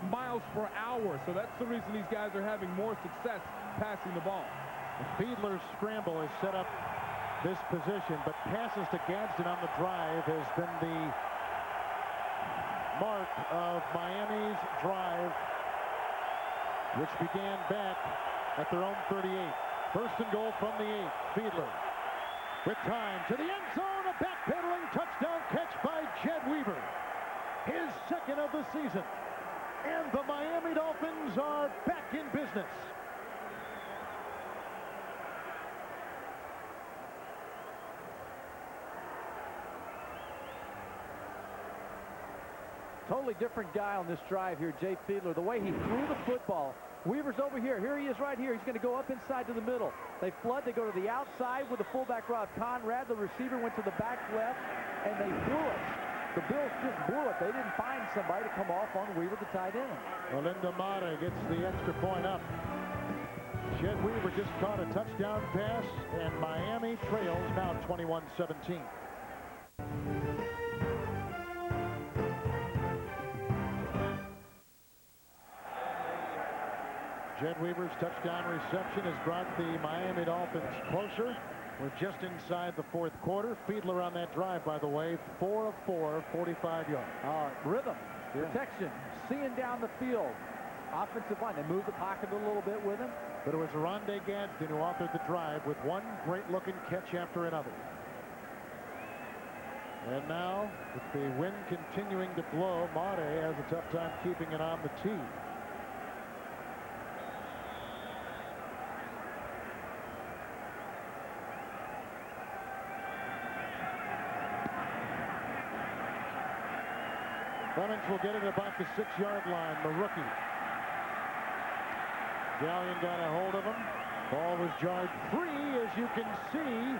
miles per hour. So that's the reason these guys are having more success passing the ball. The Fiedler's scramble is set up this position, but passes to Gadsden on the drive has been the mark of Miami's drive, which began back at their own 38. First and goal from the 8. Fiedler with time to the end zone. A backpedaling touchdown catch by Jed Weaver. His second of the season. And the Miami Dolphins are back in business. Totally different guy on this drive here, Jay Fiedler. The way he threw the football. Weaver's over here. Here he is right here. He's going to go up inside to the middle. They flood. They go to the outside with the fullback Rob Conrad. The receiver went to the back left, and they blew it. The Bills just blew it. They didn't find somebody to come off on Weaver, the tight end. Melinda Mata gets the extra point up. Jed Weaver just caught a touchdown pass, and Miami trails now 21-17. Jed Weaver's touchdown reception has brought the Miami Dolphins closer. We're just inside the fourth quarter. Fiedler on that drive, by the way, 4 of 4, 45 yards. Rhythm, protection, seeing down the field. Offensive line, they moved the pocket a little bit with him. But it was Rondé Gadsden who authored the drive with one great-looking catch after another. And now, with the wind continuing to blow, Mate has a tough time keeping it on the tee. Clemens will get it about the 6-yard line, the rookie. Gallion got a hold of him. Ball was jarred free, as you can see.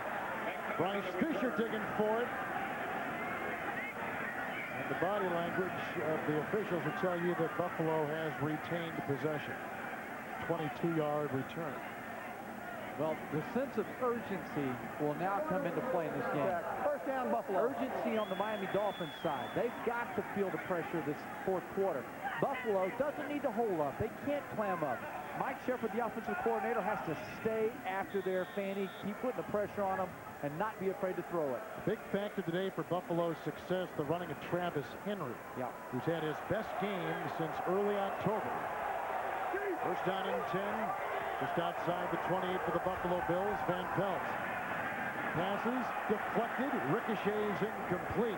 Bryce Fisher digging for it. And the body language of the officials will tell you that Buffalo has retained possession. 22-yard return. Well, the sense of urgency will now come into play in this game. First down, Buffalo. Urgency on the Miami Dolphins side. They've got to feel the pressure this fourth quarter. Buffalo doesn't need to hold up. They can't clam up. Mike Shepard, the offensive coordinator, has to stay after their Fanny, keep putting the pressure on them, and not be afraid to throw it. Big factor today for Buffalo's success, the running of Travis Henry, who's had his best game since early October. First down and 10. Just outside the 28 for the Buffalo Bills. Van Pelt passes deflected, ricochets incomplete.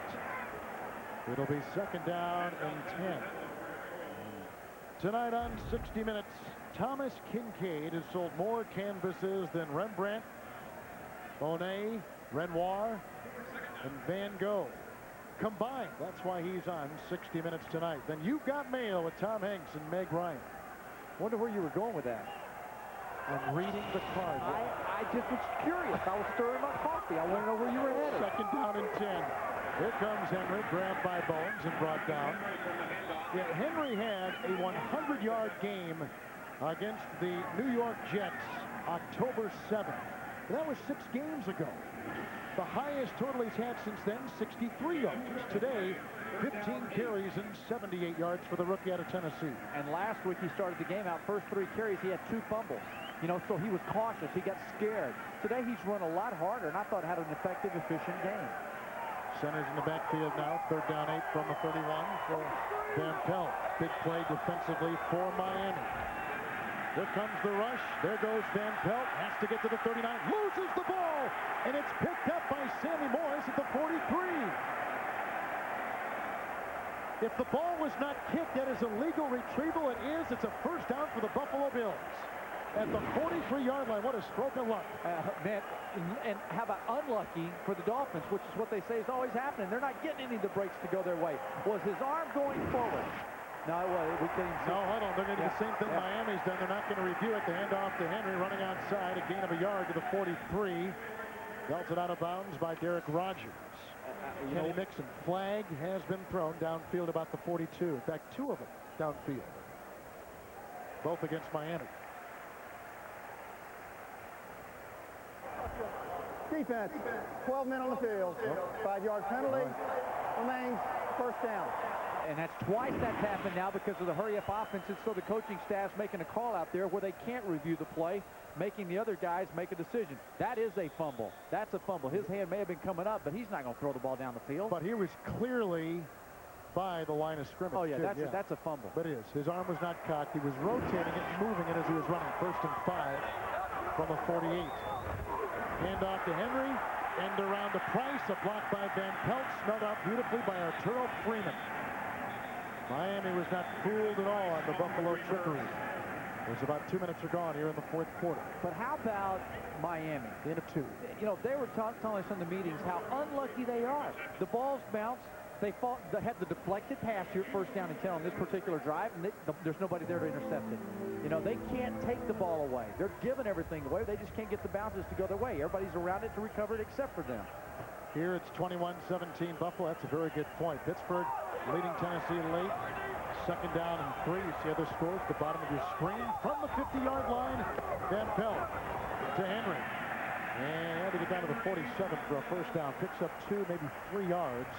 It'll be second down and 10. Tonight on 60 Minutes, Thomas Kincaid has sold more canvases than Rembrandt, Monet, Renoir, and Van Gogh combined. That's why he's on 60 Minutes tonight. Then You've Got Mail with Tom Hanks and Meg Ryan. Wonder where you were going with that. I'm reading the card. I just was curious. I was stirring my coffee. I want to know where you were headed. Second down and 10. Here comes Henry, grabbed by Bones and brought down. Yeah, Henry had a 100-yard game against the New York Jets October 7th. That was 6 games ago. The highest total he's had since then, 63 yards. Today, 15 carries and 78 yards for the rookie out of Tennessee. And last week he started the game out. First 3 carries, he had 2 fumbles. You know, so he was cautious. He got scared. Today he's run a lot harder, and I thought had an effective, efficient game. Centers in the backfield now. Third down 8 from the 31 for Van Pelt. Big play defensively for Miami. Here comes the rush. There goes Van Pelt. Has to get to the 39. Loses the ball. And it's picked up by Sammy Morris at the 43. If the ball was not kicked, that is a legal retrieval. It is. It's a first down for the Buffalo Bills. At the 43-yard line, what a stroke of luck. Man, and how about unlucky for the Dolphins, which is what they say is always happening. They're not getting any of the breaks to go their way. Was his arm going forward? No, we can't see. No, hold on. They're going to do the same thing Miami's done. They're not going to review it. The handoff to Henry, running outside. A gain of a yard to the 43. Belted out of bounds by Derek Rogers. Kenny Mixon. Flag has been thrown downfield about the 42. In fact, 2 of them downfield. Both against Miami. Defense, 12 men on the field. 5-yard penalty. Remains first down. And that's twice that's happened now because of the hurry-up offense. And so the coaching staff's making a call out there where they can't review the play, making the other guys make a decision. That is a fumble. That's a fumble. His hand may have been coming up, but he's not going to throw the ball down the field. But he was clearly by the line of scrimmage. Oh, yeah, that's a fumble. But it is. His arm was not cocked. He was rotating it and moving it as he was running. 1st and 5 from the 48. Hand off to Henry. End around to Price. A block by Van Pelt. Smelled out beautifully by Arturo Freeman. Miami was not fooled at all on the Buffalo trickery. There's about 2 minutes are gone here in the 4th quarter. But how about Miami? In of 2. You know, they were telling us in the meetings how unlucky they are. The balls bounce. They had the deflected pass here, 1st down and 10 on this particular drive, and there's nobody there to intercept it. You know, they can't take the ball away. They're giving everything away. They just can't get the bounces to go their way. Everybody's around it to recover it except for them. Here it's 21-17 Buffalo. That's a very good point. Pittsburgh leading Tennessee late. 2nd down and 3. You see other scores at the bottom of your screen. From the 50-yard line, Van Pelt to Henry. And had to get down to the 47 for a 1st down. Picks up 2, maybe 3 yards.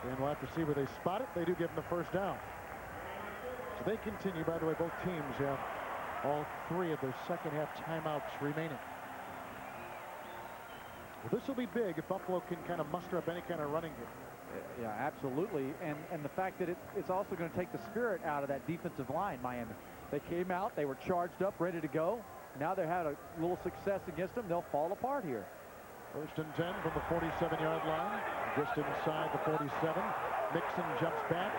And we'll have to see where they spot it. They do give them the 1st down. So they continue. By the way, both teams have all 3 of their second-half timeouts remaining. Well, this will be big if Buffalo can kind of muster up any kind of running game. Yeah, absolutely. And the fact that it's also going to take the spirit out of that defensive line, Miami. They came out. They were charged up, ready to go. Now they had a little success against them. They'll fall apart here. 1st and 10 from the 47-yard line. Just inside the 47. Mixon jumps back.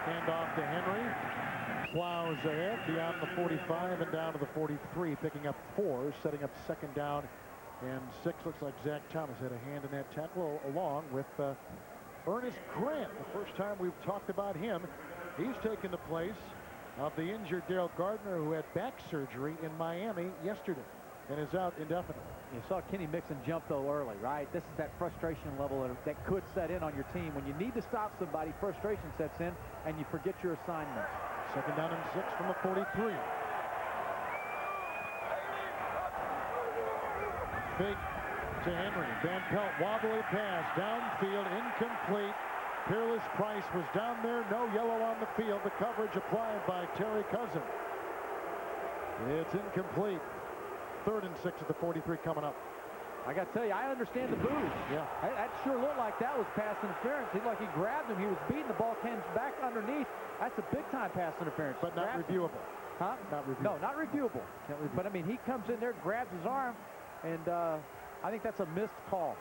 Hand off to Henry. Plows ahead beyond the 45 and down to the 43, picking up 4, setting up 2nd down and 6. Looks like Zach Thomas had a hand in that tackle along with Ernest Grant. The first time we've talked about him. He's taken the place of the injured Daryl Gardner, who had back surgery in Miami yesterday and is out indefinitely. You saw Kenny Mixon jump, though, early, right? This is that frustration level that could set in on your team. When you need to stop somebody, frustration sets in, and you forget your assignments. 2nd down and 6 from the 43. Fake to Henry. Van Pelt, wobbly pass, downfield, incomplete. Peerless Price was down there, no yellow on the field. The coverage applied by Terry Cousin. It's incomplete. 3rd and 6 at the 43 coming up. I got to tell you, I understand the boos. Yeah. That sure looked like that was pass interference. He looked like he grabbed him. He was beating the ball, came back underneath. That's a big-time pass interference. But not reviewable. Huh? Not reviewable. No, not reviewable. But, I mean, he comes in there, grabs his arm, and I think that's a missed call.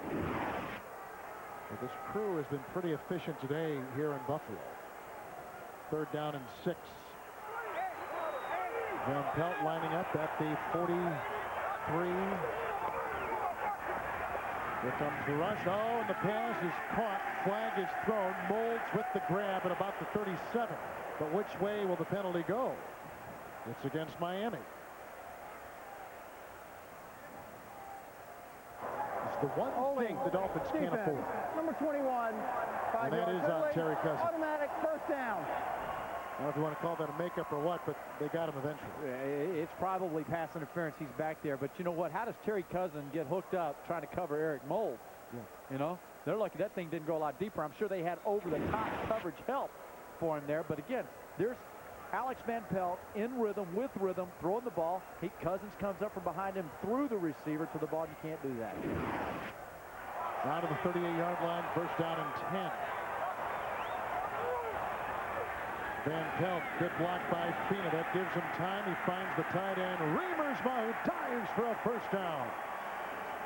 Well, this crew has been pretty efficient today here in Buffalo. 3rd down and 6. Van Pelt lining up at the 43. Here comes the rush. Oh, and the pass is caught. Flag is thrown. Molds with the grab at about the 37. But which way will the penalty go? It's against Miami. It's the one thing the Dolphins can't afford. Number 21. And that is on Terry Cousin. Automatic 1st down. I don't know if you want to call that a makeup or what, but they got him eventually. It's probably pass interference. He's back there. But you know what? How does Terry Cousin get hooked up trying to cover Eric Mold? Yeah. You know, they're lucky that thing didn't go a lot deeper. I'm sure they had over-the-top coverage help for him there. But again, there's Alex Van Pelt in rhythm, with rhythm, throwing the ball. Cousins comes up from behind him through the receiver to the ball. You can't do that. Down to the 38-yard line, 1st down and 10. Van Pelt, good block by Fina. That gives him time. He finds the tight end, Remersma, who dives for a 1st down.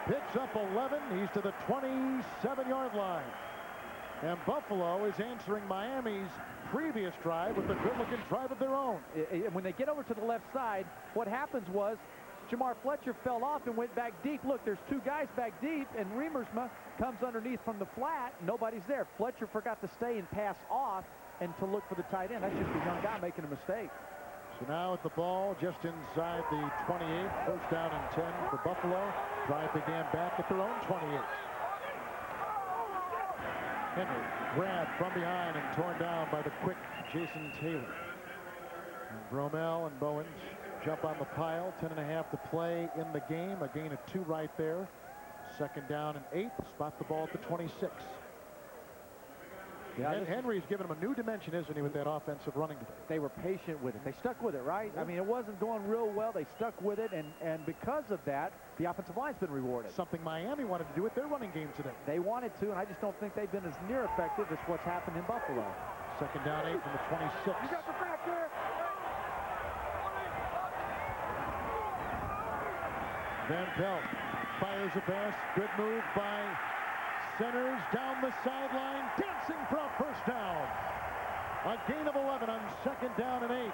Picks up 11. He's to the 27-yard line. And Buffalo is answering Miami's previous drive with a good-looking drive of their own. When they get over to the left side, what happens was Jamar Fletcher fell off and went back deep. Look, there's 2 guys back deep, and Remersma comes underneath from the flat. Nobody's there. Fletcher forgot to stay and pass off and to look for the tight end. That's just a young guy making a mistake. So now at the ball, just inside the 28, 1st down and 10 for Buffalo. Drive began back at their own 28. Henry grabbed from behind and torn down by the quick Jason Taylor. And Bromell and Bowens jump on the pile. 10.5 to play in the game. A gain of 2 right there. 2nd down and 8. Spot the ball at the 26. Yeah, and Henry's given him a new dimension, isn't he, with that offensive running today? They were patient with it. They stuck with it, right? I mean, it wasn't going real well. They stuck with it, and because of that, the offensive line's been rewarded. Something Miami wanted to do with their running game today. They wanted to, and I just don't think they've been as near effective as what's happened in Buffalo. Second down 8 from the 26. You got the back there. Van Pelt fires a pass. Good move by Centers down the sideline, dancing for a first down. A gain of 11 on second down and 8.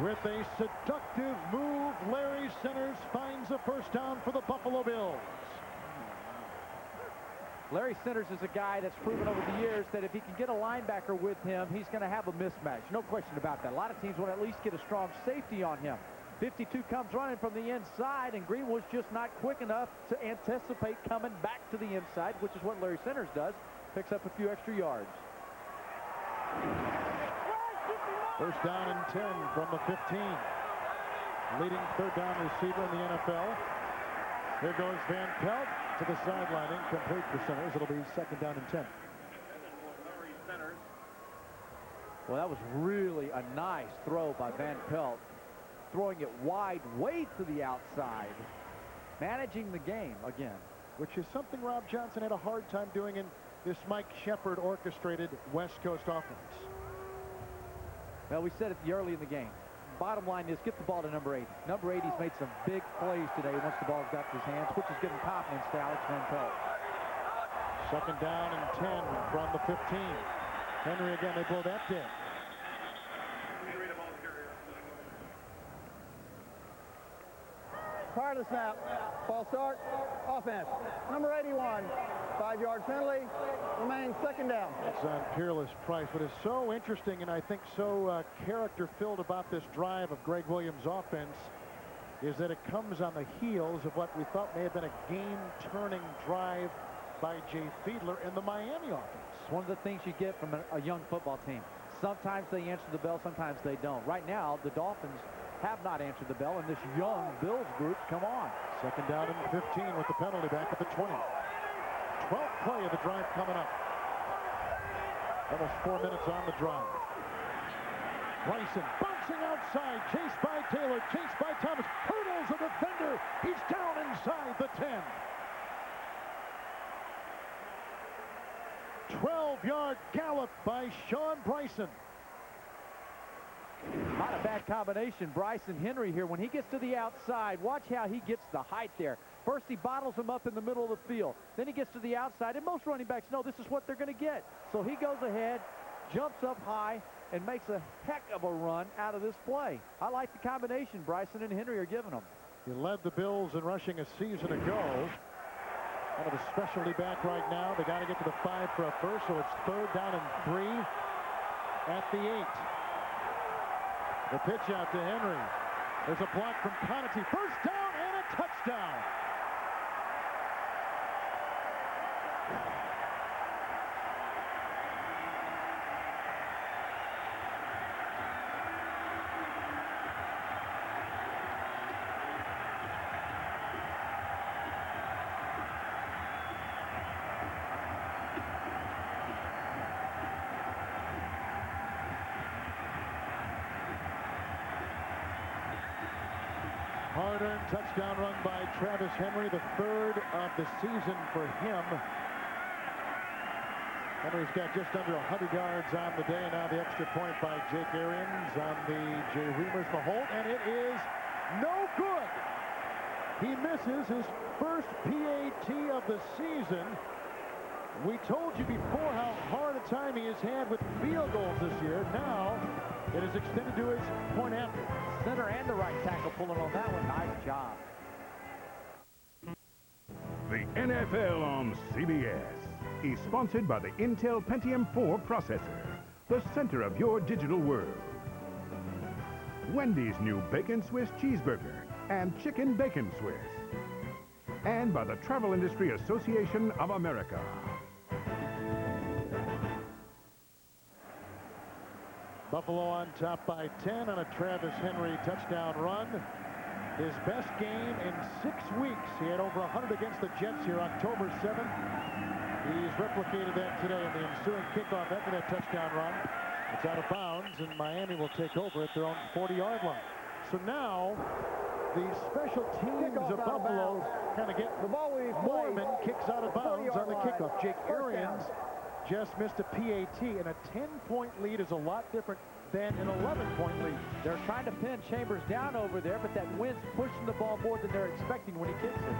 With a seductive move, Larry Centers finds a first down for the Buffalo Bills. Larry Centers is a guy that's proven over the years that if he can get a linebacker with him, he's going to have a mismatch. No question about that. A lot of teams want to at least get a strong safety on him. 52 comes running from the inside, and Greenwood's just not quick enough to anticipate coming back to the inside, which is what Larry Centers does. Picks up a few extra yards. First down and 10 from the 15. Leading third down receiver in the NFL. There goes Van Pelt to the sideline, incomplete for Centers. It'll be second down and 10. Well, that was really a nice throw by Van Pelt. Throwing it wide, way to the outside. Managing the game again. Which is something Rob Johnson had a hard time doing in this Mike Shepard orchestrated West Coast offense. Well, we said it early in the game. Bottom line is get the ball to number 8. Number 8, he's made some big plays today once the ball's got in his hands, which is giving confidence to Alex Van Pelt. Second down and 10 from the 15. Henry again, they blow that dead. Prior to the snap, ball start, offense. Number 81, 5-yard penalty, remains second down. It's on Peerless Price. What is so interesting and I think so character-filled about this drive of Greg Williams' offense is that it comes on the heels of what we thought may have been a game-turning drive by Jay Fiedler in the Miami offense. It's one of the things you get from a young football team. Sometimes they answer the bell, sometimes they don't. Right now, the Dolphins have not answered the bell, and this young Bills group, come on. Second down and 15 with the penalty back at the 20. 12th play of the drive coming up. Almost 4 minutes on the drive. Bryson bouncing outside, chased by Taylor, chased by Thomas, hurdles a defender. He's down inside the 10. 12-yard gallop by Sean Bryson. Not a bad combination, Bryson Henry here. When he gets to the outside, watch how he gets the height there. First, he bottles him up in the middle of the field. Then he gets to the outside, and most running backs know this is what they're going to get. So he goes ahead, jumps up high, and makes a heck of a run out of this play. I like the combination Bryson and Henry are giving him. He led the Bills in rushing a season ago. Out of a specialty back right now. They got to get to the 5 for a first, so it's third down and 3 at the 8. The pitch out to Henry. There's a block from Conatee. First down and a touchdown. Hard-earned touchdown run by Travis Henry, the third of the season for him. Henry's got just under 100 yards on the day, and now the extra point by Jake Arians on the Jay Reimers Maholt, and it is no good. He misses his first PAT of the season. We told you before how hard a time he has had with field goals this year. Now it is extended to his point after. Center and the right tackle pulling on that one. Nice job. The NFL on CBS is sponsored by the Intel Pentium 4 processor, the center of your digital world. Wendy's new Bacon Swiss cheeseburger and chicken bacon Swiss. And by the Travel Industry Association of America. Buffalo on top by 10 on a Travis Henry touchdown run. His best game in 6 weeks. He had over 100 against the Jets here October 7th. He's replicated that today in the ensuing kickoff after that touchdown run. It's out of bounds, and Miami will take over at their own 40-yard line. So now the special teams of Buffalo kind of get Mormon kicks out of bounds on the kickoff. Jake Arians just missed a PAT, and a 10-point lead is a lot different than an 11-point lead. They're trying to pin Chambers down over there, but that wind's pushing the ball more than they're expecting when he kicks it.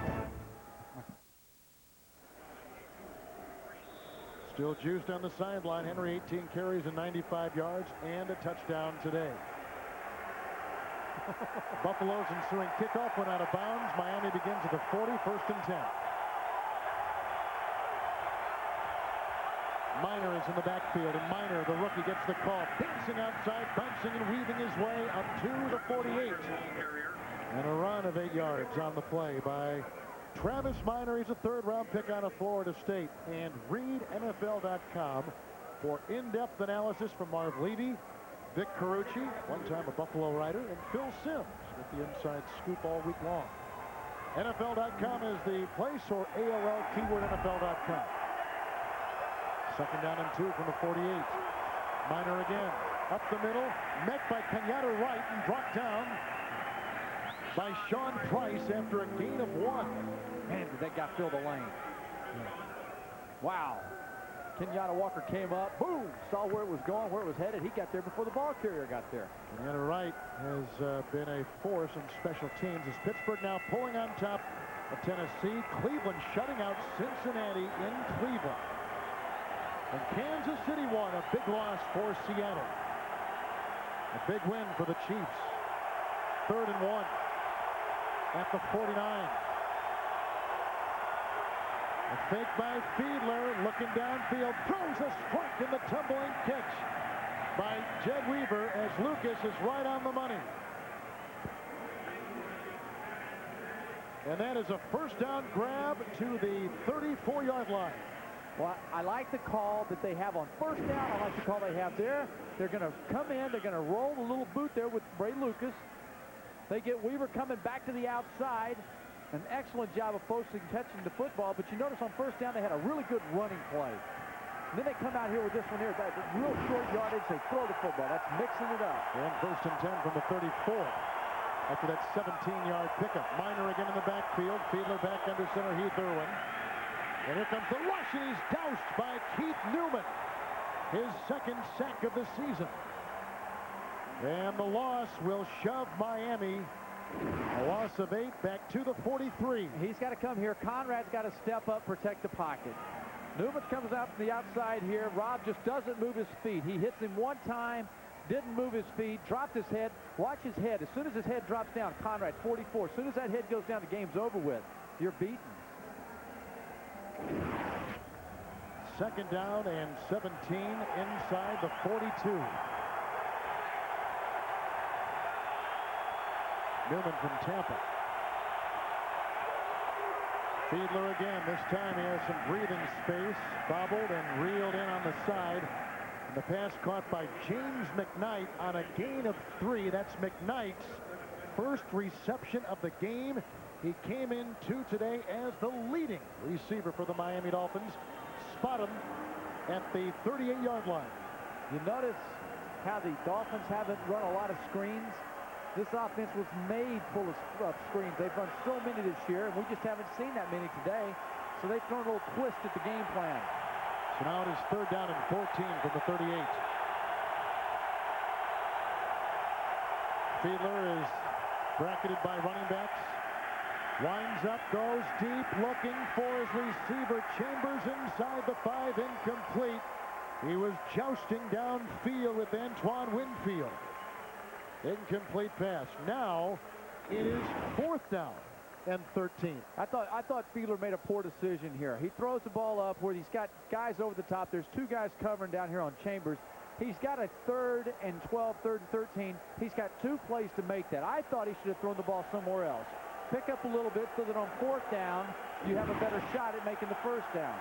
Still juiced on the sideline. Henry 18 carries and 95 yards and a touchdown today. Buffalo's ensuing kickoff went out of bounds. Miami begins at the 40, 1st and 10. Minor is in the backfield, and Minor, the rookie, gets the call. Dancing outside, bouncing and weaving his way up to the 48. And a run of 8 yards on the play by Travis Minor. He's a 3rd-round pick out of Florida State. And read NFL.com for in-depth analysis from Marv Levy, Vic Carucci, one time a Buffalo writer, and Phil Simms with the inside scoop all week long. NFL.com is the place, or AOL keyword NFL.com. 2nd down and 2 from the 48. Minor again. Up the middle. Met by Kenyatta Wright and brought down by Sean Price after a gain of 1. Man, did that guy fill the lane. Wow. Kenyatta Walker came up, boom, saw where it was going, where it was headed. He got there before the ball carrier got there. Kenyatta Wright has been a force in special teams as Pittsburgh now pulling on top of Tennessee. Cleveland shutting out Cincinnati in Cleveland. And Kansas City won, a big loss for Seattle. A big win for the Chiefs. 3rd and 1 at the 49. A fake by Fiedler, looking downfield, throws a strike in the tumbling catch by Jed Weaver as Lucas is right on the money. And that is a 1st down grab to the 34-yard line. Well, I like the call that they have on 1st down. I like the call they have there. They're going to come in. They're going to roll the little boot there with Bray Lucas. They get Weaver coming back to the outside. An excellent job of posting, catching the football. But you notice on 1st down, they had a really good running play. And then they come out here with this one here. That real short yardage. They throw the football. That's mixing it up. And 1st and 10 from the 34. After that 17-yard pickup. Minor again in the backfield. Fiedler back under center. Heath Irwin. And here comes the rush, and he's doused by Keith Newman. His 2nd sack of the season. And the loss will shove Miami, a loss of 8, back to the 43. He's got to come here. Conrad's got to step up, protect the pocket. Newman comes out from the outside here. Rob just doesn't move his feet. He hits him one time, didn't move his feet, dropped his head. Watch his head. As soon as his head drops down, Conrad, 44. As soon as that head goes down, the game's over with. You're beaten. 2nd down and 17 inside the 42. Newman from Tampa. Fiedler again. This time he has some breathing space. Bobbled and reeled in on the side. And the pass caught by James McKnight on a gain of 3. That's McKnight's 1st reception of the game. He came in today as the leading receiver for the Miami Dolphins. Spot him at the 38-yard line. You notice how the Dolphins haven't run a lot of screens. This offense was made full of screens. They've run so many this year, and we just haven't seen that many today. So they've thrown a little twist at the game plan. So now it is 3rd down and 14 from the 38. Fiedler is bracketed by running backs. Winds up, goes deep, looking for his receiver. Chambers inside the 5, incomplete. He was jousting downfield with Antoine Winfield. Incomplete pass. Now it is 4th down and 13. I thought Fiedler made a poor decision here. He throws the ball up where he's got guys over the top. There's 2 guys covering down here on Chambers. He's got a 3rd and 12, 3rd and 13. He's got 2 plays to make that. I thought he should have thrown the ball somewhere else. Pick up a little bit so that on 4th down, you have a better shot at making the 1st down.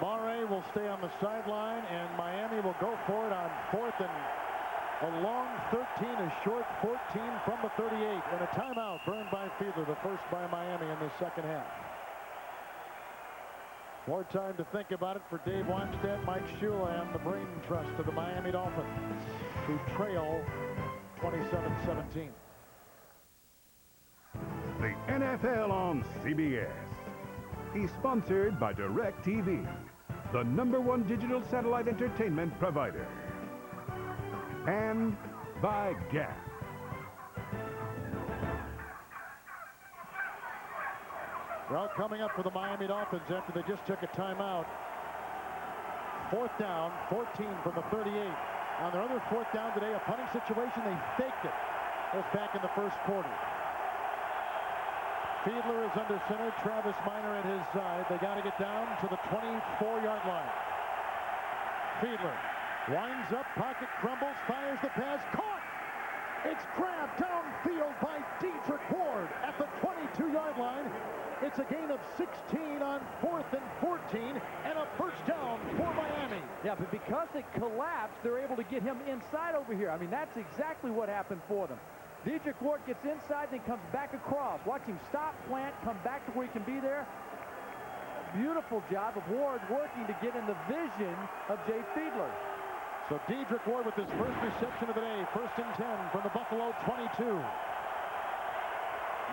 Murray will stay on the sideline, and Miami will go for it on 4th and a long 13, a short 14 from the 38, and a timeout burned by Fiedler, the first by Miami in the 2nd half. More time to think about it for Dave Weinstedt, Mike Shula, and the brain trust of the Miami Dolphins, who trail 27-17. The NFL on CBS is sponsored by DirecTV, the #1 digital satellite entertainment provider, and by Gap. Well, coming up for the Miami Dolphins after they just took a timeout. 4th down, 14 from the 38. On their other 4th down today, a punting situation, they faked it. It was back in the first quarter. Fiedler is under center, Travis Minor at his side. They got to get down to the 24-yard line. Fiedler winds up, pocket crumbles, fires the pass, caught! It's grabbed downfield by Dedrick Ward at the 22-yard line. It's a gain of 16 on 4th and 14 and a first down for Miami. Yeah, but because it collapsed, they're able to get him inside over here. I mean, that's exactly what happened for them. Dedrick Ward gets inside, then comes back across. Watch him stop, plant, come back to where he can be there. Beautiful job of Ward working to get in the vision of Jay Fiedler. So Dedrick Ward with his first reception of the day, 1st and 10 from the Buffalo 22.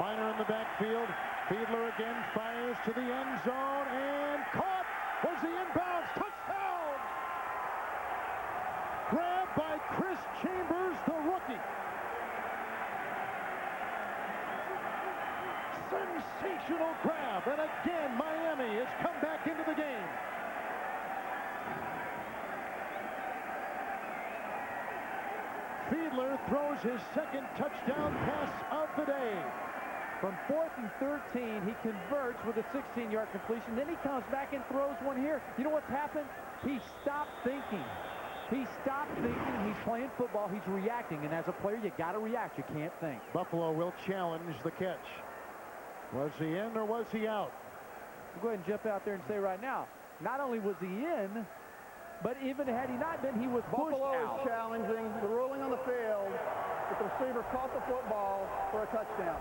Minor in the backfield. Fiedler again fires to the end zone and caught. Was the inbounds touchdown? Grabbed by Chris Chambers, the rookie. Sensational grab, and again Miami has come back into the game. Fiedler throws his second touchdown pass of the day. From 4th and 13, he converts with a 16-yard completion. Then he comes back and throws one here. You know what's happened? He stopped thinking. He stopped thinking. He's playing football. He's reacting. And as a player, you got to react. You can't think. Buffalo will challenge the catch. Was he in or was he out? I'll go ahead and jump out there and say right now, not only was he in, but even had he not been, he was pushed Buffalo out. is challenging the ruling on the field that the receiver caught the football for a touchdown.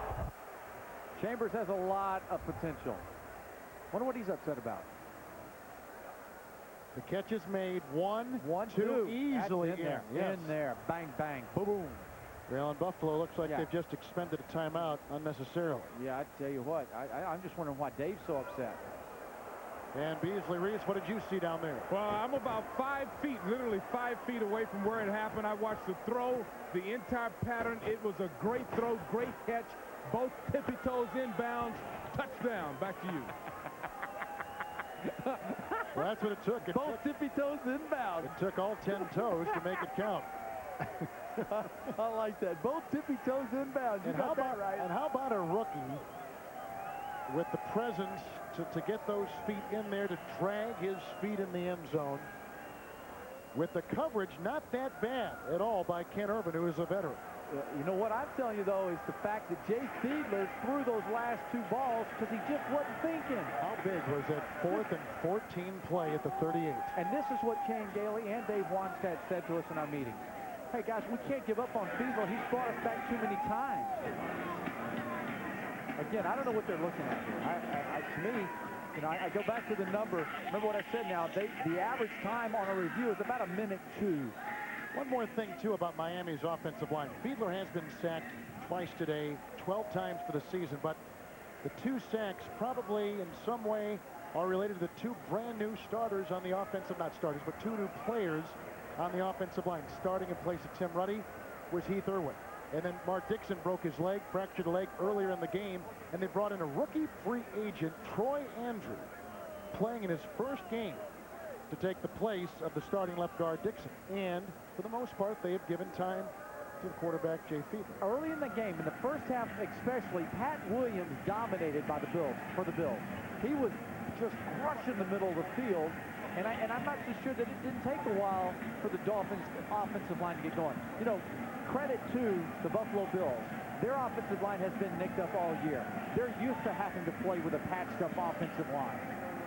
Chambers has a lot of potential. Wonder what he's upset about. The catch is made. One, two. Easily in there. Yes. In there. Bang, bang. Boom, boom. Well, and Buffalo looks like they've just expended a timeout unnecessarily. Yeah, I tell you what. I'm just wondering why Dave's so upset. And Beasley Reeves, what did you see down there? Well, I'm about 5 feet, literally 5 feet away from where it happened. I watched the throw, the entire pattern. It was a great throw, great catch. Both tippy toes inbounds. Touchdown. Back to you. Well, that's what it took. Both tippy toes inbounds. It took all 10 toes to make it count. I like that. Both tippy toes inbounds. You got that right. And how about a rookie with the presence to get those feet in there, to drag his feet in the end zone? With the coverage not that bad at all by Ken Urban, who is a veteran. You know what I'm telling you, though, is the fact that Jay Fiedler threw those last 2 balls because he just wasn't thinking. How big was that 4th and 14 play at the 38? And this is what Shane Gailey and Dave Wannstedt said to us in our meeting. Hey, guys, we can't give up on Fiedler. He's brought us back too many times. Again, I don't know what they're looking at here. To me, you know, I go back to the number. Remember what I said now. The average time on a review is about 1:02. One more thing, too, about Miami's offensive line. Fiedler has been sacked twice today, 12 times for the season, but the 2 sacks probably in some way are related to the 2 brand new starters on the offensive, not starters, but 2 new players on the offensive line. Starting in place of Tim Ruddy was Heath Irwin. And then Mark Dixon broke his leg, fractured a leg earlier in the game, and they brought in a rookie free agent, Troy Andrew, playing in his first game to take the place of the starting left guard Dixon. And for the most part, they have given time to the quarterback, Jay Fiedler. Early in the game, in the first half especially, Pat Williams dominated by the Bills, for the Bills. He was just crushing the middle of the field, and I'm not so sure that it didn't take a while for the Dolphins' offensive line to get going. You know, credit to the Buffalo Bills. Their offensive line has been nicked up all year. They're used to having to play with a patched-up offensive line.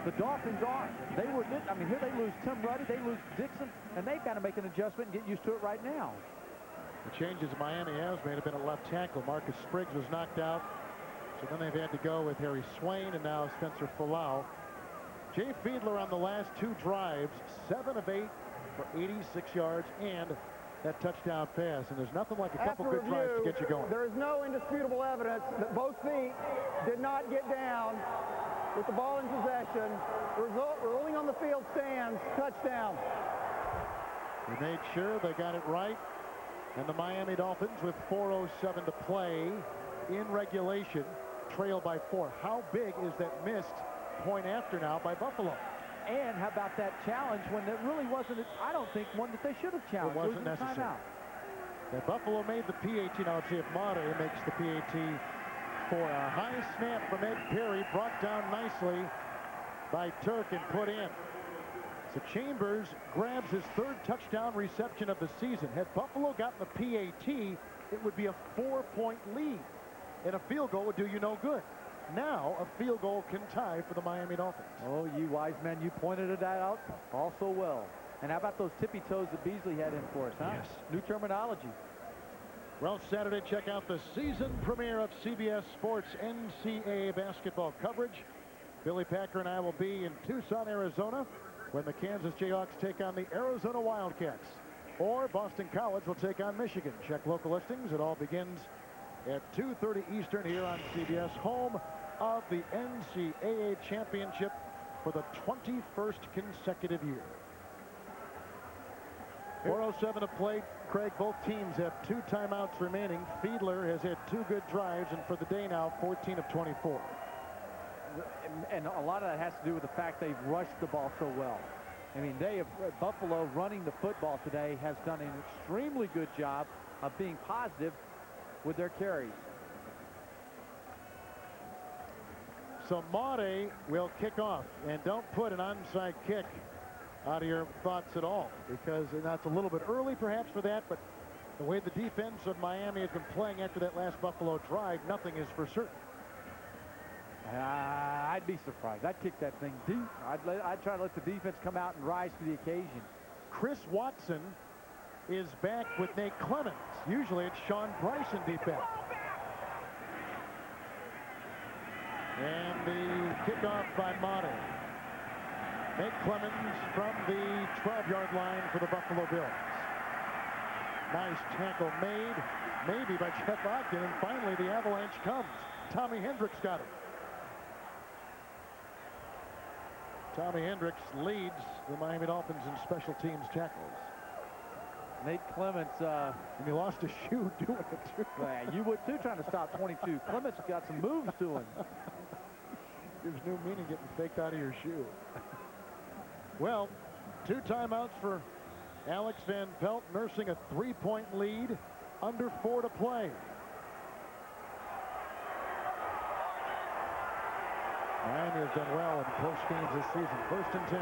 The Dolphins aren't. Here they lose Tim Ruddy, they lose Dixon, and they've got to make an adjustment and get used to it right now. The changes Miami has made have been a left tackle. Marcus Spriggs was knocked out, so then they've had to go with Harry Swain and now Spencer Folau Jay Fiedler on the last 2 drives, 7 of 8 for 86 yards and that touchdown pass. And there's nothing like a couple good drives to get you going. There is no indisputable evidence that both feet did not get down with the ball in possession. Rolling on the field stands, touchdown. They made sure they got it right. And the Miami Dolphins, with 4:07 to play in regulation, trail by 4. How big is that missed point after now by Buffalo? And how about that challenge when it really wasn't, I don't think, one that they should have challenged. It wasn't necessary. That Buffalo made the PAT. Now let's see if Mata makes the PAT for a high snap from Ed Perry, brought down nicely by Turk and put in. So Chambers grabs his 3rd touchdown reception of the season. Had Buffalo gotten the PAT, it would be a 4-point lead. And a field goal would do you no good. Now a field goal can tie for the Miami Dolphins. Oh, you wise men, you pointed it out also well. And how about those tippy toes that Beasley had in for us, huh? Yes. New terminology. Well, Saturday, check out the season premiere of CBS Sports NCAA basketball coverage. Billy Packer and I will be in Tucson, Arizona, when the Kansas Jayhawks take on the Arizona Wildcats. Or Boston College will take on Michigan. Check local listings. It all begins at 2:30 Eastern here on CBS, home of the NCAA championship for the 21st consecutive year. 4:07 to play. Craig, both teams have 2 timeouts remaining. Fiedler has had 2 good drives, and for the day now, 14 of 24. And a lot of that has to do with the fact they've rushed the ball so well. I mean, Buffalo running the football today has done an extremely good job of being positive with their carries. So Mate will kick off, and don't put an onside kick out of your thoughts at all, because that's a little bit early perhaps for that, but the way the defense of Miami has been playing after that last Buffalo drive, nothing is for certain. I'd be surprised. I'd kick that thing deep. I'd try to let the defense come out and rise to the occasion. Chris Watson is back with Nate Clements. Usually it's Sean Bryson deep back. And the kickoff by Mate. Nate Clemens from the 12-yard line for the Buffalo Bills. Nice tackle made, maybe by Jeff Ogden, and finally the avalanche comes. Tommy Hendricks got it. Tommy Hendricks leads the Miami Dolphins in special teams tackles. Nate Clements, and he lost a shoe doing it too. Yeah, you would too, trying to stop 22. Clements got some moves to him. There's no meaning getting faked out of your shoe. Well, 2 timeouts for Alex Van Pelt, nursing a 3-point lead, under 4 to play. Miami has done well in close games this season. 1st and 10.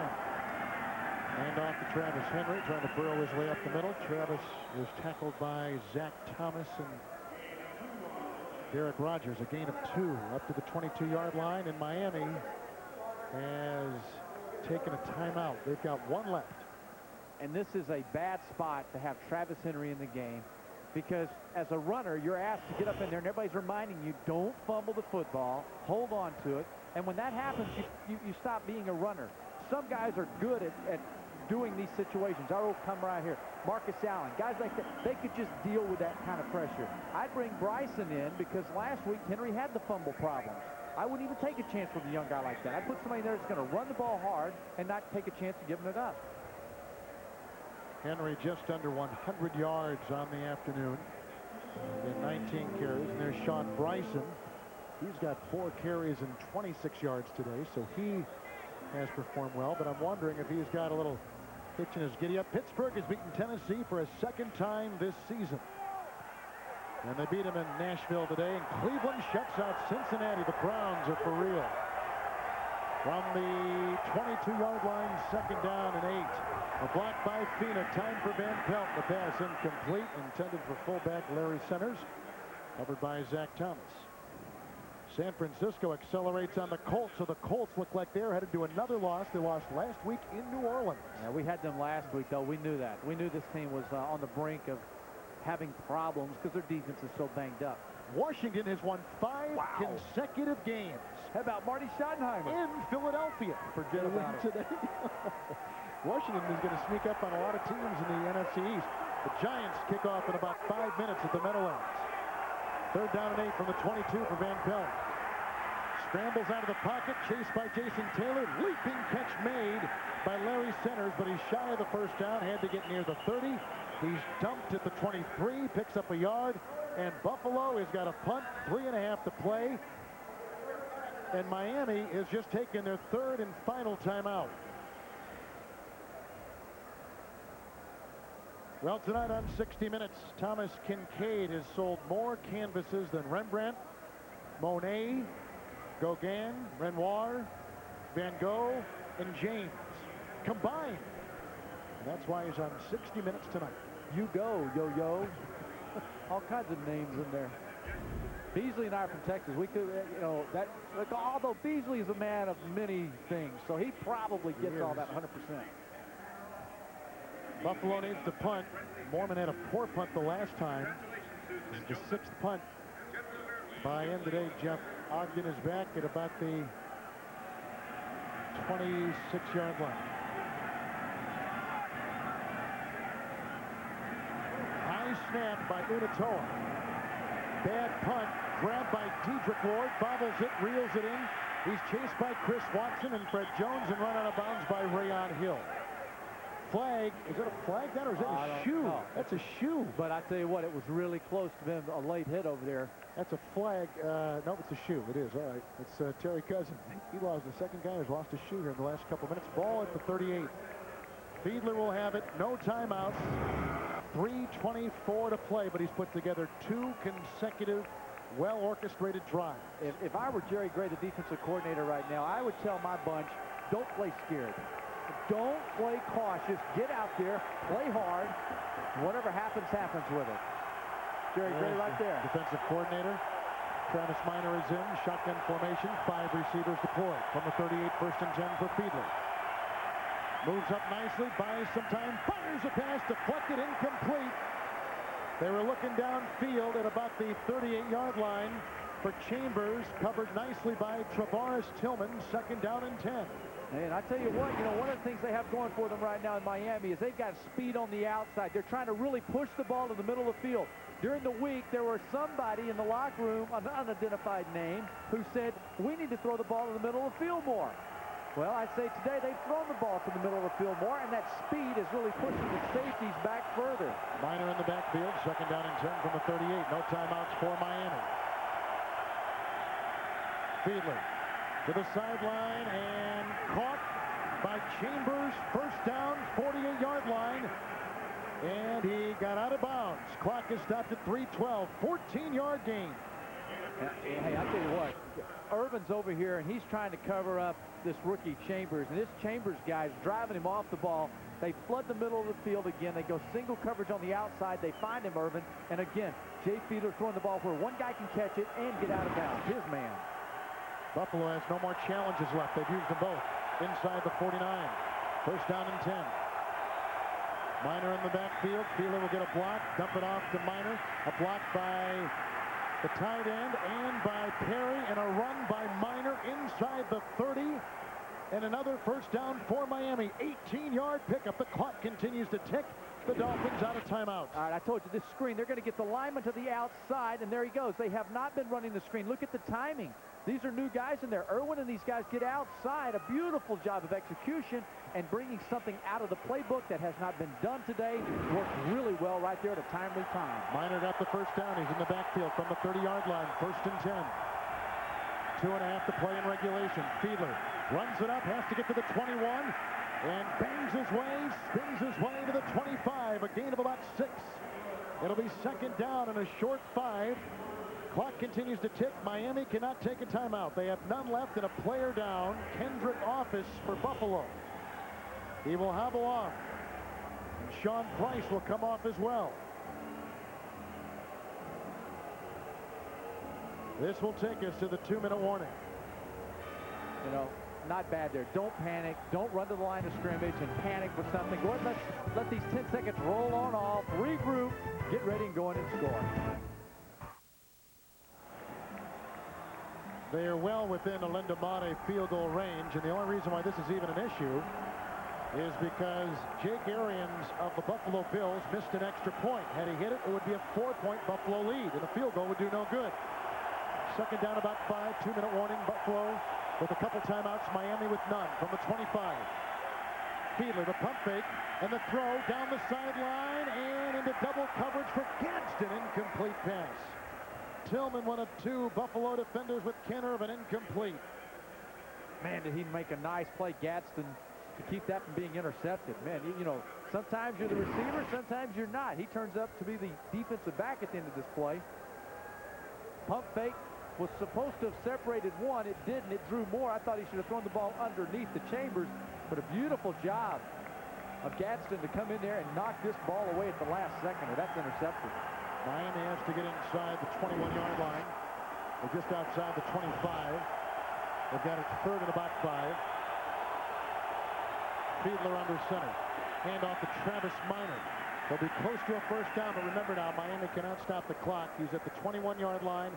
And off to Travis Henry, trying to burrow his way up the middle. Travis was tackled by Zach Thomas and Derek Rogers. A gain of 2 up to the 22-yard line, and Miami has taken a timeout. They've got 1 left. And this is a bad spot to have Travis Henry in the game, because as a runner, you're asked to get up in there, and everybody's reminding you, don't fumble the football, hold on to it. And when that happens, you stop being a runner. Some guys are good at doing these situations. I'll come right here. Marcus Allen, guys like that, they could just deal with that kind of pressure. I'd bring Bryson in because last week Henry had the fumble problems. I wouldn't even take a chance with a young guy like that. I'd put somebody there that's going to run the ball hard and not take a chance of giving it up. Henry just under 100 yards on the afternoon in 19 carries. And there's Sean Bryson. He's got 4 carries and 26 yards today, so he has performed well. But I'm wondering if he's got a little hitch in his giddy-up. Pittsburgh has beaten Tennessee for a 2nd time this season. And they beat him in Nashville today. And Cleveland shuts out Cincinnati. The Browns are for real. From the 22-yard line, 2nd down and 8. A block by Fina. Time for Van Pelt. The pass incomplete. Intended for fullback Larry Centers. Covered by Zach Thomas. San Francisco accelerates on the Colts, so the Colts look like they're headed to another loss. They lost last week in New Orleans. Yeah, we had them last week, though. We knew that. We knew this team was on the brink of having problems because their defense is so banged up. Washington has won 5 consecutive games. How about Marty Schottenheimer? In Philadelphia. Forget about it. Today. Washington is going to sneak up on a lot of teams in the NFC East. The Giants kick off in about 5 minutes at the Meadowlands. 3rd down and 8 from the 22 for Van Pelt. Scrambles out of the pocket, chased by Jason Taylor. Leaping catch made by Larry Centers, but he's shy of the first down. Had to get near the 30. He's dumped at the 23, picks up a yard, and Buffalo has got a punt, 3.5 to play. And Miami has just taken their 3rd and final timeout. Well, tonight on 60 Minutes, Thomas Kincaid has sold more canvases than Rembrandt, Monet, Gauguin, Renoir, Van Gogh, and James combined. And that's why he's on 60 Minutes tonight. You go, yo-yo. All kinds of names in there. Beasley and I are from Texas. We could, although Beasley is a man of many things, so he probably gets all that 100%. Buffalo needs to punt. Mormon had a poor punt the last time. This is the 6th punt by him today. Jeff Ogden is back at about the 26-yard line. High snap by Unatoa. Bad punt. Grabbed by Dedrick Ward. Bobbles it, reels it in. He's chased by Chris Watson and Fred Jones and run out of bounds by Rayon Hill. Flag. Is it a flag down or is it a shoe? That's a shoe. But I tell you what, it was really close to being a late hit over there. That's a flag. No, it's a shoe. It is. All right. It's Terry Cousin. He lost. The second guy has lost a shoe here in the last couple minutes. Ball at the 38. Fiedler will have it. No timeouts. 3:24 to play, but he's put together 2 consecutive well-orchestrated drives. If I were Jerry Gray, the defensive coordinator right now, I would tell my bunch, don't play scared. Don't play cautious. Get out there, play hard. Whatever happens, happens with it. Jerry Gray right there. Defensive coordinator. Travis Minor is in. Shotgun formation. 5 receivers deployed. From the 38, 1st and 10 for Fiedler. Moves up nicely, buys some time, fires a pass, deflected, incomplete. They were looking downfield at about the 38-yard line for Chambers, covered nicely by Travaris Tillman, 2nd down and 10. And I tell you what, one of the things they have going for them right now in Miami is they've got speed on the outside. They're trying to really push the ball to the middle of the field. During the week, there was somebody in the locker room, an unidentified name, who said, we need to throw the ball to the middle of the field more. Well, I'd say today they've thrown the ball to the middle of the field more, and that speed is really pushing the safeties back further. Minor in the backfield, 2nd down and 10 from the 38. No timeouts for Miami. Fiedler to the sideline and caught by Chambers. 1st down, 48-yard line. And he got out of bounds. Clock is stopped at 3:12. 14-yard gain. Hey, I'll tell you what. Irvin's over here, and he's trying to cover up this rookie Chambers. And this Chambers guy's driving him off the ball. They flood the middle of the field again. They go single coverage on the outside. They find him, Irvin. And again, Jay Fiedler throwing the ball where one guy can catch it and get out of bounds. His man. Buffalo has no more challenges left. They've used them both. Inside the 49. 1st down and 10. Minor in the backfield. Fiedler will get a block. Dump it off to Minor. A block by the tight end and by Perry, and a run by Minor inside the 30. And another 1st down for Miami. 18-yard pickup. The clock continues to tick. The Dolphins out of timeout. All right, I told you this screen, they're going to get the lineman to the outside, and there he goes. They have not been running the screen. Look at the timing. These are new guys in there. Irwin and these guys get outside. A beautiful job of execution and bringing something out of the playbook that has not been done today. Worked really well right there at a timely time. Minor got the 1st down. He's in the backfield from the 30-yard line. 1st and 10. 2.5 to play in regulation. Fiedler runs it up, has to get to the 21, and bangs his way, spins his way to the 25. A gain of about 6. It'll be 2nd down and a short 5. Clock continues to tick. Miami cannot take a timeout. They have none left and a player down. Kendrick Office for Buffalo. He will hobble off. And Sean Price will come off as well. This will take us to the 2-minute warning. not bad there. Don't panic. Don't run to the line of scrimmage and panic for something. Go ahead and let these 10 seconds roll on off, regroup, get ready and go in and score. They are well within the Linda Mate field goal range, and the only reason why this is even an issue is because Jake Arians of the Buffalo Bills missed an extra point. Had he hit it, it would be a 4-point Buffalo lead, and a field goal would do no good. Second down, about 5, 2-minute warning. Buffalo with a couple timeouts, Miami with none from the 25. Fiedler, the pump fake, and the throw down the sideline and into double coverage for Gadsden. Incomplete pass. Tillman, one of 2 Buffalo defenders with Kenner, of an incomplete. Man, did he make a nice play, Gadsden, to keep that from being intercepted. Man, you know, sometimes you're the receiver, sometimes you're not. He turns up to be the defensive back at the end of this play. Pump fake was supposed to have separated one. It didn't. It drew more. I thought he should have thrown the ball underneath the chambers, but a beautiful job of Gadsden to come in there and knock this ball away at the last second, or that's intercepted. Miami has to get inside the 21-yard line. They're just outside the 25. They've got it third and about 5. Fiedler under center. Hand off to Travis Minor. They'll be close to a first down, but remember now, Miami cannot stop the clock. He's at the 21-yard line.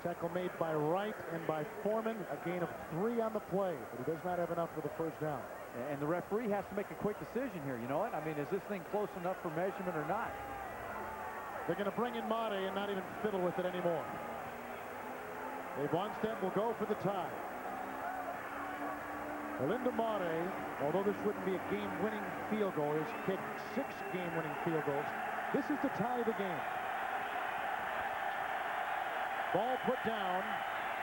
Tackle made by Wright and by Foreman. A gain of 3 on the play, but he does not have enough for the first down. And the referee has to make a quick decision here. You know what? I mean, is this thing close enough for measurement or not? They're going to bring in Mate and not even fiddle with it anymore. Dave Wannstedt will go for the tie. Linda Mate, although this wouldn't be a game-winning field goal, has kicked 6 game-winning field goals. This is the tie of the game. Ball put down.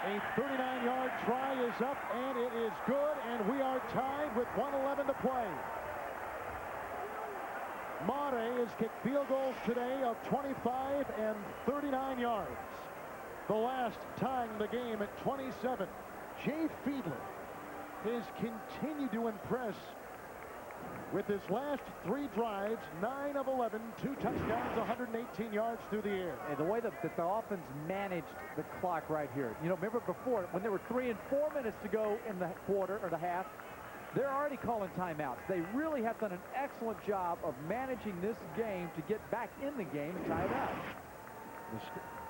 A 39-yard try is up, and it is good, and we are tied with 1:11 to play. Mate has kicked field goals today of 25 and 39 yards. The last tying the game at 27. Jay Fiedler has continued to impress with his last 3 drives, 9 of 11, 2 touchdowns, 118 yards through the air. And the way that the offense managed the clock right here. You know, remember before, when there were 3 and 4 minutes to go in the quarter or the half, they're already calling timeouts. They really have done an excellent job of managing this game to get back in the game and tie it up.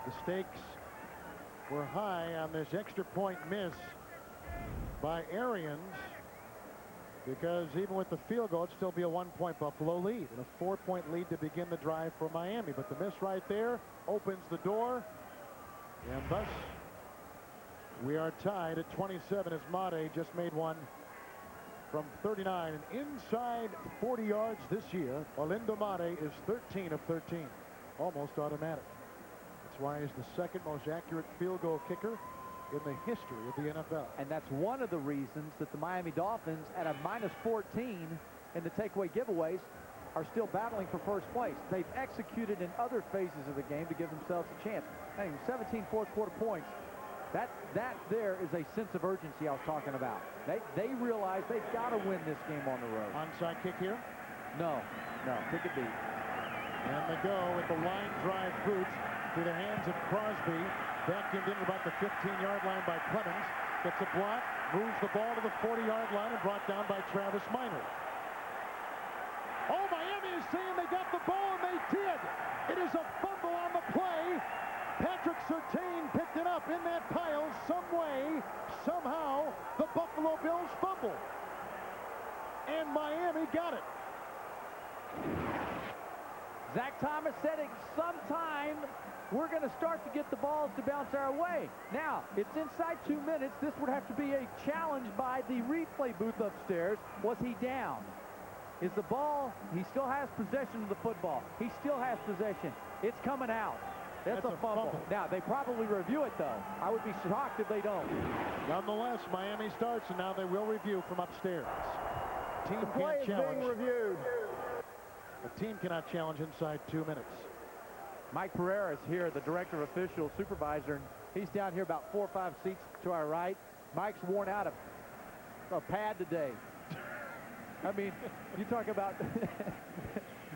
The stakes were high on this extra point miss by Arians, because even with the field goal, it'd still be a 1-point Buffalo lead and a 4-point lead to begin the drive for Miami. But the miss right there opens the door, and thus we are tied at 27 as Mate just made one from 39 and inside 40 yards this year. Orlando Mate is 13 of 13, almost automatic. That's why he's the second most accurate field goal kicker in the history of the NFL. And that's one of the reasons that the Miami Dolphins, at a -14 in the takeaway giveaways, are still battling for first place. They've executed in other phases of the game to give themselves a chance. Hey, 17 fourth-quarter points. That there is a sense of urgency I was talking about. They realize they've got to win this game on the road. Onside kick here? No, kick it deep. And they go with the line drive boots through the hands of Crosby. Vacuumed in about the 15-yard line by Clemens. Gets a block, moves the ball to the 40-yard line, and brought down by Travis Minor. Oh, Miami is saying they got the ball, and they did. It is a fumble on the play. Patrick Surtain picked it up in that pile some way. Somehow, the Buffalo Bills fumble. And Miami got it. Zach Thomas said it sometime we're going to start to get the balls to bounce our way. Now, it's inside 2 minutes. This would have to be a challenge by the replay booth upstairs. Was he down? Is the ball, he still has possession of the football. He still has possession. It's coming out. That's a fumble. Now, they probably review it, though. I would be shocked if they don't. Nonetheless, Miami starts, and now they will review from upstairs. Team the play is being reviewed. The team cannot challenge inside 2 minutes. Mike Pereira is here, the director of official supervisor, and he's down here about 4 or 5 seats to our right. Mike's worn out a pad today. I mean, you talk about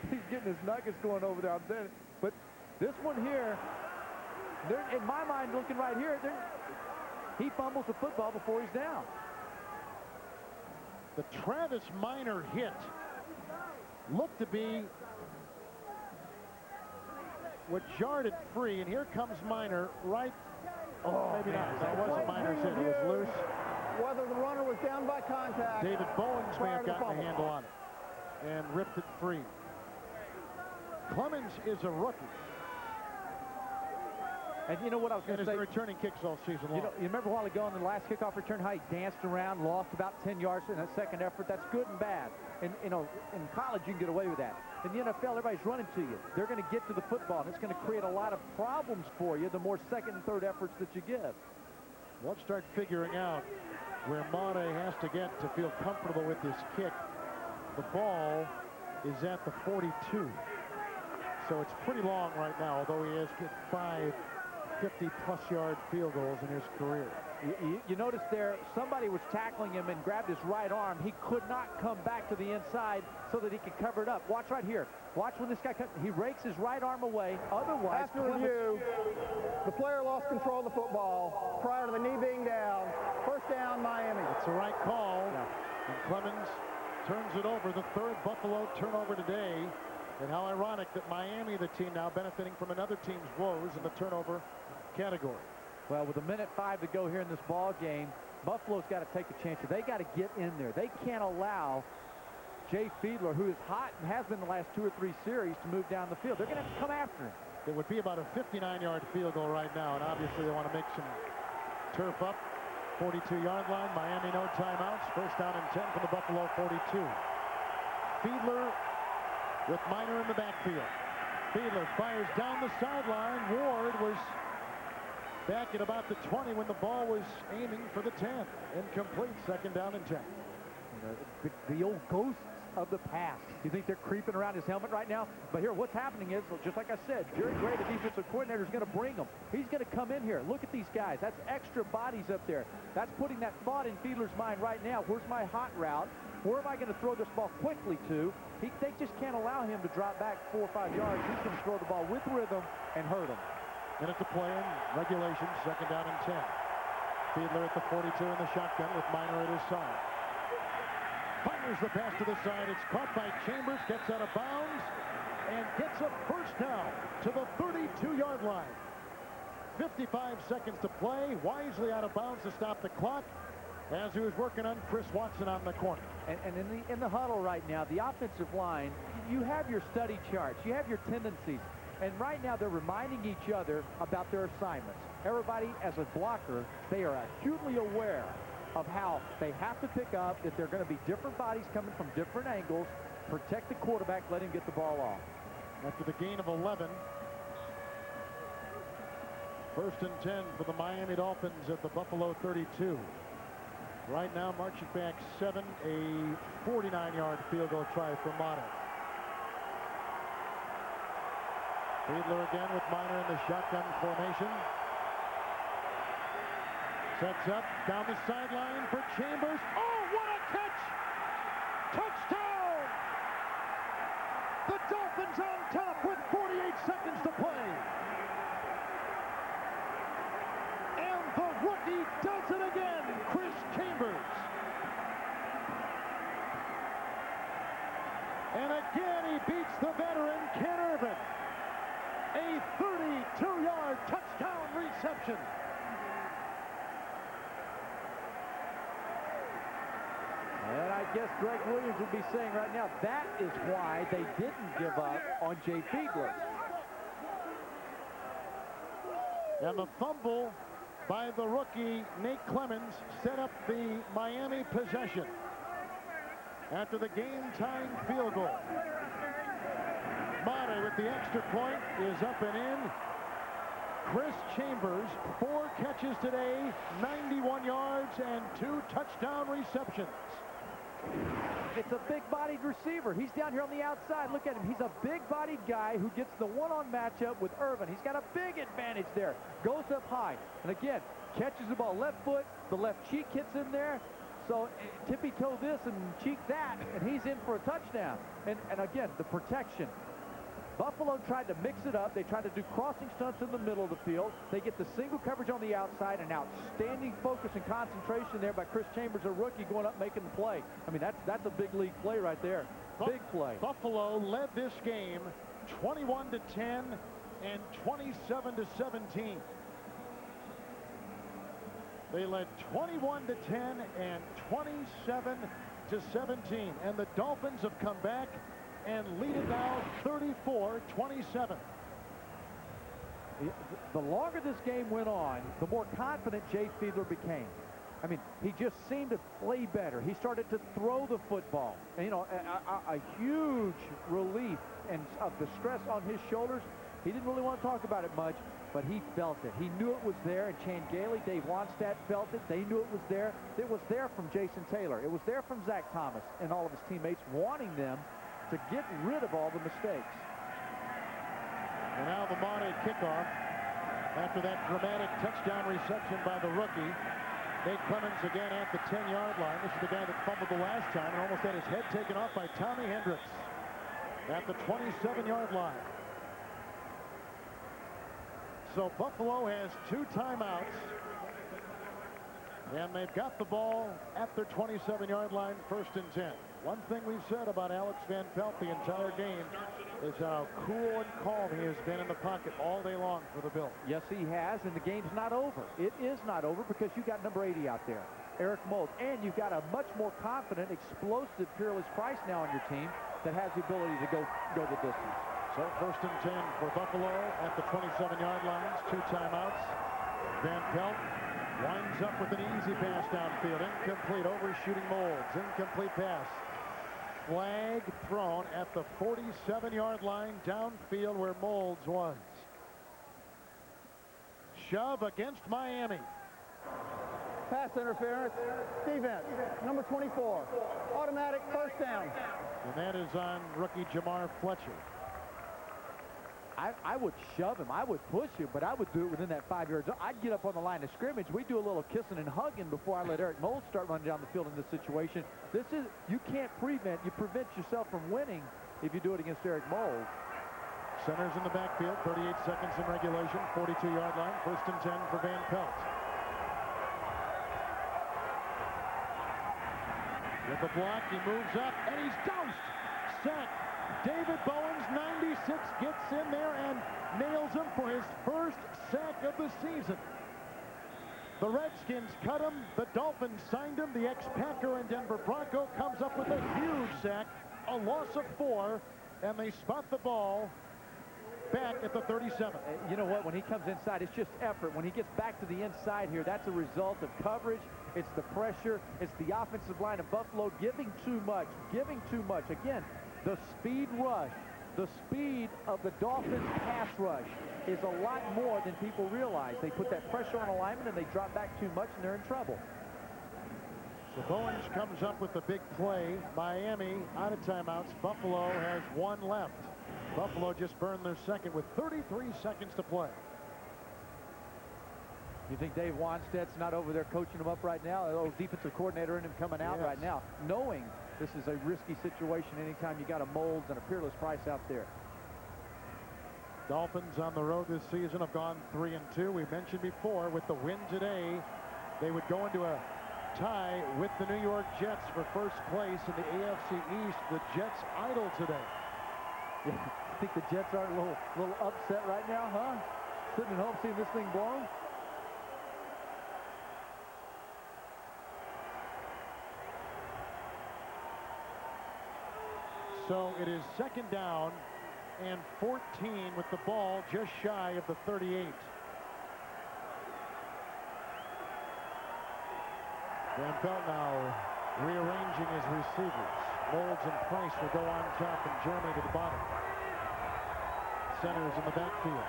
he's getting his nuggets going over there. But this one here, in my mind, looking right here, he fumbles the football before he's down. The Travis Minor hit looked to be what jarred it free, and here comes Minor right. Oh, maybe not. That wasn't Minor's hit. It was loose. Whether the runner was down by contact. David Bowens may have gotten a handle on it and ripped it free. Clemens is a rookie. And you know what I was going to say? Returning kicks all season long. You remember a while ago in the last kickoff return how he danced around, lost about 10 yards in that second effort? That's good and bad. And, you know, in college you can get away with that. In the NFL, everybody's running to you. They're going to get to the football, and it's going to create a lot of problems for you the more second and third efforts that you give. Let's start figuring out where Mate has to get to feel comfortable with this kick. The ball is at the 42. So it's pretty long right now, although he has kicked 5 50-plus-yard field goals in his career. You notice there, somebody was tackling him and grabbed his right arm. He could not come back to the inside so that he could cover it up. Watch right here. Watch when this guy comes. He rakes his right arm away. Otherwise, after review, the player lost control of the football prior to the knee being down. First down, Miami. It's the right call. Yeah. And Clemens turns it over. The third Buffalo turnover today. And how ironic that Miami, the team now benefiting from another team's woes in the turnover category. Well, with 1:05 to go here in this ball game, Buffalo's got to take a chance. They got to get in there. They can't allow Jay Fiedler, who is hot and has been the last 2 or 3 series, to move down the field. They're going to have to come after him. It would be about a 59-yard field goal right now, and obviously they want to make some turf up. 42-yard line. Miami no timeouts. First down and 10 from the Buffalo 42. Fiedler with Minor in the backfield. Fiedler fires down the sideline. Ward was back at about the 20 when the ball was aiming for the 10. Incomplete. Second down and 10. The old ghosts of the past. You think they're creeping around his helmet right now? But here, what's happening is, just like I said, Jerry Gray, the defensive coordinator, is going to bring them. He's going to come in here. Look at these guys. That's extra bodies up there. That's putting that thought in Fiedler's mind right now. Where's my hot route? Where am I going to throw this ball quickly to? They just can't allow him to drop back 4 or 5 yards. He's going to throw the ball with rhythm and hurt him. Minute to play in regulation. Second down and 10. Fiedler at the 42 in the shotgun with Minor at his side. Fires the pass to the side. It's caught by Chambers. Gets out of bounds and gets a first down to the 32-yard line. 55 seconds to play. Wisely out of bounds to stop the clock as he was working on Chris Watson on the corner. And in the huddle right now, the offensive line, you have your study charts. You have your tendencies. And right now, they're reminding each other about their assignments. Everybody, as a blocker, they are acutely aware of how they have to pick up, that there are going to be different bodies coming from different angles. Protect the quarterback, let him get the ball off. After the gain of 11, first and 10 for the Miami Dolphins at the Buffalo 32. Right now, marching back 7, a 49-yard field goal try for Mata. Fiedler again with Minor in the shotgun formation. Sets up down the sideline for Chambers. Oh, what a catch! Touchdown! The Dolphins on top with 48 seconds to play. And the rookie does it again, Chris Chambers. And again, he beats the veteran, Ken Irvin. A 32-yard touchdown reception. And I guess Greg Williams would be saying right now, that is why they didn't give up on Jay Fiedler. And the fumble by the rookie, Nate Clemens, set up the Miami possession after the game-tying field goal. Mata with the extra point is up and in. Chris Chambers, 4 catches today, 91 yards and 2 touchdown receptions. It's a big-bodied receiver. He's down here on the outside. Look at him. He's a big-bodied guy who gets the one-on matchup with Irvin. He's got a big advantage there. Goes up high. And again, catches the ball left foot. The left cheek hits in there. So tippy-toe this and cheek that, and he's in for a touchdown. And again, the protection. Buffalo tried to mix it up. They tried to do crossing stunts in the middle of the field. They get the single coverage on the outside, and outstanding focus and concentration there by Chris Chambers, a rookie, going up making the play. I mean, that's a big league play right there. Big play. Buffalo led this game 21-10 and 27-17. They led 21-10 and 27-17. And the Dolphins have come back and lead it now 34-27. The longer this game went on, the more confident Jay Fiedler became. I mean, he just seemed to play better. He started to throw the football. And, you know, a huge relief of the stress on his shoulders. He didn't really want to talk about it much, but he felt it. He knew it was there, and Chan Gailey, Dave Wannstedt felt it. They knew it was there. It was there from Jason Taylor. It was there from Zach Thomas and all of his teammates, wanting them to get rid of all the mistakes. And now the Monte kickoff after that dramatic touchdown reception by the rookie. Nate Clemens again at the 10-yard line. This is the guy that fumbled the last time and almost had his head taken off by Tommy Hendricks at the 27-yard line. So Buffalo has 2 timeouts, and they've got the ball at their 27-yard line, 1st and 10. One thing we've said about Alex Van Pelt the entire game is how cool and calm he has been in the pocket all day long for the Bills. Yes, he has, and the game's not over. It is not over because you've got number 80 out there, Eric Moulds, and you've got a much more confident, explosive Peerless Price now on your team that has the ability to go the distance. So 1st and 10 for Buffalo at the 27-yard lines, 2 timeouts. Van Pelt winds up with an easy pass downfield, incomplete, overshooting Moulds, incomplete pass. Flag thrown at the 47-yard line downfield where Moulds was. Shove against Miami. Pass interference, defense, number 24, automatic 1st down. And that is on rookie Jamar Fletcher. I would shove him. I would push him, but I would do it within that 5 yards. I'd get up on the line of scrimmage. We do a little kissing and hugging before I let Eric Moulds start running down the field in this situation. You can't prevent. You prevent yourself from winning if you do it against Eric Moulds. Centers in the backfield, 38 seconds in regulation, 42-yard line, 1st and 10 for Van Pelt. With the block, he moves up, and he's doused. Sack. David Bowens, 96, gets in there and nails him for his 1st sack of the season. The Redskins cut him. The Dolphins signed him. The ex-Packer and Denver Bronco comes up with a huge sack, a loss of 4, and they spot the ball back at the 37. You know what? When he comes inside, it's just effort. When he gets back to the inside here, that's a result of coverage. It's the pressure. It's the offensive line of Buffalo giving too much. Again, the speed rush, the speed of the Dolphins pass rush is a lot more than people realize. They put that pressure on alignment and they drop back too much and they're in trouble. So Bowens comes up with a big play. Miami out of timeouts. Buffalo has 1 left. Buffalo just burned their 2nd with 33 seconds to play. You think Dave Wannstedt's not over there coaching him up right now? The defensive coordinator in him coming out right now, knowing this is a risky situation anytime you got a Moulds and a Peerless Price out there. Dolphins on the road this season have gone 3-2. We mentioned before, with the win today, they would go into a tie with the New York Jets for 1st place in the AFC East. The Jets idle today. Yeah, I think the Jets are a little upset right now, huh? Sitting at home seeing this thing blown. So it is 2nd down and 14 with the ball just shy of the 38. Van Pelt now rearranging his receivers. Moulds and Price will go on top and Jeremy to the bottom. Centers in the backfield.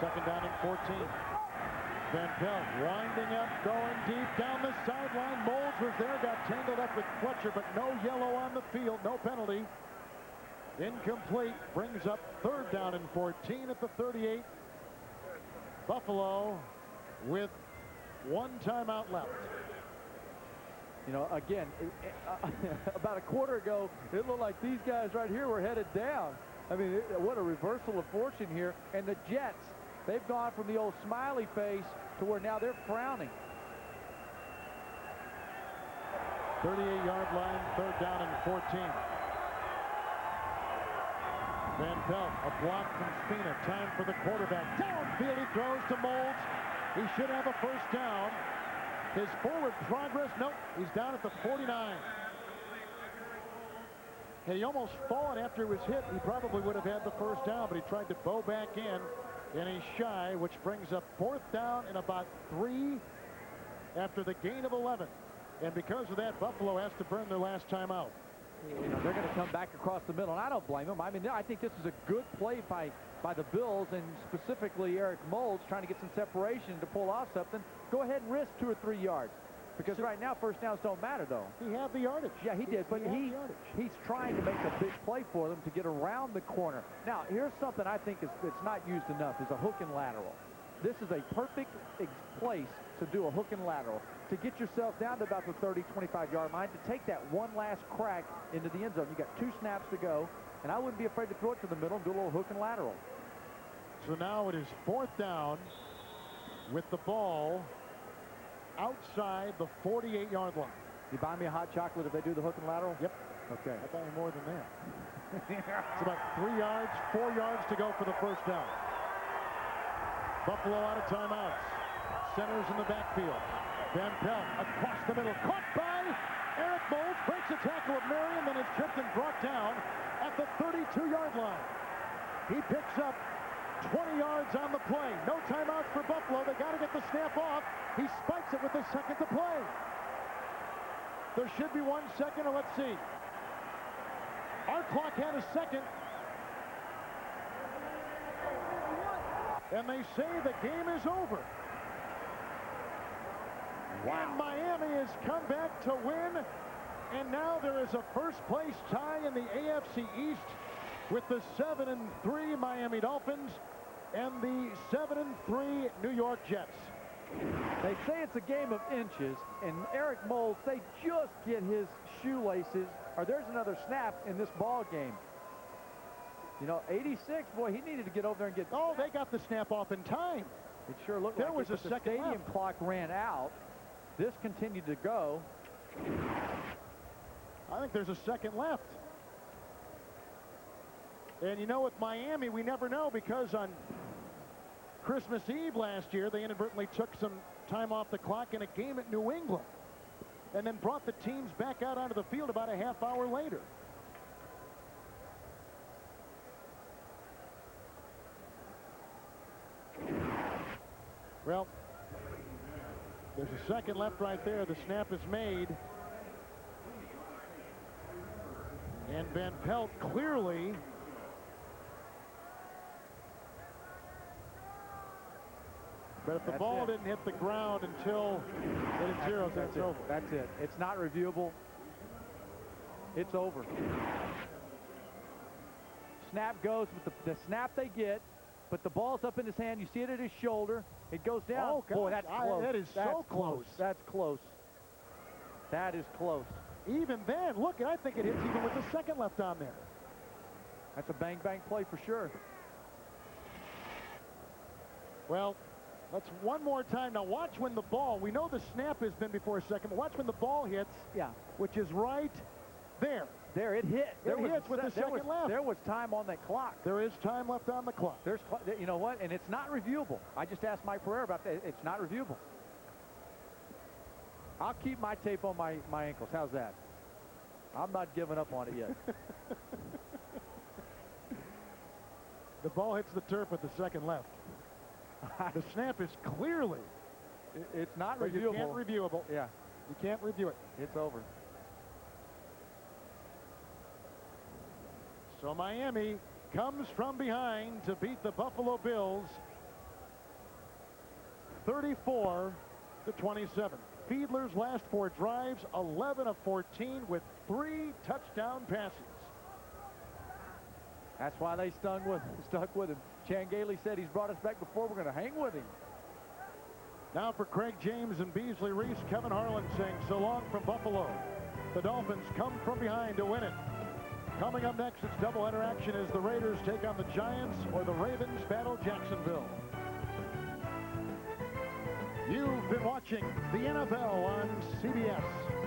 2nd down and 14. Van Pelt winding up, going deep down the sideline. Moulds was there, got tangled up with Fletcher, but no yellow on the field, no penalty. Incomplete, brings up 3rd down and 14 at the 38. Buffalo with 1 timeout left. You know, again, about a quarter ago, it looked like these guys right here were headed down. I mean, what a reversal of fortune here. And the Jets, they've gone from the old smiley face to where now they're frowning. 38-yard line, 3rd down and 14. Van Pelt, a block from Spina. Time for the quarterback. Downfield, he throws to Molds. He should have a 1st down. His forward progress, nope, he's down at the 49. Had he almost fallen after he was hit, he probably would have had the 1st down, but he tried to bow back in, and he's shy, which brings up 4th down and about 3 after the gain of 11. And because of that, Buffalo has to burn their last time out. You know, they're going to come back across the middle, and I don't blame them. I mean, I think this is a good play by the Bills, and specifically Eric Molds trying to get some separation to pull off something. Go ahead and risk 2 or 3 yards. Because right now, 1st downs don't matter, though. He had the yardage. Yeah, he did, but he's trying to make a big play for them to get around the corner. Now, here's something I think it's not used enough, is a hook and lateral. This is a perfect place to do a hook and lateral, to get yourself down to about the 30, 25-yard line, to take that one last crack into the end zone. You got 2 snaps to go, and I wouldn't be afraid to throw it to the middle and do a little hook and lateral. So now it is 4th down with the ball outside the 48-yard line. You buy me a hot chocolate if they do the hook and lateral? Yep. Okay. I'll buy you more than that. It's about 3 yards, 4 yards to go for the 1st down. Buffalo out of timeouts. Centers in the backfield. Van Pelt across the middle. Caught by Eric Molds. Breaks a tackle of Marion, then is tripped and brought down at the 32-yard line. He picks up 20 yards on the play. No timeouts for Buffalo. They got to get the snap off. He spikes it with a second to play. There should be 1 second, or let's see. Our clock had a second. And they say the game is over. Wow. And Miami has come back to win. And now there is a 1st place tie in the AFC East with the 7-3 Miami Dolphins and the 7-3 New York Jets. They say it's a game of inches, and Eric Molds, they just get his shoelaces, or there's another snap in this ball game. You know, 86, boy, he needed to get over there and get... Oh, they got the snap off in time. It sure looked there like was it, a the second stadium left. Clock ran out. This continued to go. I think there's a second left. And you know, with Miami, we never know, because on Christmas Eve last year, they inadvertently took some time off the clock in a game at New England and then brought the teams back out onto the field about a half hour later. Well, there's a second left right there. The snap is made. And Van Pelt clearly but if the ball didn't hit the ground until it hit zeros, that's over. That's it. It's not reviewable. It's over. Snap goes with the snap they get, but the ball's up in his hand. You see it at his shoulder. It goes down. Oh, gosh. Boy, that's close. That is so close. That's close. That is close. Even then, look, I think it hits even with the second left on there. That's a bang-bang play for sure. Well, let's one more time. Now watch when the ball, we know the snap has been before a second, but watch when the ball hits, which is right there. There, it hit. It hits with the second left. There was time on that clock. There is time left on the clock. You know what? And it's not reviewable. I just asked Mike Pereira about that. It's not reviewable. I'll keep my tape on my ankles. How's that? I'm not giving up on it yet. The ball hits the turf with the second left. The snap is clearly. It's not reviewable. You can't reviewable. Yeah. You can't review it. It's over. So Miami comes from behind to beat the Buffalo Bills 34-27. Fiedler's last 4 drives, 11 of 14 with 3 touchdown passes. That's why they stuck with him. Chan Gailey said he's brought us back before. We're going to hang with him. Now for Craig James and Beasley Reese, Kevin Harlan saying so long from Buffalo. The Dolphins come from behind to win it. Coming up next, it's doubleheader action as the Raiders take on the Giants or the Ravens battle Jacksonville. You've been watching the NFL on CBS.